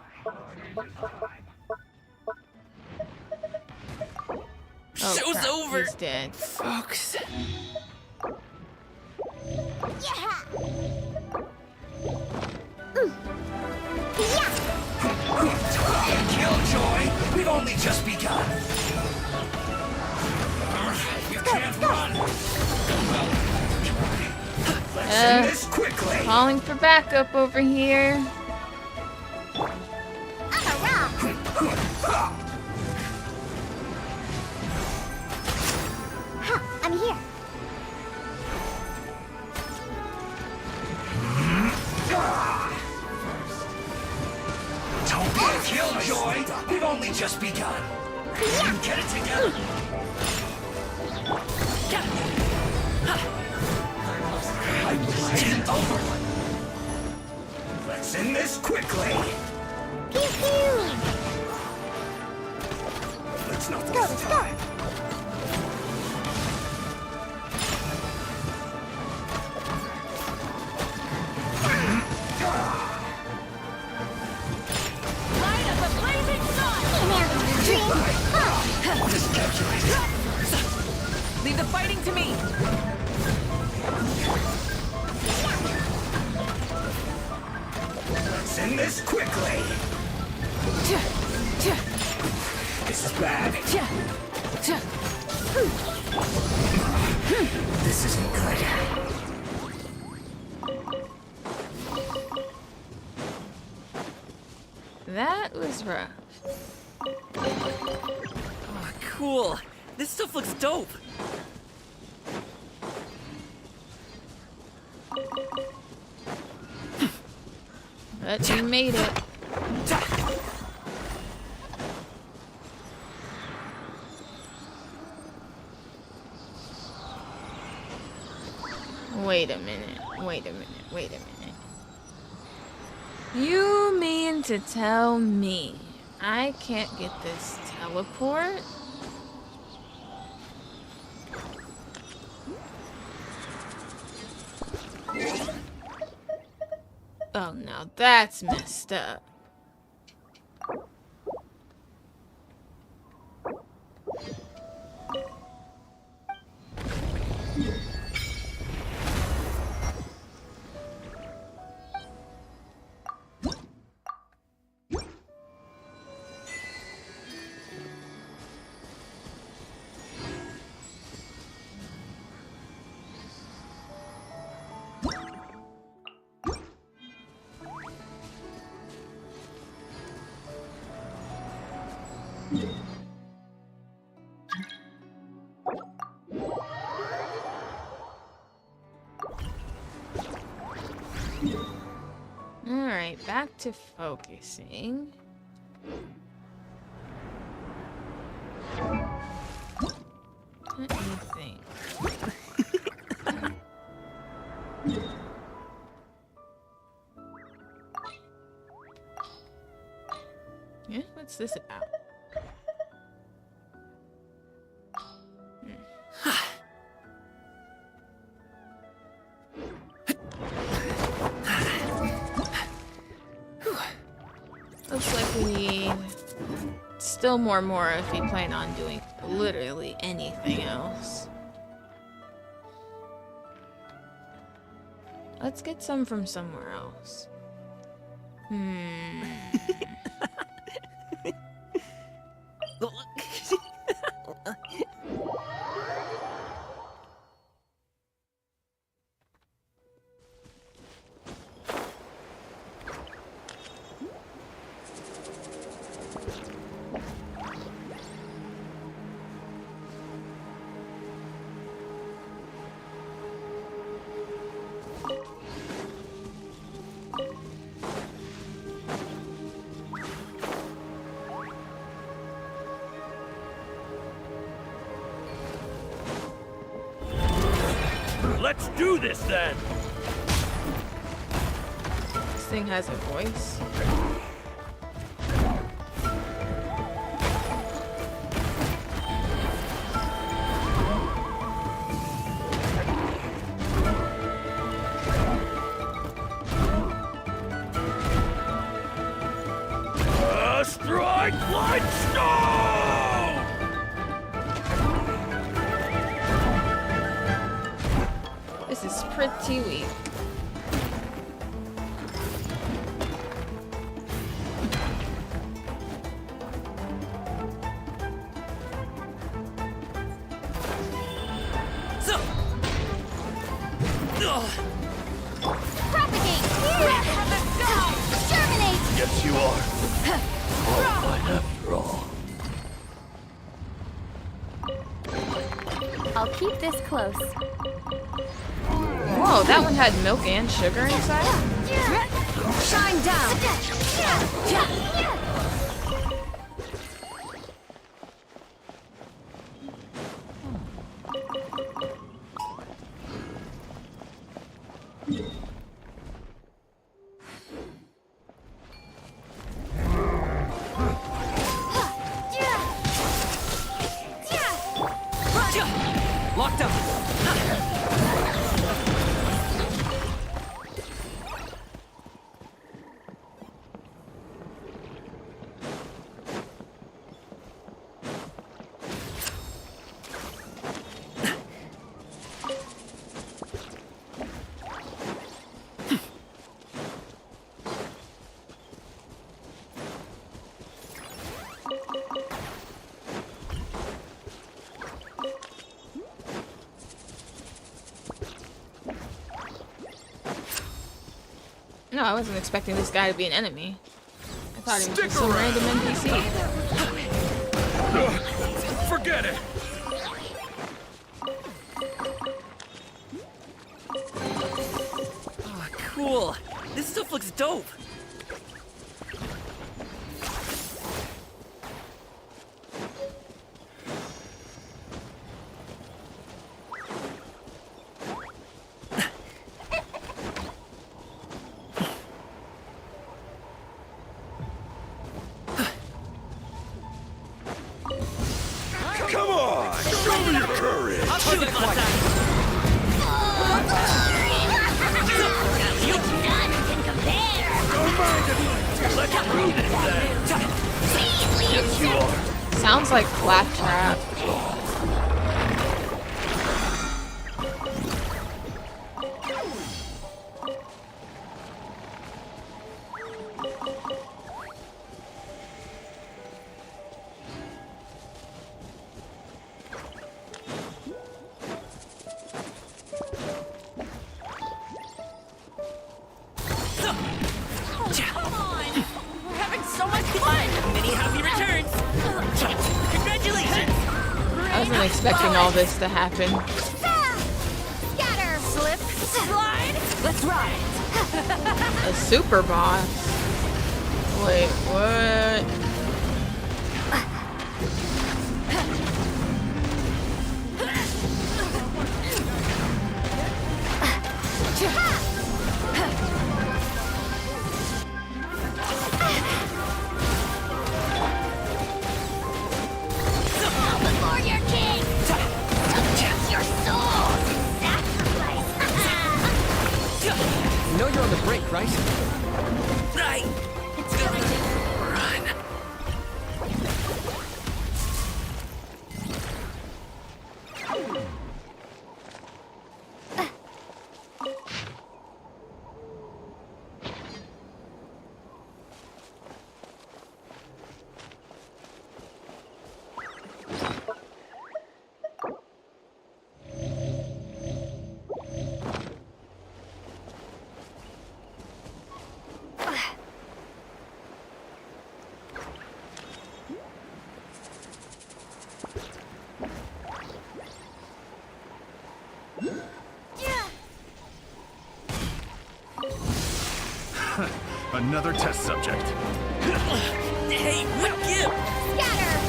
Oh, Show's crap, over! He's dead. Folks. Killjoy, we've only just begun. You can't run. Let's end this quickly. Calling for backup over here. I'm here. Don't be a killjoy. We've only just begun. You get it together. I will end over. Let's end this quickly. Pew pew. Let's not Let's go, let's go. Leave the fighting to me! Let's end this quickly. This is bad. This isn't good. That was rough. Oh, cool. This stuff looks dope. But you made it. Wait a minute. Wait a minute. Wait a minute. You mean to tell me I can't get this teleport? Oh, now that's messed up. Alright, back to focusing. Let me think. Yeah, what's this about? Looks like we need still more if we plan on doing literally anything else. Let's get some from somewhere else. Let's do this then! This thing has a voice. This is pretty weak. Propagate! Germinate! Yes, you are. All mine after all. I'll keep this close. Whoa, that one had milk and sugar inside? Shine down! Locked up. No, I wasn't expecting this guy to be an enemy. I thought he was just some random NPC. Forget it. Oh, cool. This stuff looks dope. Come on! Show me your courage! I'll shoot it, None can compare! Don't mind it! Let's prove it then! Yes, you are. Sounds like Claptrap. I wasn't expecting all this to happen. Scatter! Slip! Slide! Let's ride! A super boss? Wait, what? Before your king! Your soul! Sacrifice! You know you're on the break, right? Right. It's coming. Run. Another test subject. Hey, what give? Scatter!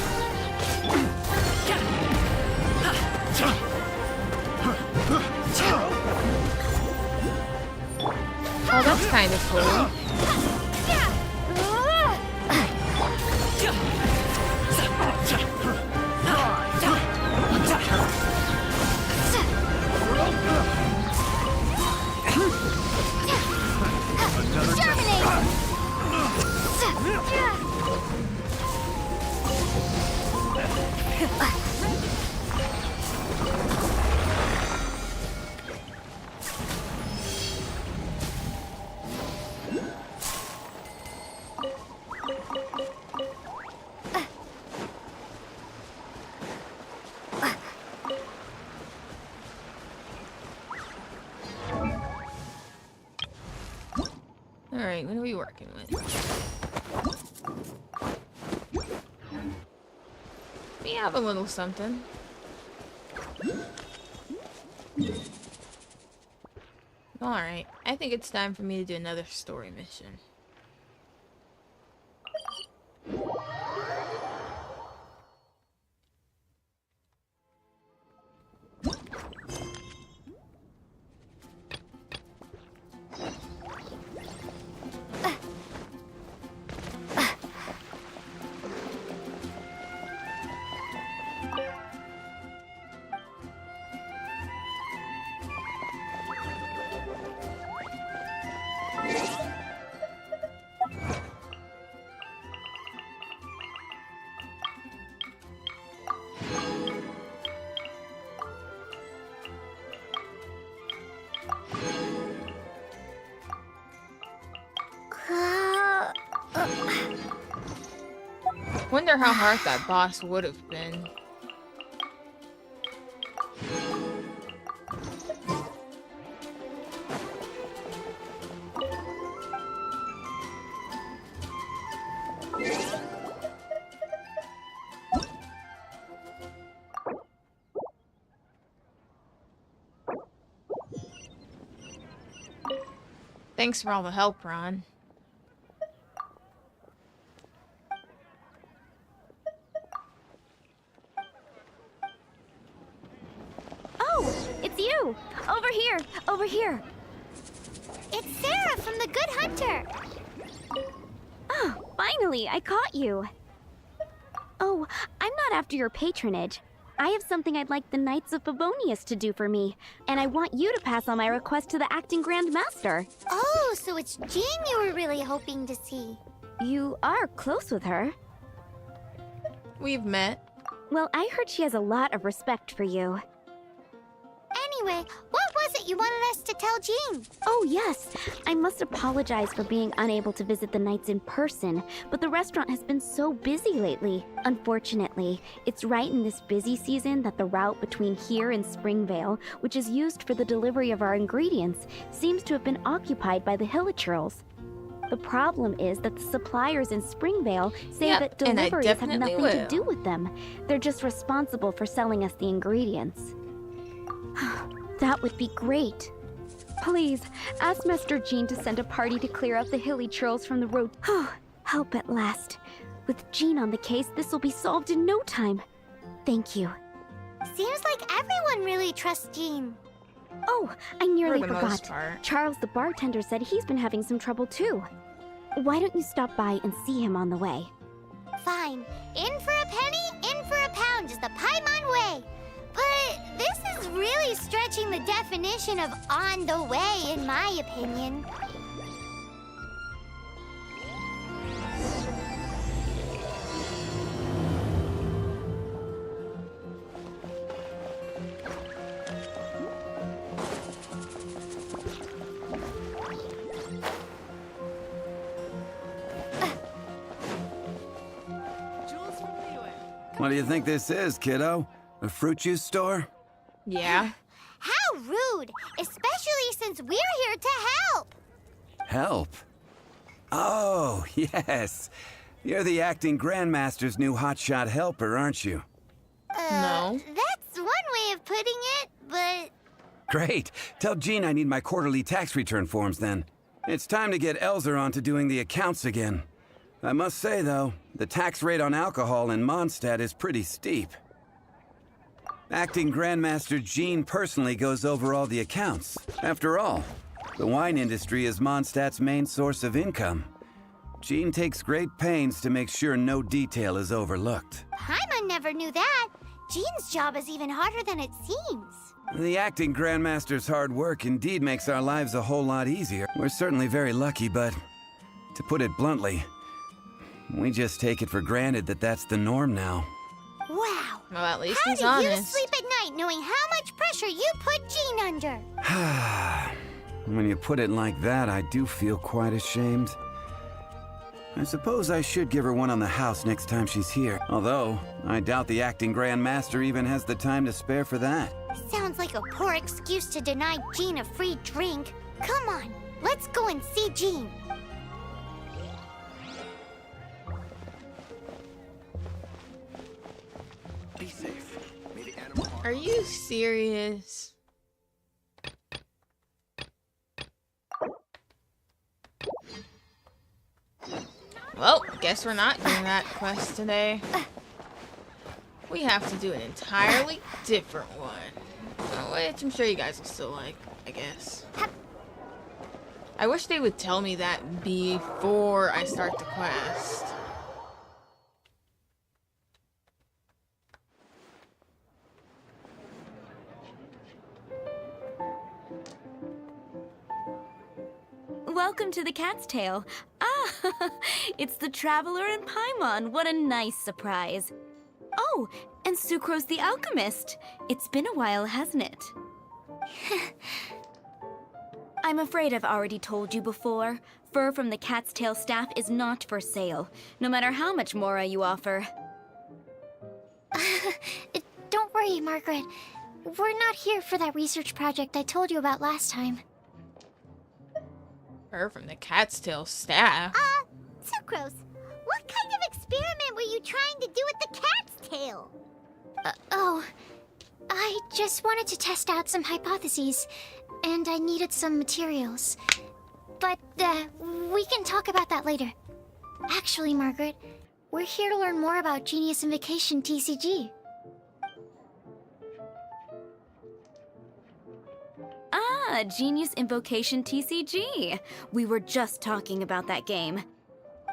Oh, that's kind of cool. Alright, what are we working with? We have a little something. Alright, I think it's time for me to do another story mission. Wonder how hard that boss would have been. Thanks for all the help, Ron. Over here. It's Sarah from the Good Hunter. Oh, finally, I caught you. Oh, I'm not after your patronage. I have something I'd like the Knights of Favonius to do for me, and I want you to pass on my request to the acting Grand Master. Oh, so it's Jean you were really hoping to see. You are close with her. We've met. Well, I heard she has a lot of respect for you. Anyway, what was it you wanted us to tell Jean? Oh, yes. I must apologize for being unable to visit the Knights in person, but the restaurant has been so busy lately. Unfortunately, it's right in this busy season that the route between here and Springvale, which is used for the delivery of our ingredients, seems to have been occupied by the Hilichurls. The problem is that the suppliers in Springvale say that deliveries have nothing to do with them. They're just responsible for selling us the ingredients. That would be great. Please, ask Master Jean to send a party to clear out the Hilichurls from the road. Help at last. With Jean on the case, this will be solved in no time. Thank you. Seems like everyone really trusts Jean. Oh, I nearly forgot. Charles the bartender said he's been having some trouble too. Why don't you stop by and see him on the way? Fine. In for a penny, in for a pound is the Paimon way. But this is really stretching the definition of on the way, in my opinion. What do you think this is, kiddo? A fruit juice store? Yeah. How rude! Especially since we're here to help! Help? Oh, yes. You're the acting Grandmaster's new hotshot helper, aren't you? No. That's one way of putting it, but... Great. Tell Jean I need my quarterly tax return forms then. It's time to get Elzer on to doing the accounts again. I must say, though, the tax rate on alcohol in Mondstadt is pretty steep. Acting Grandmaster Jean personally goes over all the accounts. After all, the wine industry is Mondstadt's main source of income. Jean takes great pains to make sure no detail is overlooked. Paimon never knew that. Jean's job is even harder than it seems. The acting Grandmaster's hard work indeed makes our lives a whole lot easier. We're certainly very lucky, but to put it bluntly, we just take it for granted that that's the norm now. Wow. Well, at least How he's do honest. you sleep at night knowing how much pressure you put Jean under? When you put it like that, I do feel quite ashamed. I suppose I should give her one on the house next time she's here. Although, I doubt the acting Grandmaster even has the time to spare for that. Sounds like a poor excuse to deny Jean a free drink. Come on, let's go and see Jean. Are you serious? Well, guess we're not doing that quest today. We have to do an entirely different one. Which I'm sure you guys will still like, I guess. I wish they would tell me that before I start the quest. Welcome to the Cat's Tail. Ah, it's the Traveler and Paimon. What a nice surprise. Oh, and Sucrose the Alchemist. It's been a while, hasn't it? I'm afraid I've already told you before. Fur from the Cat's Tail staff is not for sale, no matter how much Mora you offer. Don't worry, Margaret. We're not here for that research project I told you about last time. Fur from the cat's tail staff. Sucrose, what kind of experiment were you trying to do with the cat's tail? I just wanted to test out some hypotheses, and I needed some materials. But, we can talk about that later. Actually, Margaret, we're here to learn more about Genius Invocation TCG. Ah, Genius Invocation TCG. We were just talking about that game.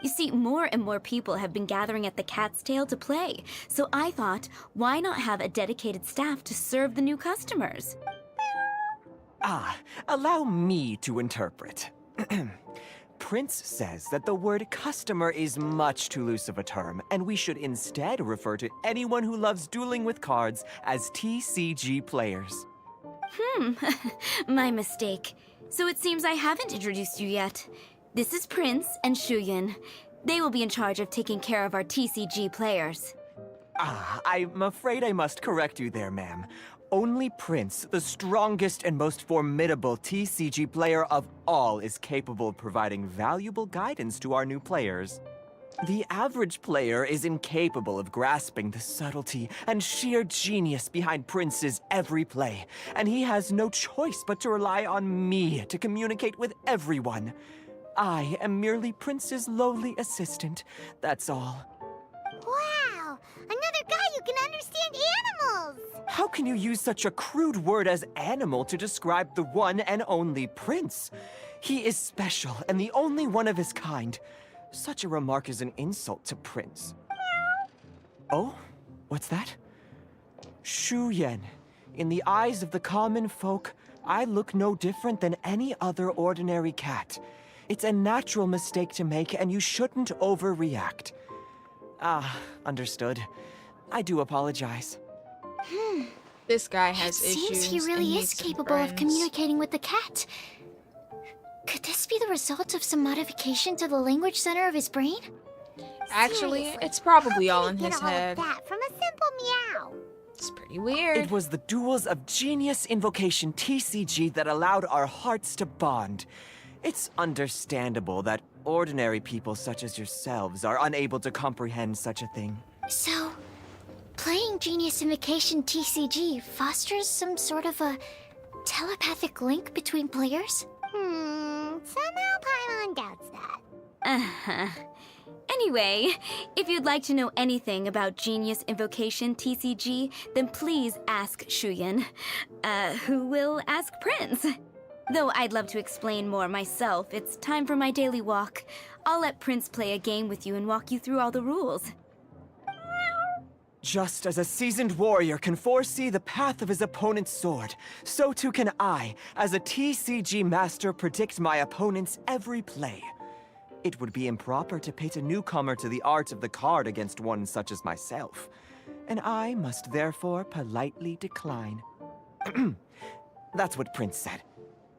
You see, more and more people have been gathering at the Cat's Tail to play, so I thought, why not have a dedicated staff to serve the new customers? Allow me to interpret. Prince says that the word customer is much too loose of a term, and we should instead refer to anyone who loves dueling with cards as TCG players. My mistake. So it seems I haven't introduced you yet. This is Prince and Shuyan. They will be in charge of taking care of our TCG players. I'm afraid I must correct you there, ma'am. Only Prince, the strongest and most formidable TCG player of all, is capable of providing valuable guidance to our new players. The average player is incapable of grasping the subtlety and sheer genius behind Prince's every play, and he has no choice but to rely on me to communicate with everyone. I am merely Prince's lowly assistant, that's all. Wow! Another guy who can understand animals! How can you use such a crude word as animal to describe the one and only Prince? He is special and the only one of his kind. Such a remark is an insult to Prince. Oh? What's that? Shuyan. In the eyes of the common folk, I look no different than any other ordinary cat. It's a natural mistake to make, and you shouldn't overreact. Understood. I do apologize. This guy has It issues. seems he and really needs is some capable of friends. communicating with the cat. Could this be the result of some modification to the language center of his brain? Actually, Seriously, it's probably all in Get his all of head. that from a simple meow. It's pretty weird. It was the duels of Genius Invocation TCG that allowed our hearts to bond. It's understandable that ordinary people such as yourselves are unable to comprehend such a thing. So, playing Genius Invocation TCG fosters some sort of a telepathic link between players? Somehow Paimon doubts that. Anyway, if you'd like to know anything about Genius Invocation TCG, then please ask Shuyan, who will ask Prince. Though I'd love to explain more myself, it's time for my daily walk. I'll let Prince play a game with you and walk you through all the rules. Just as a seasoned warrior can foresee the path of his opponent's sword, so too can I, as a TCG master, predict my opponent's every play. It would be improper to pit a newcomer to the art of the card against one such as myself, and I must therefore politely decline. That's what Prince said.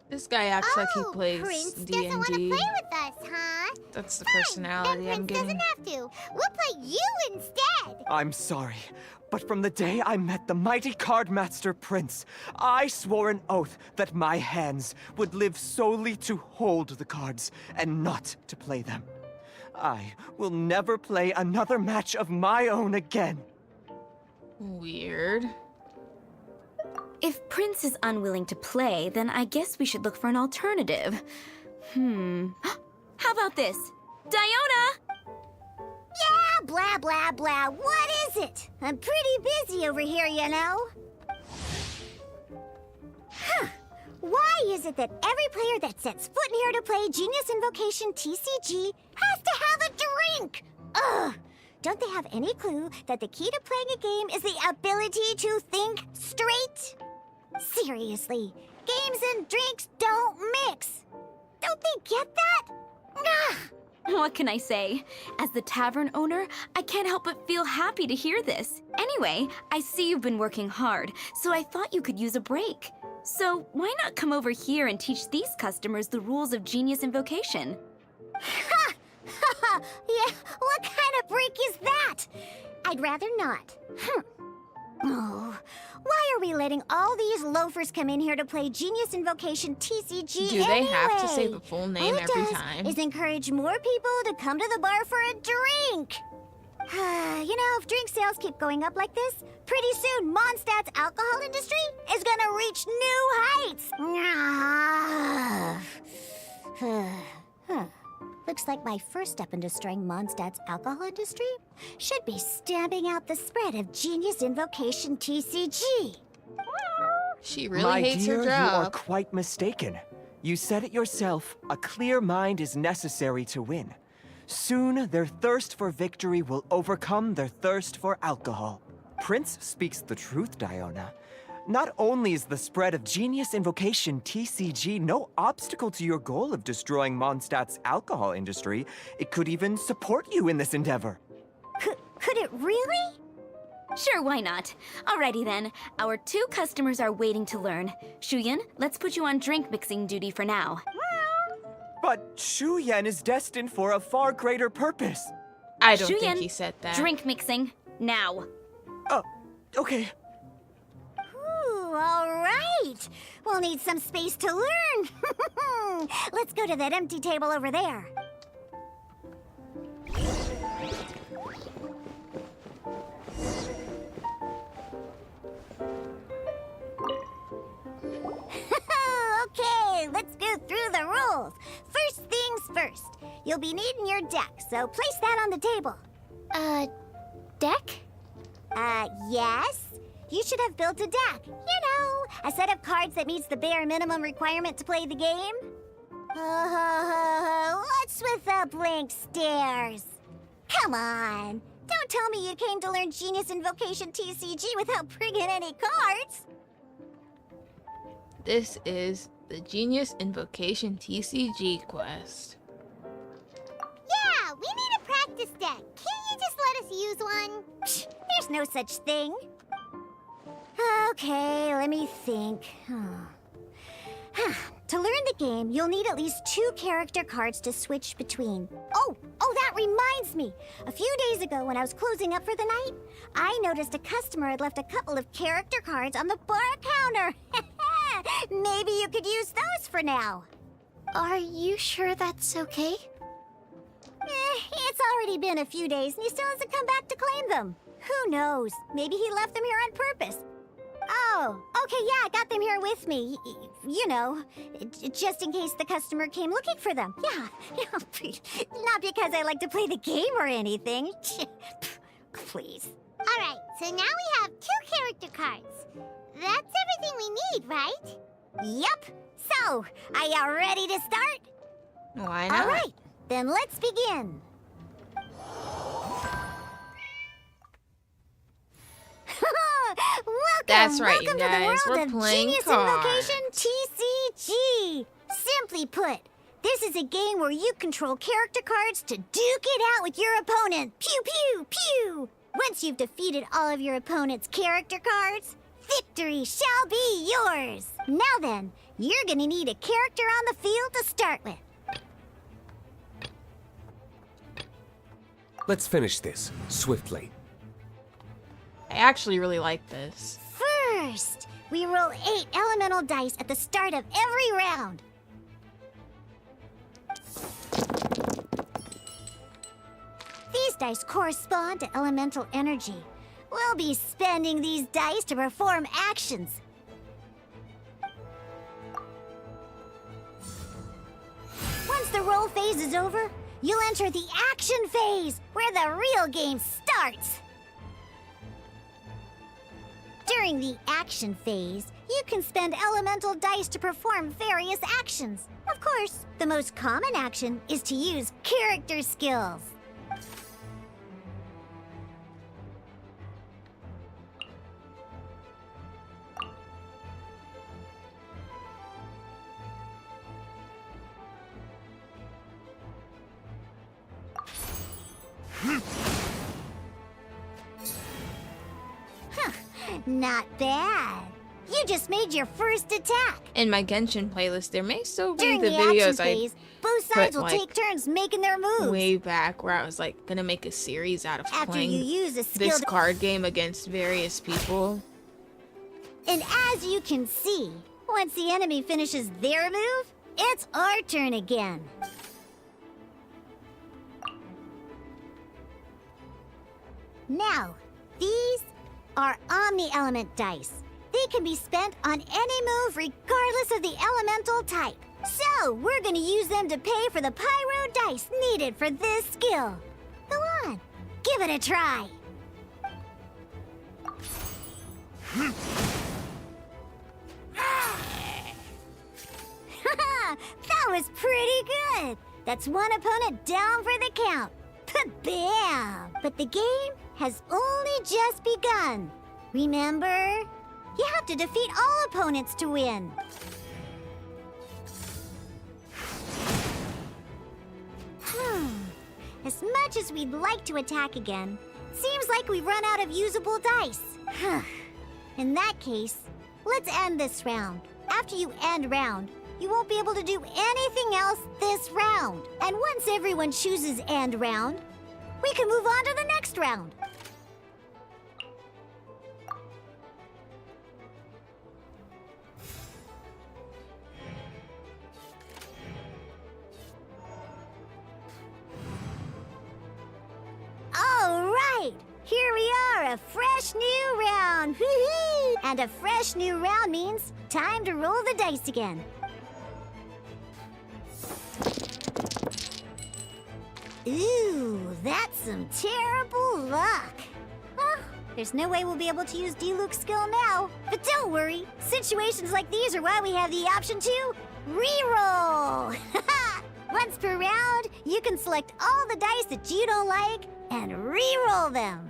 This guy acts like he plays Prince D&D. doesn't want to play with us, huh? That's the Fine, personality then I'm Prince getting. doesn't have to. We'll play you instead. I'm sorry, but from the day I met the mighty card master Prince, I swore an oath that my hands would live solely to hold the cards and not to play them. I will never play another match of my own again. Weird. If Prince is unwilling to play, then I guess we should look for an alternative. How about this? Diona! Yeah, blah, blah, blah. What is it? I'm pretty busy over here, you know. Why is it that every player that sets foot in here to play Genius Invocation TCG has to have a drink? Ugh! Don't they have any clue that the key to playing a game is the ability to think straight? Seriously, games and drinks don't mix. Don't they get that? Ugh! What can I say? As the tavern owner, I can't help but feel happy to hear this. Anyway, I see you've been working hard, so I thought you could use a break. So why not come over here and teach these customers the rules of Genius Invocation? Ha! Yeah, what kind of break is that? I'd rather not. Oh, why are we letting all these loafers come in here to play Genius Invocation TCG Do they have to say the full name all it every does time? is encourage more people to come to the bar for a drink. You know, if drink sales keep going up like this, pretty soon Mondstadt's alcohol industry is gonna reach new heights. Looks like my first step in destroying Mondstadt's alcohol industry should be stamping out the spread of Genius Invocation TCG. She really My hates dear, her you are job. quite mistaken. You said it yourself, a clear mind is necessary to win. Soon, their thirst for victory will overcome their thirst for alcohol. Prince speaks the truth, Diona. Not only is the spread of Genius Invocation TCG no obstacle to your goal of destroying Mondstadt's alcohol industry, it could even support you in this endeavor. Could it really? Sure, why not? Alrighty then. Our 2 customers are waiting to learn. Shuyan, let's put you on drink mixing duty for now. But Shu Yan is destined for a far greater purpose. I don't Shuyan, think he said that. Drink mixing, now. Oh, okay. Ooh, all right. We'll need some space to learn. Let's go to that empty table over there. Okay, let's go through the rules. First things first. You'll be needing your deck, so place that on the table. Deck? Yes. You should have built a deck. You know, a set of cards that meets the bare minimum requirement to play the game. What's with the blank stares? Come on. Don't tell me you came to learn Genius Invocation TCG without bringing any cards. This is the Genius Invocation TCG quest. Yeah, we need a practice deck. Can't you just let us use one? Psh, there's no such thing. Okay, let me think. To learn the game, you'll need at least 2 character cards to switch between. Oh, that reminds me. A few days ago, when I was closing up for the night, I noticed a customer had left a couple of character cards on the bar counter. Maybe you could use those for now. Are you sure that's okay? It's already been a few days and he still hasn't come back to claim them. Who knows? Maybe he left them here on purpose. Oh, okay, yeah, I got them here with me. You know, just in case the customer came looking for them. Yeah, not because I like to play the game or anything. Please. All right, so now we have 2 character cards. That's everything we need, right? Yep. So, are you ready to start? Why not? All right, then let's begin. That's right, welcome you guys. to the world We're of playing Genius cards. Invocation TCG. Simply put, this is a game where you control character cards to duke it out with your opponent. Pew, pew, pew. Once you've defeated all of your opponent's character cards, victory shall be yours. Now then, you're gonna need a character on the field to start with. Let's finish this, swiftly. I actually really like this. First, we roll 8 elemental dice at the start of every round. These dice correspond to elemental energy. We'll be spending these dice to perform actions. control phase is over, you'll enter the action phase, where the real game starts. During the action phase, you can spend elemental dice to perform various actions. Of course, the most common action is to use character skills. Not bad. You just made your first attack. In my Genshin playlist, there may still be During the the videos action phase, I both sides put, will like, take turns making their moves. way back where I was like gonna make a series out of After playing you use a skill this to- card game against various people. And as you can see, once the enemy finishes their move, it's our turn again. Now, these are Omni-Element dice. They can be spent on any move regardless of the elemental type. So, we're gonna use them to pay for the pyro dice needed for this skill. Go on, give it a try. That was pretty good. That's one opponent down for the count. Bam! But the game has only just begun. Remember? You have to defeat all opponents to win. As much as we'd like to attack again, seems like we've run out of usable dice. In that case, let's end this round. After you end round, you won't be able to do anything else this round. And once everyone chooses end round, we can move on to the next round. All right, here we are, a fresh new round. Woo-hoo! And a fresh new round means time to roll the dice again. Ooh, that's some terrible luck. Well, there's no way we'll be able to use Diluc's skill now. But don't worry, situations like these are why we have the option to reroll. Once per round, you can select all the dice that you don't like and reroll them.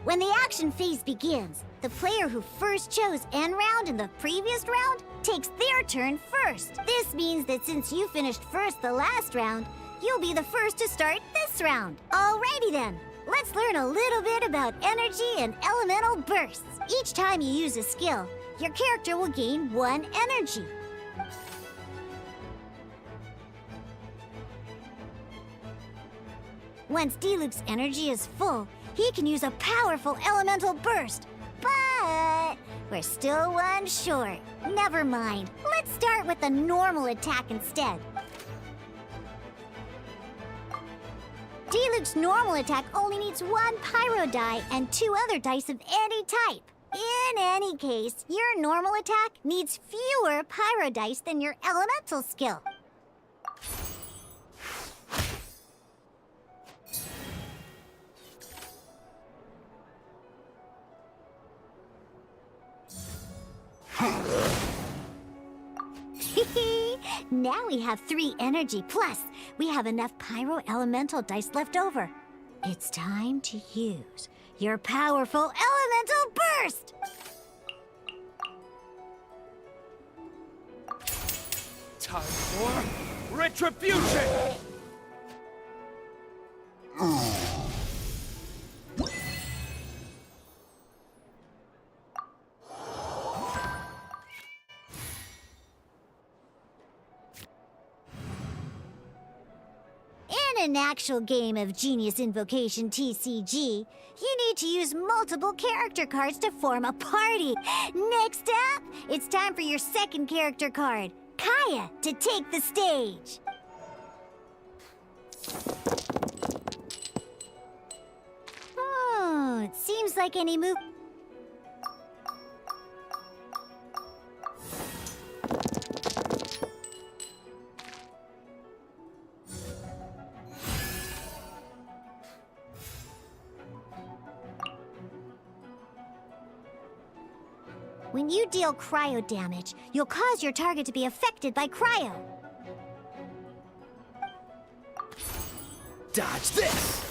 When the action phase begins, the player who first chose end round in the previous round takes their turn first. This means that since you finished first the last round, you'll be the first to start this round. Alrighty then, let's learn a little bit about energy and elemental bursts. Each time you use a skill, your character will gain 1 energy. Once Diluc's energy is full, he can use a powerful elemental burst. But we're still one short. Never mind. Let's start with a normal attack instead. Diluc's normal attack only needs 1 pyro die and 2 other dice of any type. In any case, your normal attack needs fewer pyro dice than your elemental skill. Now we have 3 energy, plus we have enough pyro elemental dice left over. It's time to use your powerful elemental burst! Time for retribution! In an actual game of Genius Invocation TCG, you need to use multiple character cards to form a party. Next up, it's time for your second character card, Kaya, to take the stage. like any move. When you deal cryo damage, you'll cause your target to be affected by cryo. Dodge this!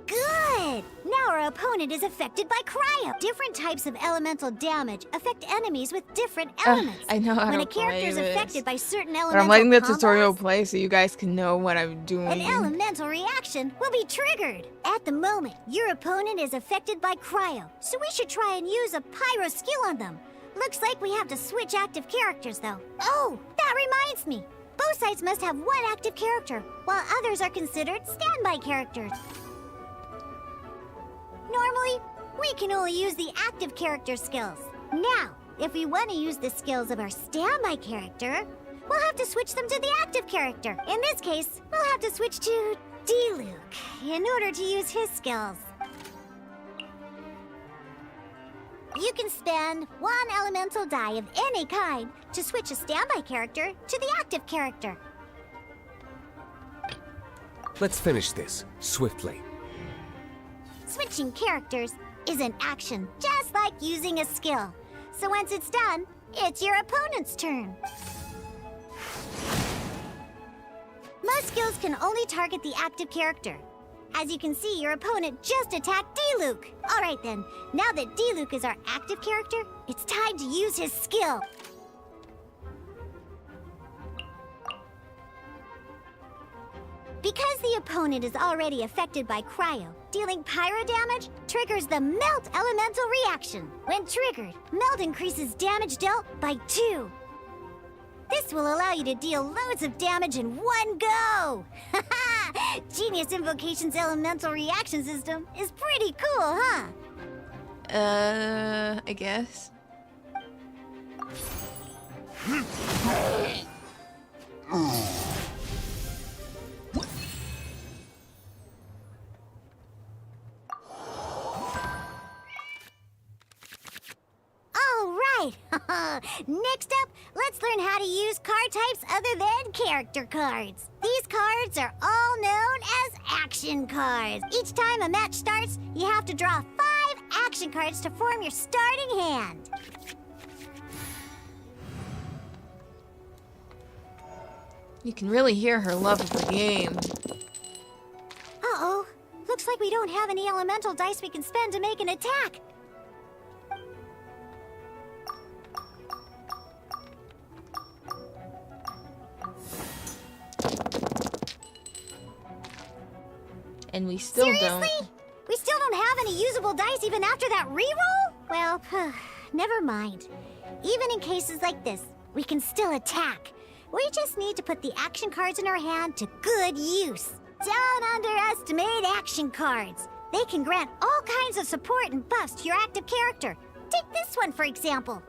Good! Now our opponent is affected by cryo. Different types of elemental damage affect enemies with different elements. I know how when to a character is play this. affected by certain But elemental I'm letting the combos, tutorial play so you guys can know what I'm doing. an elemental reaction will be triggered. At the moment, your opponent is affected by cryo, so we should try and use a pyro skill on them. Looks like we have to switch active characters, though. Oh, that reminds me. Both sides must have one active character, while others are considered standby characters. Normally, we can only use the active character skills. Now, if we want to use the skills of our standby character, we'll have to switch them to the active character. In this case, we'll have to switch to D-Luke in order to use his skills. You can spend one elemental die of any kind to switch a standby character to the active character. Let's finish this swiftly. Switching characters is an action, just like using a skill. So once it's done, it's your opponent's turn. Most skills can only target the active character. As you can see, your opponent just attacked D-Luke. All right then, now that D-Luke is our active character, it's time to use his skill. Because the opponent is already affected by cryo, dealing pyro damage triggers the melt elemental reaction. When triggered, melt increases damage dealt by 2. This will allow you to deal loads of damage in one go! Genius Invocation's elemental reaction system is pretty cool, huh? I guess. All right! Next up, let's learn how to use card types other than character cards. These cards are all known as action cards. Each time a match starts, you have to draw 5 action cards to form your starting hand. You can really hear her love of the game. Uh-oh. Looks like we don't have any elemental dice we can spend to make an attack. And we still Seriously? don't. We still don't have any usable dice even after that reroll? Well, never mind. Even in cases like this, we can still attack. We just need to put the action cards in our hand to good use. Don't underestimate action cards. They can grant all kinds of support and buffs to your active character. Take this one, for example.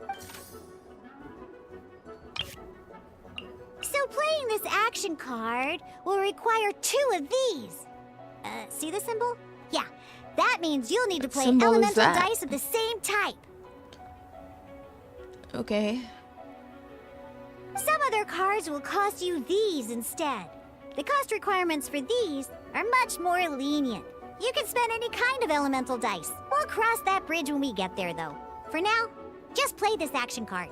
So playing this action card will require 2 of these. See the symbol? Yeah, that means you'll need to play symbol is elemental that? dice of the same type. Okay. Some other cards will cost you these instead. The cost requirements for these are much more lenient. You can spend any kind of elemental dice. We'll cross that bridge when we get there, though. For now, just play this action card.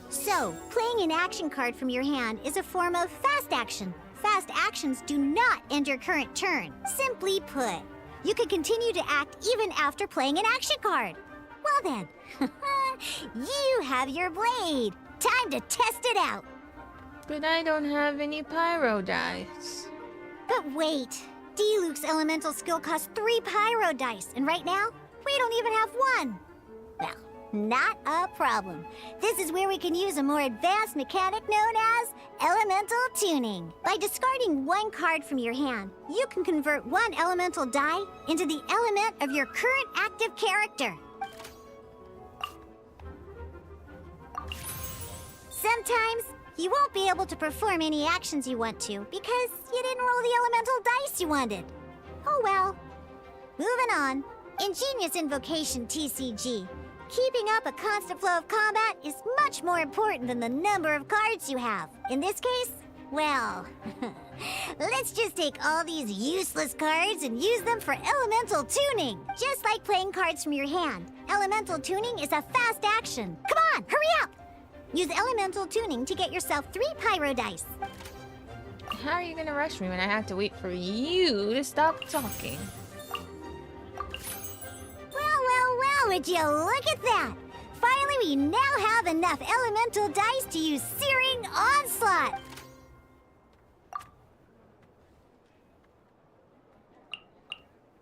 So, playing an action card from your hand is a form of fast action. Fast actions do not end your current turn. Simply put, you can continue to act even after playing an action card. Well then, you have your blade. Time to test it out. But I don't have any pyro dice. But wait, D-Luke's elemental skill costs 3 pyro dice, and right now, we don't even have 1. Well, not a problem. This is where we can use a more advanced mechanic known as elemental tuning. By discarding 1 card from your hand, you can convert 1 elemental die into the element of your current active character. Sometimes you won't be able to perform any actions you want to because you didn't roll the elemental dice you wanted. Oh well. Moving on. In Genius Invocation TCG, keeping up a constant flow of combat is much more important than the number of cards you have. In this case, well, let's just take all these useless cards and use them for elemental tuning. Just like playing cards from your hand, elemental tuning is a fast action. Come on, hurry up! Use elemental tuning to get yourself 3 pyro dice. How are you gonna rush me when I have to wait for you to stop talking? Well, would you look at that? Finally, we now have enough elemental dice to use Searing Onslaught.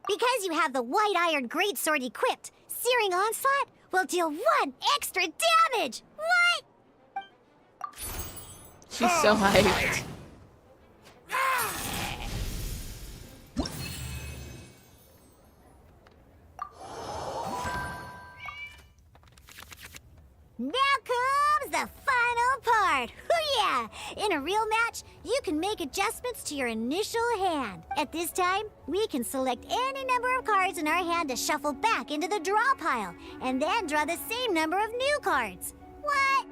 Because you have the White Iron Greatsword equipped, Searing Onslaught will deal 1 extra damage! What? She's so hyped. Now comes the final part! Hoo-yeah! In a real match, you can make adjustments to your initial hand. At this time, we can select any number of cards in our hand to shuffle back into the draw pile, and then draw the same number of new cards. What?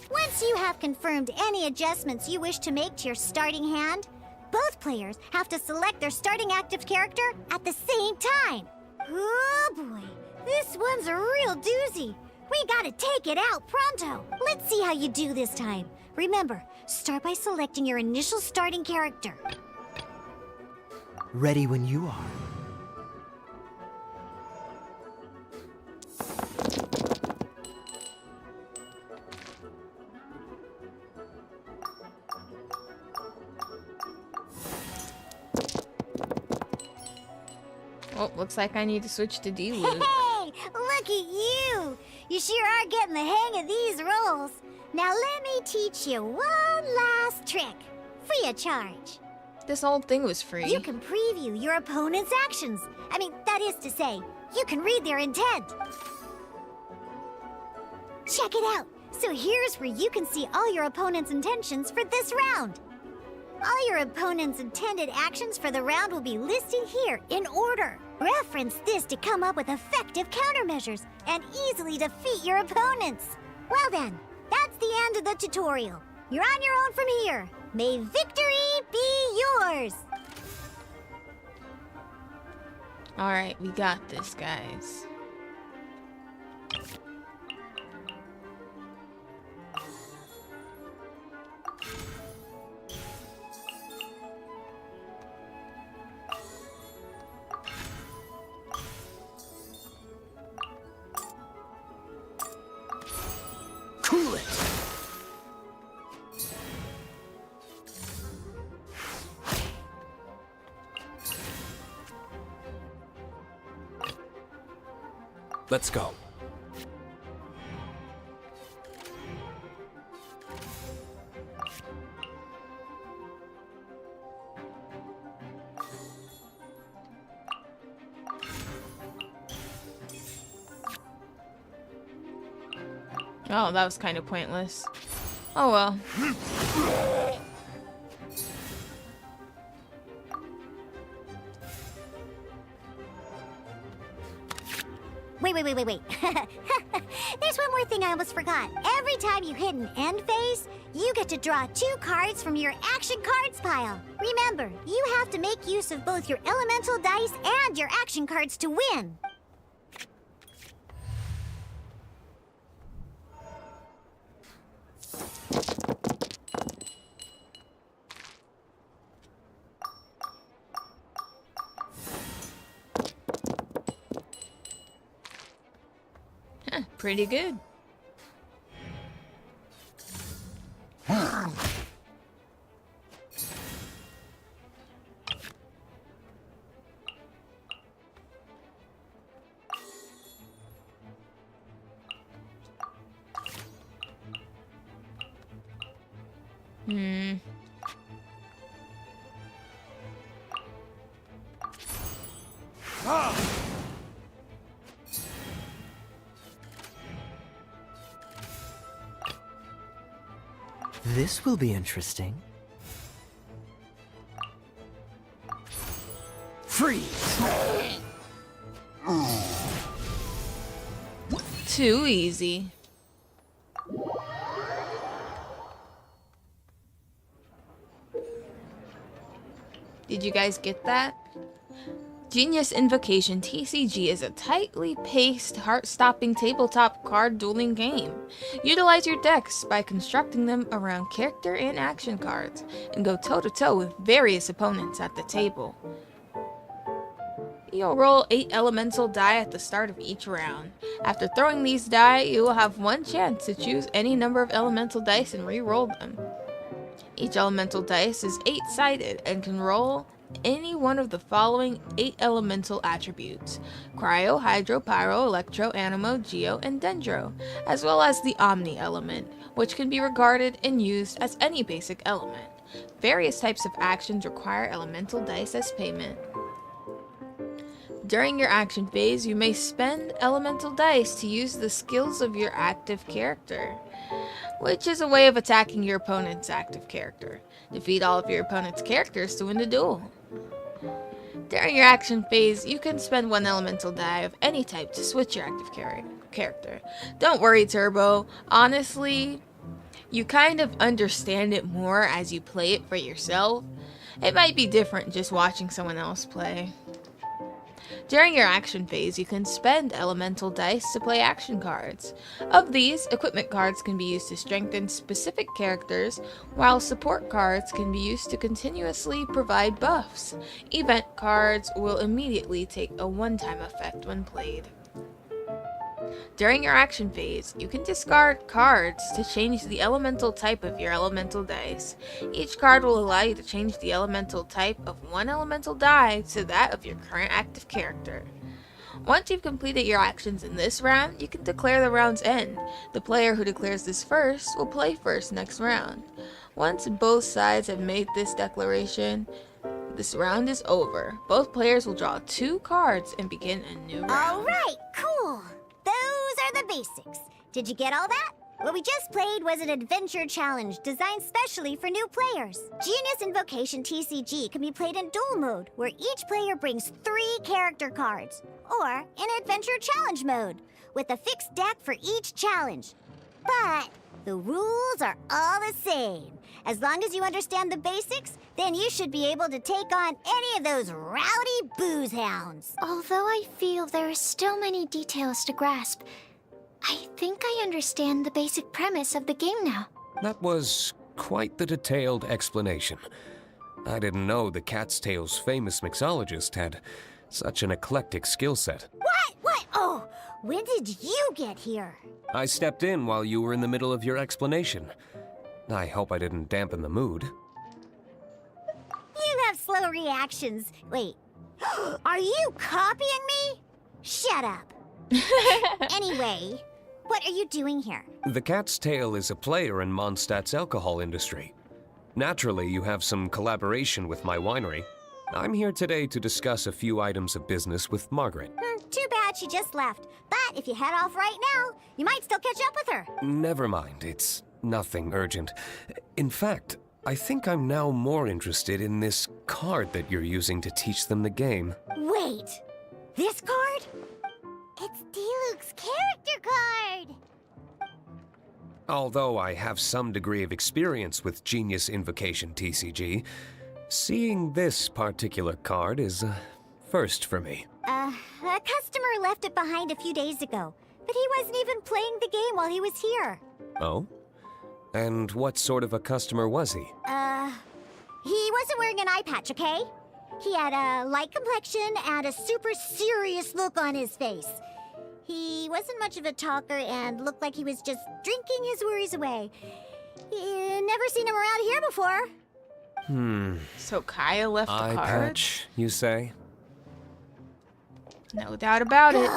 Once you have confirmed any adjustments you wish to make to your starting hand, both players have to select their starting active character at the same time. Oh boy, this one's a real doozy. We gotta take it out pronto. Let's see how you do this time. Remember, start by selecting your initial starting character. Ready when you are. Oh, looks like I need to switch to D-Loop. Hey, look at you! You sure are getting the hang of these rolls. Now let me teach you one last trick, free of charge. This whole thing was free. You can preview your opponent's actions. I mean, that is to say, you can read their intent. Check it out. So here's where you can see all your opponent's intentions for this round. All your opponent's intended actions for the round will be listed here in order. Reference this to come up with effective countermeasures and easily defeat your opponents. Well then, that's the end of the tutorial. You're on your own from here. May victory be yours! Alright, we got this, guys. Cool it! Let's go. Oh, that was kind of pointless. Oh well. Wait. There's one more thing I almost forgot. Every time you hit an end phase, you get to draw 2 cards from your action cards pile. Remember, you have to make use of both your elemental dice and your action cards to win. Pretty good. This will be interesting. Freeze! Too easy. Did you guys get that? Genius Invocation TCG is a tightly paced, heart-stopping tabletop card dueling game. Utilize your decks by constructing them around character and action cards, and go toe-to-toe with various opponents at the table. You'll roll 8 elemental die at the start of each round. After throwing these die, you will have one chance to choose any number of elemental dice and re-roll them. Each elemental dice is 8-sided and can roll any one of the following 8 elemental attributes: Cryo, Hydro, Pyro, Electro, Animo, Geo, and Dendro, as well as the Omni element, which can be regarded and used as any basic element. Various types of actions require elemental dice as payment. During your action phase, you may spend elemental dice to use the skills of your active character, which is a way of attacking your opponent's active character. Defeat all of your opponent's characters to win the duel. During your action phase, you can spend 1 elemental die of any type to switch your active character. Don't worry, Turbo. Honestly, you kind of understand it more as you play it for yourself. It might be different just watching someone else play. During your action phase, you can spend elemental dice to play action cards. Of these, equipment cards can be used to strengthen specific characters, while support cards can be used to continuously provide buffs. Event cards will immediately take a one-time effect when played. During your action phase, you can discard cards to change the elemental type of your elemental dice. Each card will allow you to change the elemental type of 1 elemental die to that of your current active character. Once you've completed your actions in this round, you can declare the round's end. The player who declares this first will play first next round. Once both sides have made this declaration, this round is over. Both players will draw 2 cards and begin a new round. Alright, cool. Those are the basics. Did you get all that? What we just played was an adventure challenge designed specially for new players. Genius Invocation TCG can be played in duel mode, where each player brings 3 character cards, or in adventure challenge mode, with a fixed deck for each challenge. But the rules are all the same. As long as you understand the basics, then you should be able to take on any of those rowdy booze hounds. Although I feel there are still many details to grasp, I think I understand the basic premise of the game now. That was quite the detailed explanation. I didn't know the Cat's Tail's famous mixologist had such an eclectic skill set. What? Oh, when did you get here? I stepped in while you were in the middle of your explanation. I hope I didn't dampen the mood. You have slow reactions. Wait, are you copying me? Shut up. Anyway, what are you doing here? The Cat's Tail is a player in Mondstadt's alcohol industry. Naturally, you have some collaboration with my winery. I'm here today to discuss a few items of business with Margaret. Too bad she just left. But if you head off right now, you might still catch up with her. Never mind, it's nothing urgent. In fact, I think I'm now more interested in this card that you're using to teach them the game. Wait, this card? It's Diluc's character card! Although I have some degree of experience with Genius Invocation TCG, seeing this particular card is a first for me. A customer left it behind a few days ago, but he wasn't even playing the game while he was here. Oh? And what sort of a customer was he? He wasn't wearing an eye patch, okay? He had a light complexion and a super serious look on his face. He wasn't much of a talker and looked like he was just drinking his worries away. Never seen him around here before. So Kaya left the Eye card? patch, you say? No doubt about it.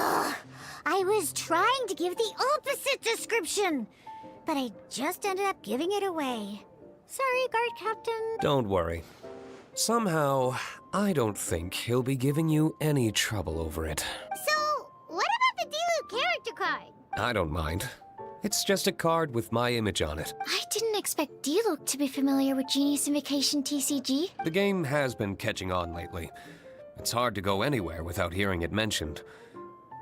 I was trying to give the opposite description, but I just ended up giving it away. Sorry, guard captain. Don't worry. Somehow, I don't think he'll be giving you any trouble over it. So, what about the Diluc character card? I don't mind. It's just a card with my image on it. I didn't expect Diluc to be familiar with Genius Invocation TCG. The game has been catching on lately. It's hard to go anywhere without hearing it mentioned.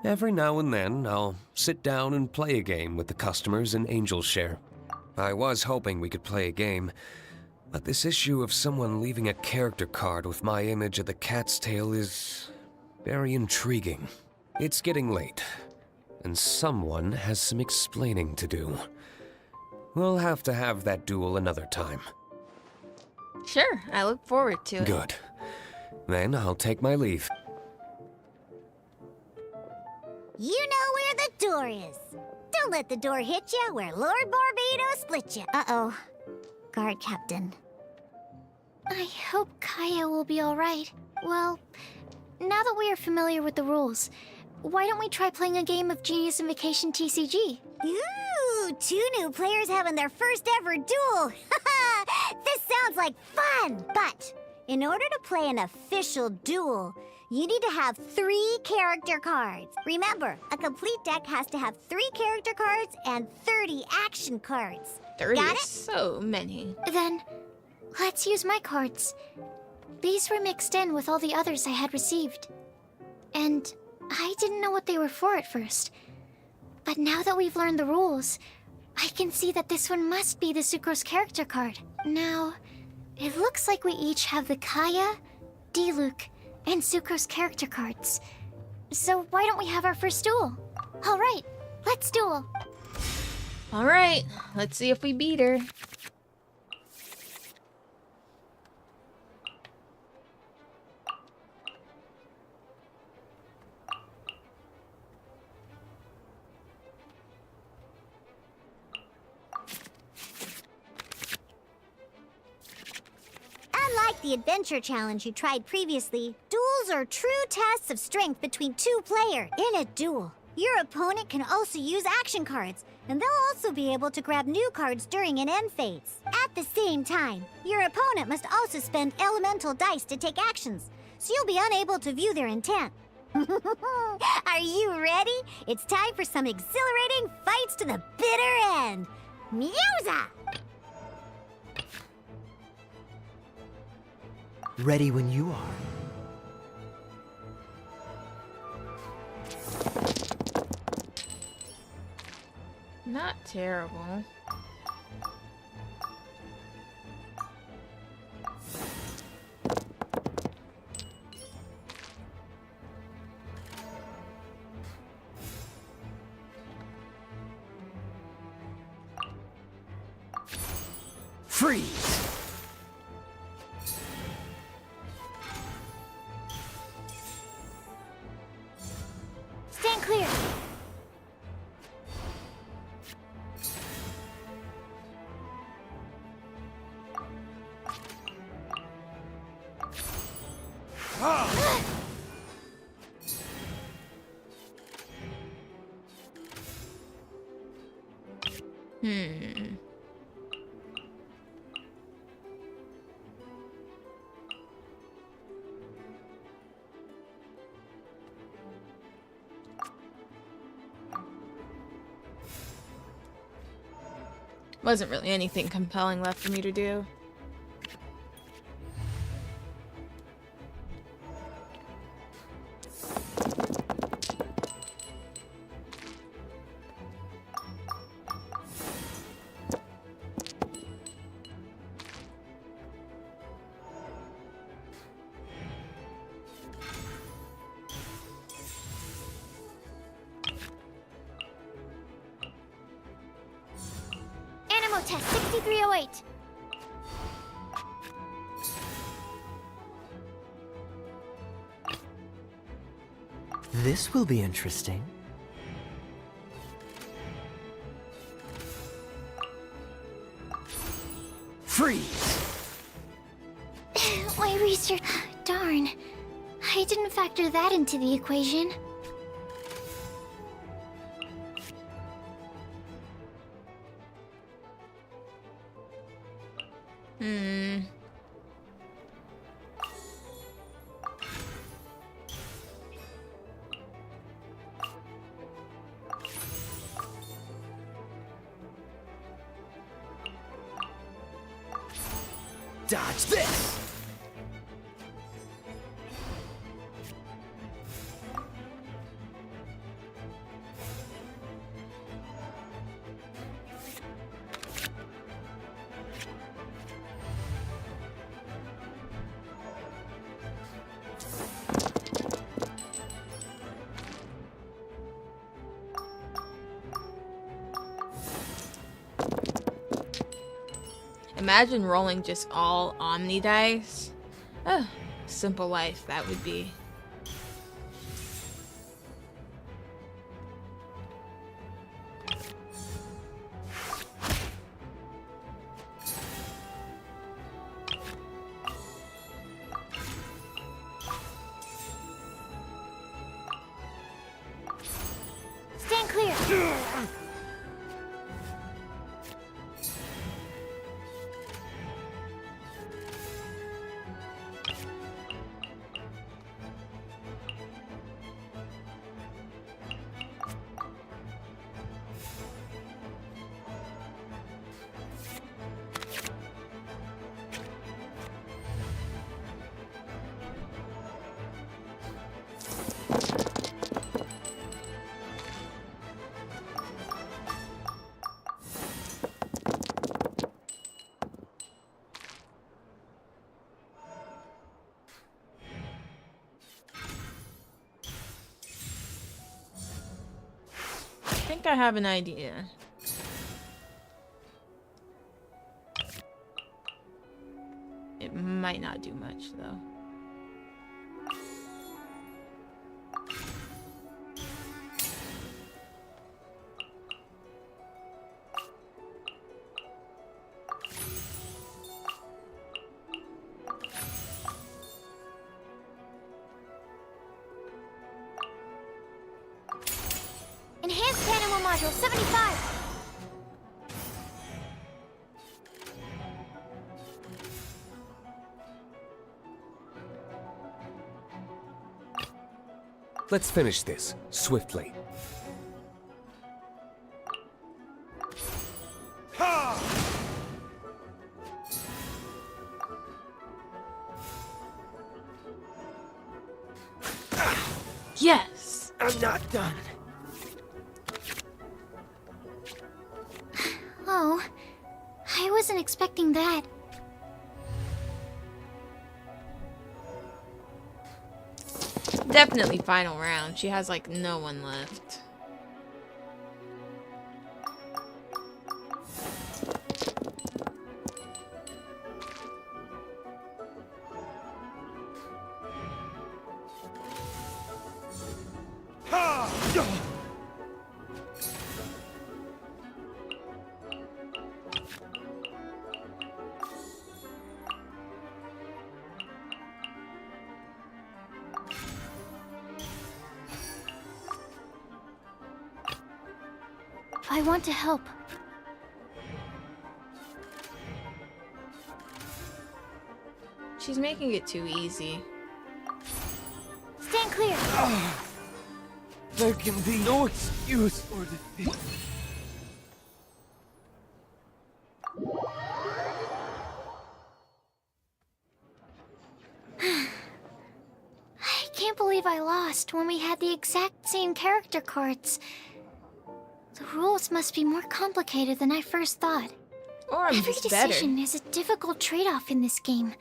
Every now and then, I'll sit down and play a game with the customers in Angel's Share. I was hoping we could play a game, but this issue of someone leaving a character card with my image of the cat's tail is very intriguing. It's getting late, and someone has some explaining to do. We'll have to have that duel another time. Sure, I look forward to it. Good. Then I'll take my leave. You know where the door is. Don't let the door hit you where Lord Barbados split you. Uh-oh. Guard captain. I hope Kaya will be alright. Well, now that we are familiar with the rules, why don't we try playing a game of Genius Invocation TCG? Ooh, 2 new players having their first ever duel. This sounds like fun! But in order to play an official duel, you need to have 3 character cards. Remember, a complete deck has to have 3 character cards and 30 action cards. 30 Got is it? so many. Then, let's use my cards. These were mixed in with all the others I had received. And I didn't know what they were for at first. But now that we've learned the rules, I can see that this one must be the Sucrose character card. Now, it looks like we each have the Kaya, Diluc, and Sucrose character cards. So why don't we have our first duel? All right, let's duel. All right, let's see if we beat her. Unlike the adventure challenge you tried previously, duels are true tests of strength between 2 players. In a duel, your opponent can also use action cards, and they'll also be able to grab new cards during an end phase. At the same time, your opponent must also spend elemental dice to take actions, so you'll be unable to view their intent. Are you ready? It's time for some exhilarating fights to the bitter end. Musa! Ready when you are. Not terrible. Freeze! Stand clear. Wasn't really anything compelling left for me to do. Animo test 6308. This will be interesting. Freeze! My research. Darn. I didn't factor that into the equation. Dodge this! Imagine rolling just all Omni dice. Oh, simple life that would be. Stand clear. I think I have an idea. It might not do much though. Enhanced animal module 75. Let's finish this swiftly. Yes! I'm not done. Oh, I wasn't expecting that. Definitely final round. She has like no one left. I want to help. She's making it too easy. Stand clear. There can be no excuse for defeat. I can't believe I lost when we had the exact same character cards. The rules must be more complicated than I first thought. Or Every just better. decision is a difficult trade-off in this game.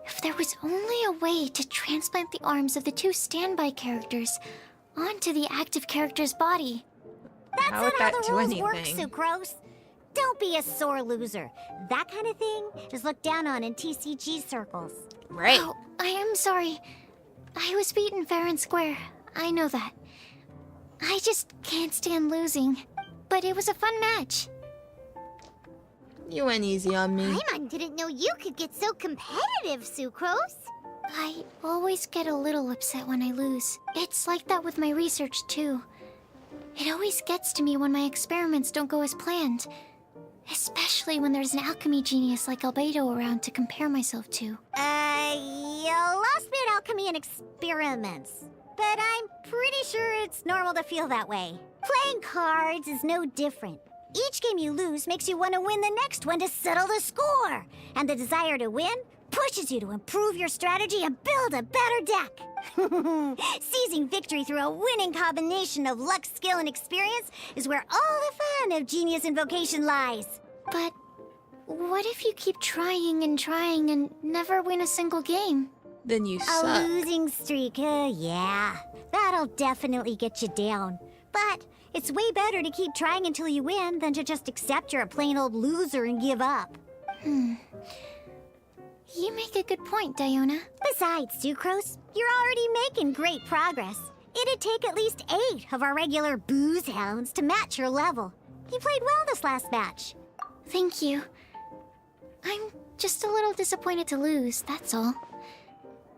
If there was only a way to transplant the arms of the two standby characters onto the active character's body. That's How not would how that the do rules work, anything? Sucrose. Don't be a sore loser. That kind of thing is looked down on in TCG circles. Right. Oh, I am sorry. I was beaten fair and square. I know that. I just can't stand losing. But it was a fun match. You went easy on me. Paimon didn't know you could get so competitive, Sucrose. I always get a little upset when I lose. It's like that with my research, too. It always gets to me when my experiments don't go as planned. Especially when there's an alchemy genius like Albedo around to compare myself to. You lost me at alchemy and experiments. But I'm pretty sure it's normal to feel that way. Playing cards is no different. Each game you lose makes you want to win the next one to settle the score. And the desire to win pushes you to improve your strategy and build a better deck. Seizing victory through a winning combination of luck, skill, and experience is where all the fun of Genius Invocation lies. But what if you keep trying and never win a single game? Then you A suck. losing streak, yeah. That'll definitely get you down. But it's way better to keep trying until you win than to just accept you're a plain old loser and give up. You make a good point, Diona. Besides, Sucrose, you're already making great progress. It'd take at least 8 of our regular booze hounds to match your level. You played well this last match. Thank you. I'm just a little disappointed to lose, that's all.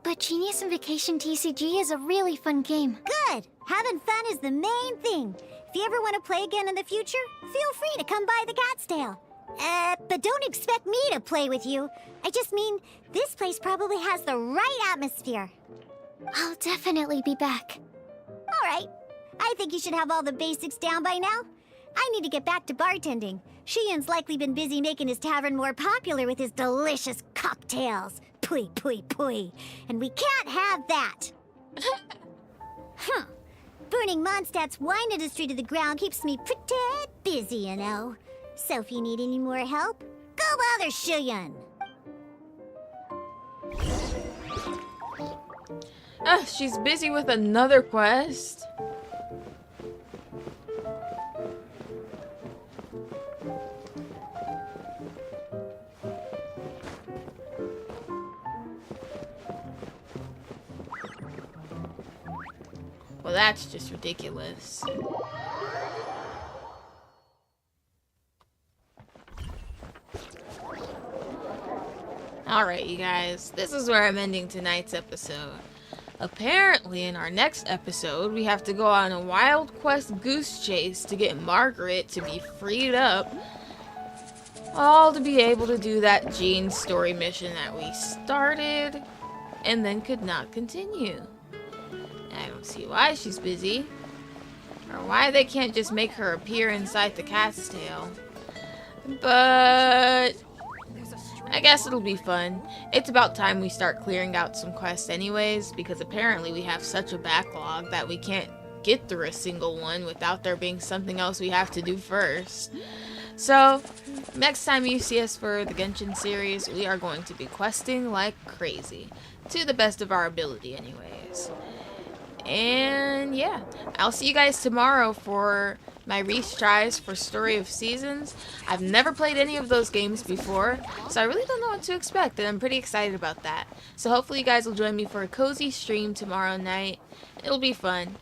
But Genius Invocation TCG is a really fun game. Good! Having fun is the main thing. If you ever want to play again in the future, feel free to come by the Cat's Tail. But don't expect me to play with you. I just mean, this place probably has the right atmosphere. I'll definitely be back. All right. I think you should have all the basics down by now. I need to get back to bartending. Shiyan's likely been busy making his tavern more popular with his delicious cocktails. Pui, pui, pui. And we can't have that. Burning Mondstadt's wine industry to the ground keeps me pretty busy, you know. So if you need any more help, go bother Shiyan. She's busy with another quest. Well, that's just ridiculous. Alright, you guys, this is where I'm ending tonight's episode. Apparently, in our next episode, we have to go on a wild quest goose chase to get Margaret to be freed up. All to be able to do that Jean story mission that we started and then could not continue. I don't see why she's busy, or why they can't just make her appear inside the Cat's Tail. But I guess it'll be fun. It's about time we start clearing out some quests anyways, because apparently we have such a backlog that we can't get through a single one without there being something else we have to do first. So, next time you see us for the Genshin series, we are going to be questing like crazy. To the best of our ability anyways. And yeah, I'll see you guys tomorrow for my retries for Story of Seasons. I've never played any of those games before, so I really don't know what to expect, and I'm pretty excited about that. So hopefully you guys will join me for a cozy stream tomorrow night. It'll be fun.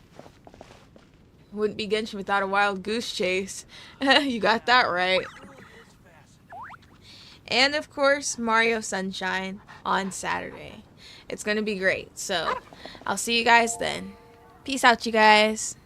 Wouldn't be Genshin without a wild goose chase. You got that right. And of course, Mario Sunshine on Saturday. It's gonna be great, so I'll see you guys then. Peace out, you guys.